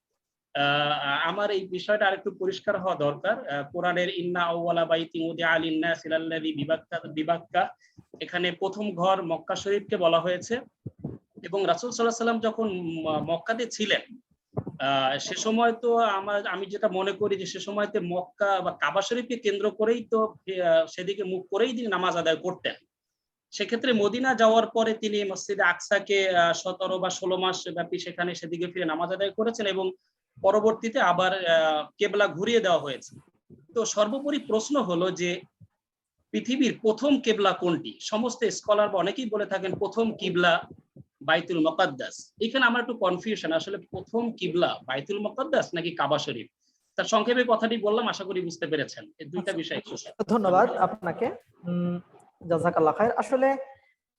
আমার এই বিষয়টা আরেকটু পরিষ্কার হওয়া দরকার। কোরআনের ইন্না আউওয়ালা বাইতিন উদিআ লিন-নাসি লাল্লাযী বিবাক্কা, এখানে প্রথম ঘর মক্কা শরীফকে বলা হয়েছে। এবং রাসূল সাল্লাল্লাহু আলাইহি ওয়াসাল্লাম যখন মক্কাতে ছিলেন, সে সময় তো আমি যেটা মনে করি যে সে সময়তে মক্কা বা কাবা শরীফকে কেন্দ্র করেই তো সেদিকে মুখ করেই তিনি নামাজ আদায় করতেন। সেক্ষেত্রে মদিনা যাওয়ার পরে তিনি মসজিদে আকসাকে 17 বা 16 মাস ব্যাপী সেখানে সেদিকে ফিরে নামাজ আদায় করেছেন এবং পরবর্তীতে আবার কেবলা ঘুরিয়ে দেওয়া হয়েছে। তো সর্বোপরি প্রশ্ন হলো যে পৃথিবীর প্রথম কেবলা কোনটি? সমস্ত স্কলার বা অনেকেই বলে থাকেন প্রথম কিবলা বাইতুল মুকাদ্দাস। এখানে আমার একটু কনফিউশন, আসলে প্রথম কিবলা বাইতুল মুকাদ্দাস নাকি কাবা শরীফ? তার সংক্ষেপে কথাটি বললাম, আশা করি বুঝতে পেরেছেন। এই দুইটা বিষয়। ধন্যবাদ আপনাকে, জাযাকাল্লাহ খায়ের। আসলে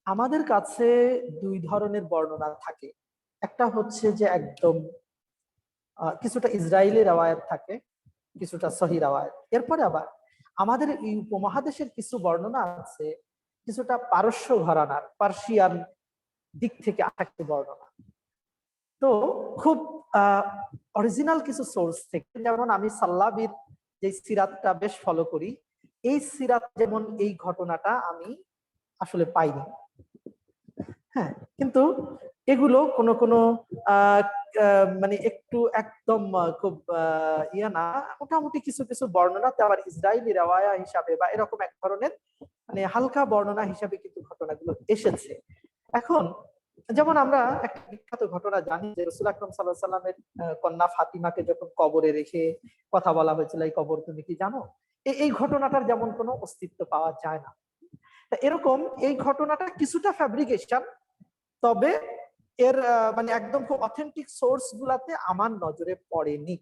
আমাদের কাছে দুই ধরনের বর্ণনা থাকে। একটা হচ্ছে যে একদম কিছুটা ইসরায়েলি রওয়ায়াত থাকে, কিছুটা সহি রওয়ায়াত। এরপরে আবার আমাদের এই উপমহাদেশের কিছু বর্ণনা আছে, কিছুটা পারস্য ঘরানার, পার্সিয়ান দিক থেকে আসা বর্ণনা। তো খুব অরিজিনাল কিছু সোর্স থেকে, যেমন আমি সাল্লাবির যে সিরাতটা বেশ ফলো করি, এই সিরাত যেমন এই ঘটনাটা আমি আসলে পাইনি। হ্যাঁ, কিন্তু এগুলো কোনো কোনো মানে একটু একদম খুব ইয়া না, মোটামুটি কিছু কিছু বর্ণনাতে আবার ইসরায়েলি রাওয়ায়া হিসাবে বা এরকম এক ধরনের মানে হালকা বর্ণনা হিসাবে কিন্তু ঘটনাগুলো এসেছে। এখন যেমন আমরা একটা বিখ্যাত ঘটনা জানি যে রাসূল আকরাম সাল্লাল্লাহু আলাইহি ওয়াসাল্লামের কন্যা ফাতিমাকে যখন কবরে রেখে কথা বলা হয়েছিল, এই কবর তুমি কি জানো, এই ঘটনাটার যেমন কোনো অস্তিত্ব পাওয়া যায় না। এরকম এই ঘটনাটা কিছুটা ফ্যাব্রিকেশন, তবে এর মানে একদম খুব অথেন্টিক সোর্স গুলাতে আমার নজরে পড়েনি।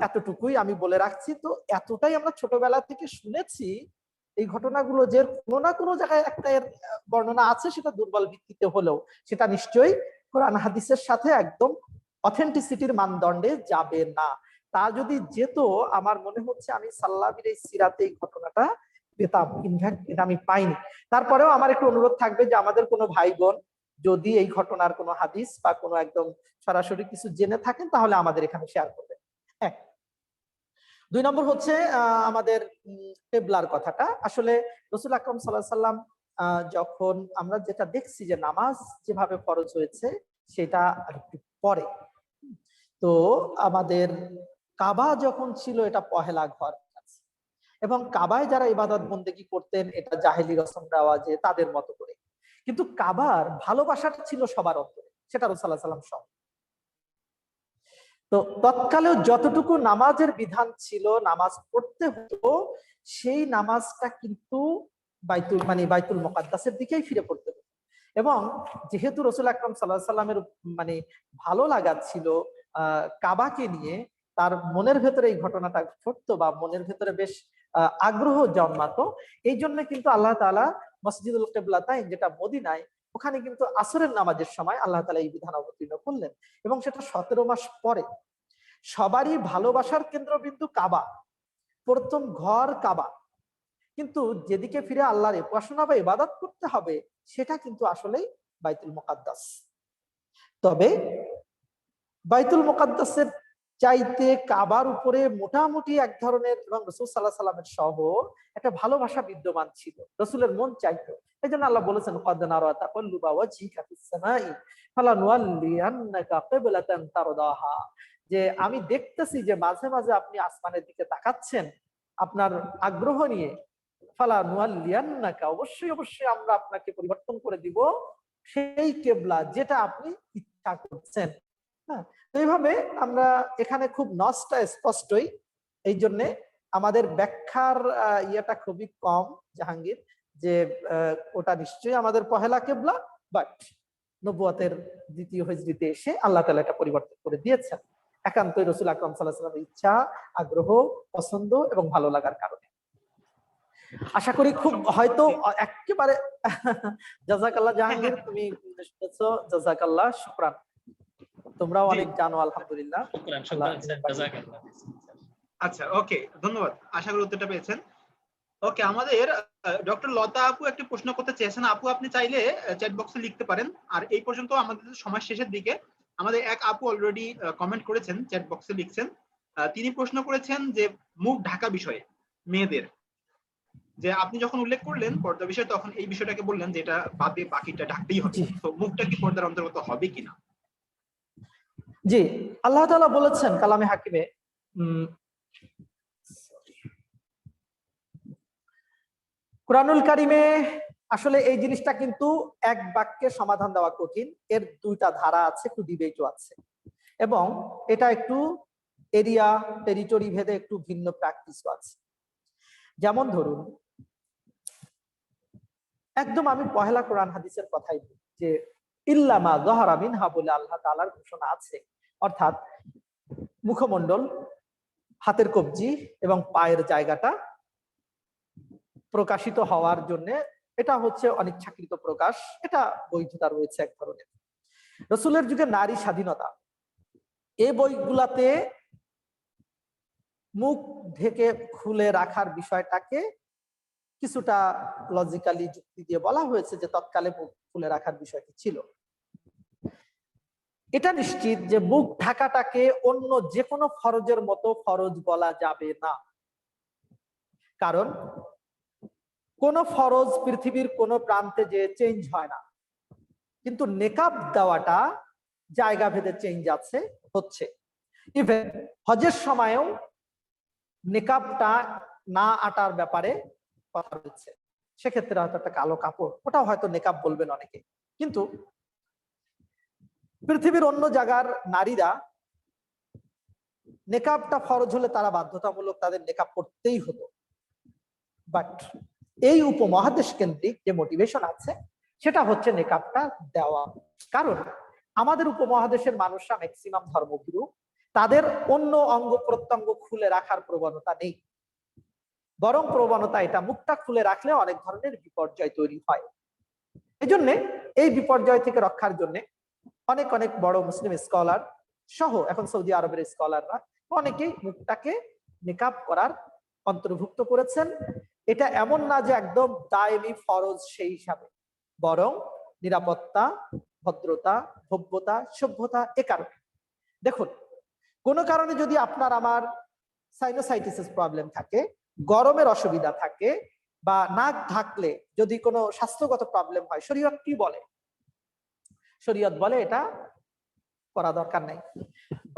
এতটুকুই আমি বলে রাখছি। তো এতটাই আমরা ছোটবেলা থেকে শুনেছি এই ঘটনাগুলো, যে কোনো না কোনো জায়গায় একটা এর বর্ণনা আছে, সেটা দুর্বল ভিত্তিতে হলেও সেটা নিশ্চয়ই কোরআন হাদিসের সাথে একদম অথেন্টিসিটির মানদণ্ডে যাবে না। তা যদি যেত, আমার মনে হচ্ছে আমি সাল্লাবির এই সিরাতে এই ঘটনাটা পেতাম। ইনফ্যাক্ট এটা আমি পাইনি। তারপরেও আমার একটু অনুরোধ থাকবে যে আমাদের কোনো ভাই বোন যদি এই ঘটনার কোনো হাদিস বা কোনো একদম সরাসরি কিছু জেনে থাকেন, তাহলে আমাদের এখানে শেয়ার করবেন। এক। দুই নম্বর হচ্ছে আমাদের কিবলার কথাটা। আসলে রাসূল আকরাম সাল্লাল্লাহু আলাইহি ওয়াসাল্লাম যখন আমরা যেটা দেখছি যে নামাজ যেভাবে ফরজ হয়েছে সেটা একটু পরে, তো আমাদের কাবা যখন ছিল এটা পহেলা ঘর, এবং কাবায় যারা ইবাদত বন্দেগী করতেন এটা জাহেলি রসম রেওয়াজে তাদের মতো করে, কিন্তু কাবার ভালোবাসাটা ছিল সবার অন্তরে, সেটা রাসূল সাল্লাল্লাহু আলাইহি ওয়াসাল্লাম সব। তো তৎকালেও যতটুকু নামাজের বিধান ছিল, নামাজ পড়তে হতো, সেই নামাজটা কিন্তু বাইতুল মুকাদ্দাসের দিকেই ফিরে পড়তে হতো। এবং যেহেতু রাসূল আকরাম সাল্লাল্লাহু আলাইহি ওয়াসাল্লামের মানে ভালো লাগা ছিল কাবাকে নিয়ে, তার মনের ভেতরে এই ঘটনাটা ঘটতো বা মনের ভেতরে বেশ আগ্রহ জন্মাতো। এই জন্য কিন্তু আল্লাহ তাআলা মসজিদুল কিবলাতাইন, যেটা মদিনায়, ওখানে কিন্তু আসরের নামাজের সময় আল্লাহ তাআলা এই বিধান অবতীর্ণ করলেন, এবং সেটা 17 মাস পরে। সবারই ভালোবাসার কেন্দ্রবিন্দু কাবা, প্রথম ঘর কাবা, কিন্তু যেদিকে ফিরে আল্লাহর উপাসনা বা ইবাদত করতে হবে সেটা কিন্তু আসলেই বাইতুল মুকাদ্দাস। তবে বাইতুল মুকাদ্দাসের চাইতে কাবার উপরে মোটামুটি এক ধরনের, এবং রাসূল সাল্লাল্লাহু আলাইহি ওয়াসাল্লামের সহ একটা ভালোবাসা বিদ্যমান ছিল, রাসূলের মন চাইতো। এই জন্য আল্লাহ বলেছেন ক্বাদ নারা তাকাল্লুবা ওয়াজহিকা ফিস সামাই ফালানুওয়াল্লিয়ান্নাকা কিবলাতান তারদাহা, যে আমি দেখতেছি যে মাঝে মাঝে আপনি আসমানের দিকে তাকাচ্ছেন আপনার আগ্রহ নিয়ে, ফালানুওয়াল্লিয়ান্নাকা, অবশ্যই অবশ্যই আমরা আপনাকে পরিবর্তন করে দিব সেই কিবলা যেটা আপনি ইচ্ছা করছেন। হ্যাঁ, তো এইভাবে আমরা এখানে খুব নসটা স্পষ্টই, এই জন্যে আমাদের ব্যাখ্যার ইয়েটা খুবই কম জাহাঙ্গীর, যে ওটা নিশ্চয়ই আমাদের পহেলা কেবলা, বাট নবুয়তের দ্বিতীয় হিজরিতে এসে আল্লাহ তাআলা এটা পরিবর্তন করে দিয়েছেন একান্তই রাসূল আকরাম সাল্লাল্লাহু আলাইহি ওয়াসাল্লামের ইচ্ছা, আগ্রহ, পছন্দ এবং ভালো লাগার কারণে। আশা করি খুব হয়তো একেবারে জাযাকাল্লাহ জাহাঙ্গীর, তুমি শুনেছো, জাযাকাল্লাহ, শুকরান, তোমরাও অনেক জানো আলহামদুলিল্লাহ। শুকরান, শুকরান, জাযাকাল্লাহ। আচ্ছা, ওকে, ধন্যবাদ, আশা করি উত্তরটা পেয়েছেন। ওকে, আমাদের ডক্টর লতা আপু একটি প্রশ্ন করতে চেয়েছেন। আপু, আপনি চাইলে চ্যাট বক্সে লিখতে পারেন। আর এই পর্যন্ত আমাদের সময় শেষের দিকে আমাদের এক আপু অলরেডি কমেন্ট করেছেন, চ্যাট বক্সে লিখছেন। তিনি প্রশ্ন করেছেন যে মুখ ঢাকা বিষয়ে মেয়েদের, যে আপনি যখন উল্লেখ করলেন পর্দা বিষয়, তখন এই বিষয়টাকে বললেন যে এটা বাদে বাকিটা ঢাকতেই হবে, তো মুখটা কি পর্দার অন্তর্গত হবে কিনা? জি, আল্লাহ তাআলা বলেছেন কালামে হাকিমে, কুরআনুল কারিমে, আসলে এই জিনিসটা কিন্তু এক বাক্যে সমাধান দেওয়া কঠিন, এর দুইটা ধারা আছে, একটু ডিবেটও আছে, এবং এটা একটু এরিয়া টেরিটরি ভেদে একটু ভিন্ন প্র্যাকটিসও আছে। যেমন ধরুন, একদম আমি পহেলা কোরআন হাদিসের কথাই বলি, যে ইল্লামা যাহারা মিনহা বলে আল্লাহ তাআলার ঘোষণা আছে, অর্থাৎ মুখমণ্ডল, হাতের কবজি এবং পায়ের জায়গাটা প্রকাশিত হওয়ার জন্য, এটা হচ্ছে অনিচ্ছাকৃত প্রকাশ, এটা বৈধতা রয়েছে এক ধরনের। রাসূলের যুগে নারী স্বাধীনতা, এই বইগুলাতে মুখ ঢেকে খুলে রাখার বিষয়টাকে কিছুটা লজিক্যালি যুক্তি দিয়ে বলা হয়েছে যে তৎকালে মুখ খুলে রাখার বিষয়টি ছিল। এটা নিশ্চিত যে মুখ ঢাকাটাকে অন্য যে কোনো ফরজের মতো ফরজ বলা যাবে না, কারণ কোন ফরজ পৃথিবীর কোন প্রান্তে যে চেঞ্জ হয় না, কিন্তু নেকাব দেওয়াটা জায়গা ভেদে চেঞ্জ আছে, হচ্ছে। ইভেন হজের সময়ও নেকাবটা না আটার ব্যাপারে কথা হচ্ছে, সেক্ষেত্রে হয়তো একটা কালো কাপড়, ওটাও হয়তো নেকাব বলবেন অনেকে, কিন্তু পৃথিবীর অন্য জায়গার নারীরা নেকাবটা ফরজ হলে তারা বাধ্যতামূলক তাদের নেকাব করতেই হতো, বাট এই উপমহাদেশ কেন্দ্রিক যে মোটিভেশন আছে সেটা হচ্ছে নেকাবটা দেওয়া। কারণ আমাদের উপমহাদেশের মানুষরা ম্যাক্সিমাম ধর্মভীরু, তাদের অন্য অঙ্গ প্রত্যঙ্গ খুলে রাখার প্রবণতা নেই, বরং প্রবণতা এটা মুখটা খুলে রাখলে অনেক ধরনের বিপর্যয় তৈরি হয়। এই জন্য এই বিপর্যয় থেকে রক্ষার জন্য অনেক অনেক বড় মুসলিম স্কলার সহ এখন সৌদি আরবের স্কলাররা অনেকেই মুখটাকে নিকাব করার অন্তর্ভুক্ত করেছেন। এটা এমন না যে একদম দায়মি ফরজ সেই হিসাবে, বরং নিরাপত্তা, ভদ্রতা, ভব্যতা, সভ্যতা, এ কারণে। দেখুন, কোনো কারণে যদি আপনার আমার সাইনোসাইটিসের প্রবলেম থাকে, গরমের অসুবিধা থাকে, বা নাক ঢাকলে যদি কোনো স্বাস্থ্যগত প্রবলেম হয়, শরীয়ত কি বলে? শরীয়ত বলে এটা করা দরকার নাই।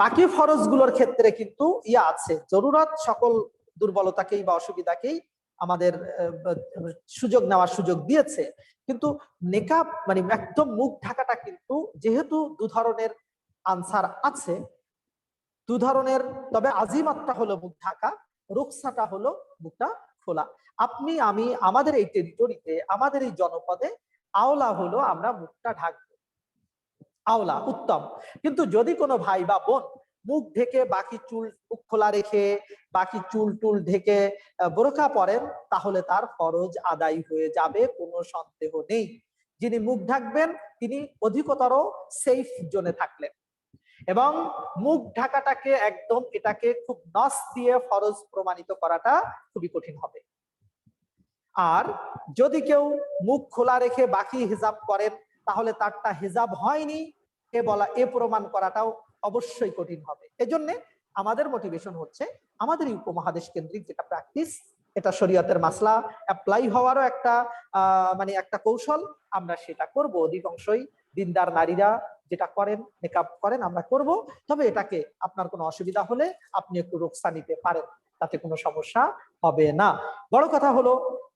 বাকি ফরজগুলোর ক্ষেত্রে কিন্তু ইয়া আছে, জরুরত সকল দুর্বলতাকেই বা অসুবিধাকেই আমাদের সুযোগ নেওয়ার সুযোগ দিয়েছে, কিন্তু নেকাব মানে একদম মুখ ঢাকাটা কিন্তু যেহেতু দু ধরনের আনসার আছে, দু ধরনের, তবে আজিমাতটা হলো মুখ ঢাকা, রুকসাটা হলো মুখটা খোলা। আপনি আমি আমাদের এই টেরিটরিতে, আমাদের এই জনপদে আওলা হলো আমরা মুখটা ঢাকবো, আওলা উত্তম। কিন্তু যদি কোনো ভাই বা বোন মুখ ঢেকে বাকি চুল মুখ খোলা রেখে বাকি চুল টুল ঢেকে বোরকা পরেন, তাহলে তার ফরজ আদায় হয়ে যাবে, কোনো সন্দেহ নেই। যিনি মুখ ঢাকবেন তিনি অধিকতর সেফ জোনে থাকলেন, এবং মুখ ঢাকাটাকে একদম এটাকে খুব নস দিয়ে ফরজ প্রমাণিত করাটা খুবই কঠিন হবে। আর যদি কেউ মুখ খোলা রেখে বাকি হিজাব করেন, তাহলে তারটা হিজাব হয়নি এ প্রমাণ করাটাও অবশ্যই কঠিন হবে। এজন্য আমাদের মোটিভেশন হচ্ছে আমাদের এই উপমহাদেশ কেন্দ্রিক যেটা প্র্যাকটিস, এটা শরীয়তের মাসলা অ্যাপ্লাই হওয়ারও একটা মানে একটা কৌশল, আমরা সেটা করব। অধিকাংশই দিনদার নারীরা যেটা করেন, মেকআপ করেন, আমরা করব। তবে এটাকে আপনার কোনো অসুবিধা হলে আপনি একটু রুখসা নিতে পারেন, তাতে কোনো সমস্যা হবে না। বড় কথা হলো,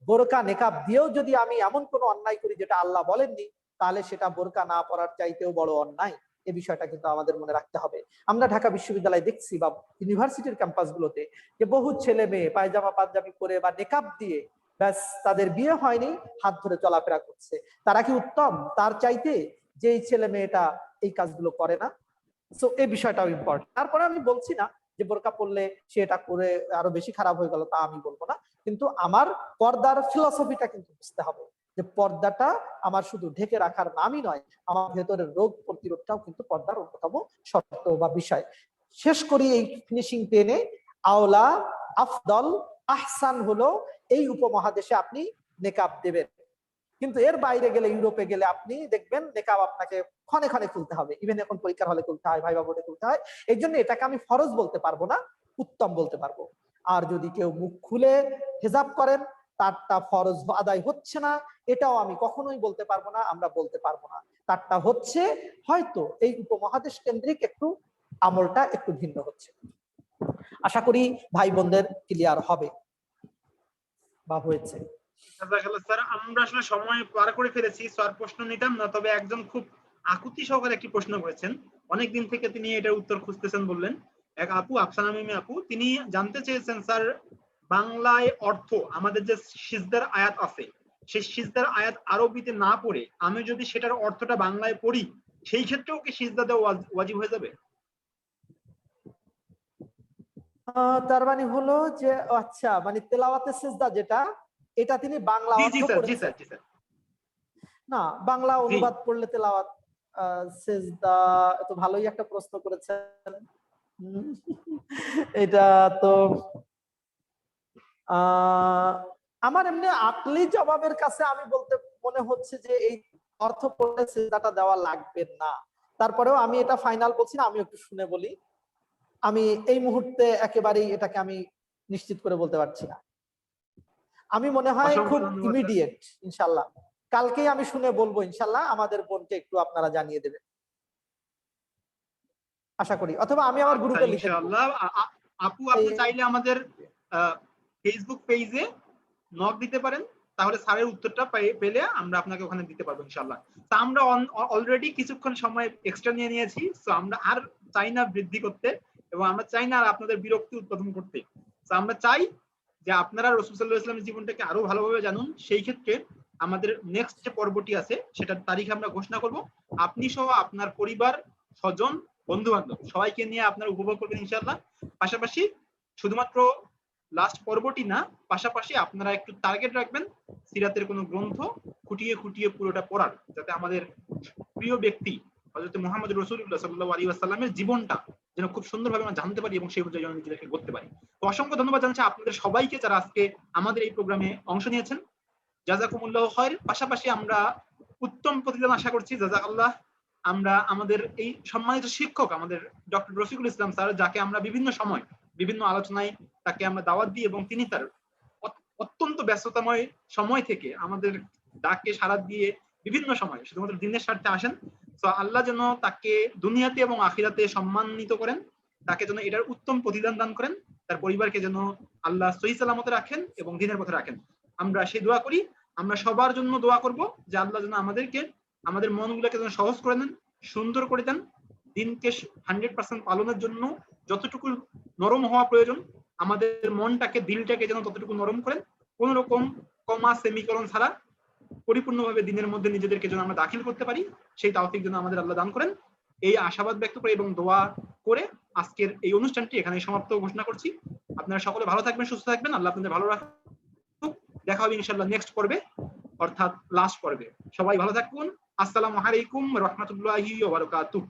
বোরকা নেকাব দিয়েও যদি আমি এমন কোনো অন্যায় করি যেটা আল্লাহ বলেননি, তাহলে সেটা বোরকা না পরার চাইতেও বড় অন্যায়। এই বিষয়টা কিন্তু আমাদের মনে রাখতে হবে। আমরা ঢাকা বিশ্ববিদ্যালয়ে দেখছি বা ইউনিভার্সিটির ক্যাম্পাসগুলোতে যে বহু ছেলে মেয়ে পায়জামা পাঞ্জাবি পরে বা নেকাব দিয়ে ব্যাস তাদের বিয়ে হয়নি, হাত ধরে চলাফেরা করছে। তারা কি উত্তম তার চাইতে যে এই ছেলে মেয়েটা এই কাজগুলো করে না? সো এই বিষয়টাও ইম্পর্টেন্ট। তারপরে আমি বলছি না যে বোরকা পরলে সে এটা করে আরো বেশি খারাপ হয়ে গেল, তা আমি বলবো না, কিন্তু আমার পর্দার ফিলসফিটা কিন্তু বুঝতে হবে যে পর্দাটা আমার শুধু ঢেকে রাখার নামই নয়, আমার ভেতরের রোগ প্রতিরোধটাও কিন্তু পর্দার অন্যতম শর্ত বা বিষয়। শেষ করি এই ফিনিশিং টেনে, আওলা, আফদল, আহসান হলো এই উপমহাদেশে আপনি নেকাব দেবেন, কিন্তু এর বাইরে গেলে, ইউরোপে গেলে আপনি দেখবেন নেকাব আপনাকে ক্ষণে ক্ষণে খুলতে হবে, ইভেন এখন পরীক্ষার হলে খুলতে হয়, ভাইবা বোর্ডে খুলতে হয়। এই জন্য এটাকে আমি ফরজ বলতে পারবো না, উত্তম বলতে পারবো। আর যদি কেউ মুখ খুলে হেজাব করেন তারটা ফরজ আদায় হচ্ছে না, এটাও আমি কখনোই বলতে পারবো না, আমরা বলতে পারবো না। তারটা হচ্ছে, হয়তো এই উপমহাদেশ কেন্দ্রিক একটু আমলটা একটু ভিন্ন হচ্ছে। আশা করি ভাই বোনদের ক্লিয়ার হবে বা হয়েছে। স্যার আমরা আসলে সময় পার করে ফেলেছি, স্যার প্রশ্ন নিতাম না, তবে একজন খুব আকুতি সহকারে একটি প্রশ্ন করেছেন, অনেকদিন থেকে তিনি এটার উত্তর খুঁজতেছেন বললেন। এক আপু, আফসানা মিমি আপু, তিনি জানতে চেয়েছেন স্যার বাংলায় অর্থ আমাদের যে সিজদার আয়াত আছে, সেই সিজদার আয়াত আরবিতে না পড়ে আমি যদি সেটার অর্থটা বাংলায় পড়ি, সেই ক্ষেত্রেও কি সিজদা দেওয়া ওয়াজিব হয়ে যাবে? তার মানে হলো যে আচ্ছা, মানে তেলাওয়াতে সিজদা যেটা, এটা তিনি বাংলা অর্থ করেছেন না, বাংলা অনুবাদ পড়লে তেলাওয়াত সিজদা, তো ভালোই একটা প্রশ্ন করেছেন। এটা তো আমার এমনি আকলি জবাবের কাছে আমি বলতে মনে হচ্ছে যে এই অর্থ পড়লে সিজদাটা দেওয়া লাগবে না। তারপরেও আমি এটা ফাইনাল বলছি না, আমি একটু শুনে বলি। আমি এই মুহূর্তে একেবারেই এটাকে আমি নিশ্চিত করে বলতে পারছি না। আমি মনে হয় খুব ইমিডিয়েট ইনশাল্লাহ, কালকেই আমি শুনে বলবো ইনশাল্লাহ, আমাদের বোনকে একটু আপনারা জানিয়ে দেবেন আশা করি, অথবা আমি আমার গ্রুপে লিখে দেব। আপু আপনি চাইলে আমাদের ফেসবুক পেজে নক দিতে পারেন, তাহলে স্যারের উত্তরটা পেলে আমরা আপনাকে ওখানে দিতে পারবো ইনশাআল্লাহ। তো আমরা অলরেডি কিছুক্ষণ সময় এক্সট্রা নিয়ে নিয়েছি, তো আমরা আর চাই না বৃদ্ধি করতে, এবং আমরা চাই না আর আপনাদের বিরক্তি উৎপাদন করতে। তো আমরা চাই যে আপনারা রাসূল সাল্লাল্লাহু আলাইহি ওয়াসাল্লামের জীবনটাকে আরো ভালোভাবে জানুন। সেই ক্ষেত্রে আমাদের নেক্সট যে পর্বটি আছে সেটার তারিখ আমরা ঘোষণা করব, আপনি সহ আপনার পরিবার, স্বজন, বন্ধু বান্ধব সবাইকে নিয়ে আপনারা উপভোগ করবেন ইনশাআল্লাহ। পাশাপাশি শুধুমাত্র লাস্ট পর্বটি না, পাশাপাশি আপনারা একটু টার্গেট রাখবেন সিরাতের কোনো গ্রন্থ খুঁটিয়ে খুঁটিয়ে পুরোটা পড়ার, যাতে আমাদের প্রিয় ব্যক্তি হযরত মুহাম্মদ রাসূলুল্লাহ সাল্লাল্লাহু আলাইহি ওয়াসাল্লামের জীবনটা যেন খুব সুন্দরভাবে আমরা জানতে পারি এবং সেই অনুযায়ী যেন নিজেদেরকে গড়তে পারি। তো অসংখ্য ধন্যবাদ জানাচ্ছি আপনাদের সবাইকে যারা আজকে আমাদের এই প্রোগ্রামে অংশ নিয়েছেন। জাযাকুমুল্লাহু খায়র। পাশাপাশি আমরা উত্তম প্রতিদান আশা করছি, জাযাকাল্লাহ। আমরা আমাদের এই সম্মানিত শিক্ষক আমাদের ডক্টর রফিকুল ইসলাম স্যার, যাকে আমরা বিভিন্ন সময় বিভিন্ন আলোচনায় তাকে আমরা দাওয়াত দিই এবং তিনি তার অত্যন্ত ব্যস্ততাময় সময় থেকে আমাদের ডাকে সাড়া দিয়ে বিভিন্ন সময় শুধুমাত্র দিনের স্বার্থে আসেন। তো আল্লাহ যেন তাকে দুনিয়াতে এবং আখিরাতে সম্মানিত করেন, তাকে যেন এটার উত্তম প্রতিদান দান করেন, তার পরিবারকে যেন আল্লাহ সহি সালামতে রাখেন এবং দিনের পথে রাখেন। আমরা সেই দোয়া করি। আমরা সবার জন্য দোয়া করব যে আল্লাহ যেন আমাদেরকে, আমাদের মনগুলোকে যেন সহজ করে দেন, সুন্দর করে দেন, দিনকে 100% পালনের জন্য যতটুকু নরম হওয়া প্রয়োজন, আমাদের মনটাকে, দিলটাকে যেন ততটুকু নরম করেন, কোন রকম কমা সেমিকোলন ছাড়া পরিপূর্ণভাবে দিনের মধ্যে নিজেদেরকে যেন আমরা দাখিল করতে পারি, সেই তাওফিক যেন আমাদের আল্লাহ দান করেন। এই আশাবাদ ব্যক্ত করে এবং দোয়া করে আজকের এই অনুষ্ঠানটি এখানে সমাপ্ত ঘোষণা করছি। আপনারা সকলে ভালো থাকবেন, সুস্থ থাকবেন, আল্লাহ আপনাদের ভালো রাখুন। দেখা হবে ইনশাআল্লাহ নেক্সট পর্বে, অর্থাৎ লাস্ট পর্বে। সবাই ভালো থাকুন। আসসালামু আলাইকুম ওয়া রাহমাতুল্লাহি ওয়া বারাকাতুহু।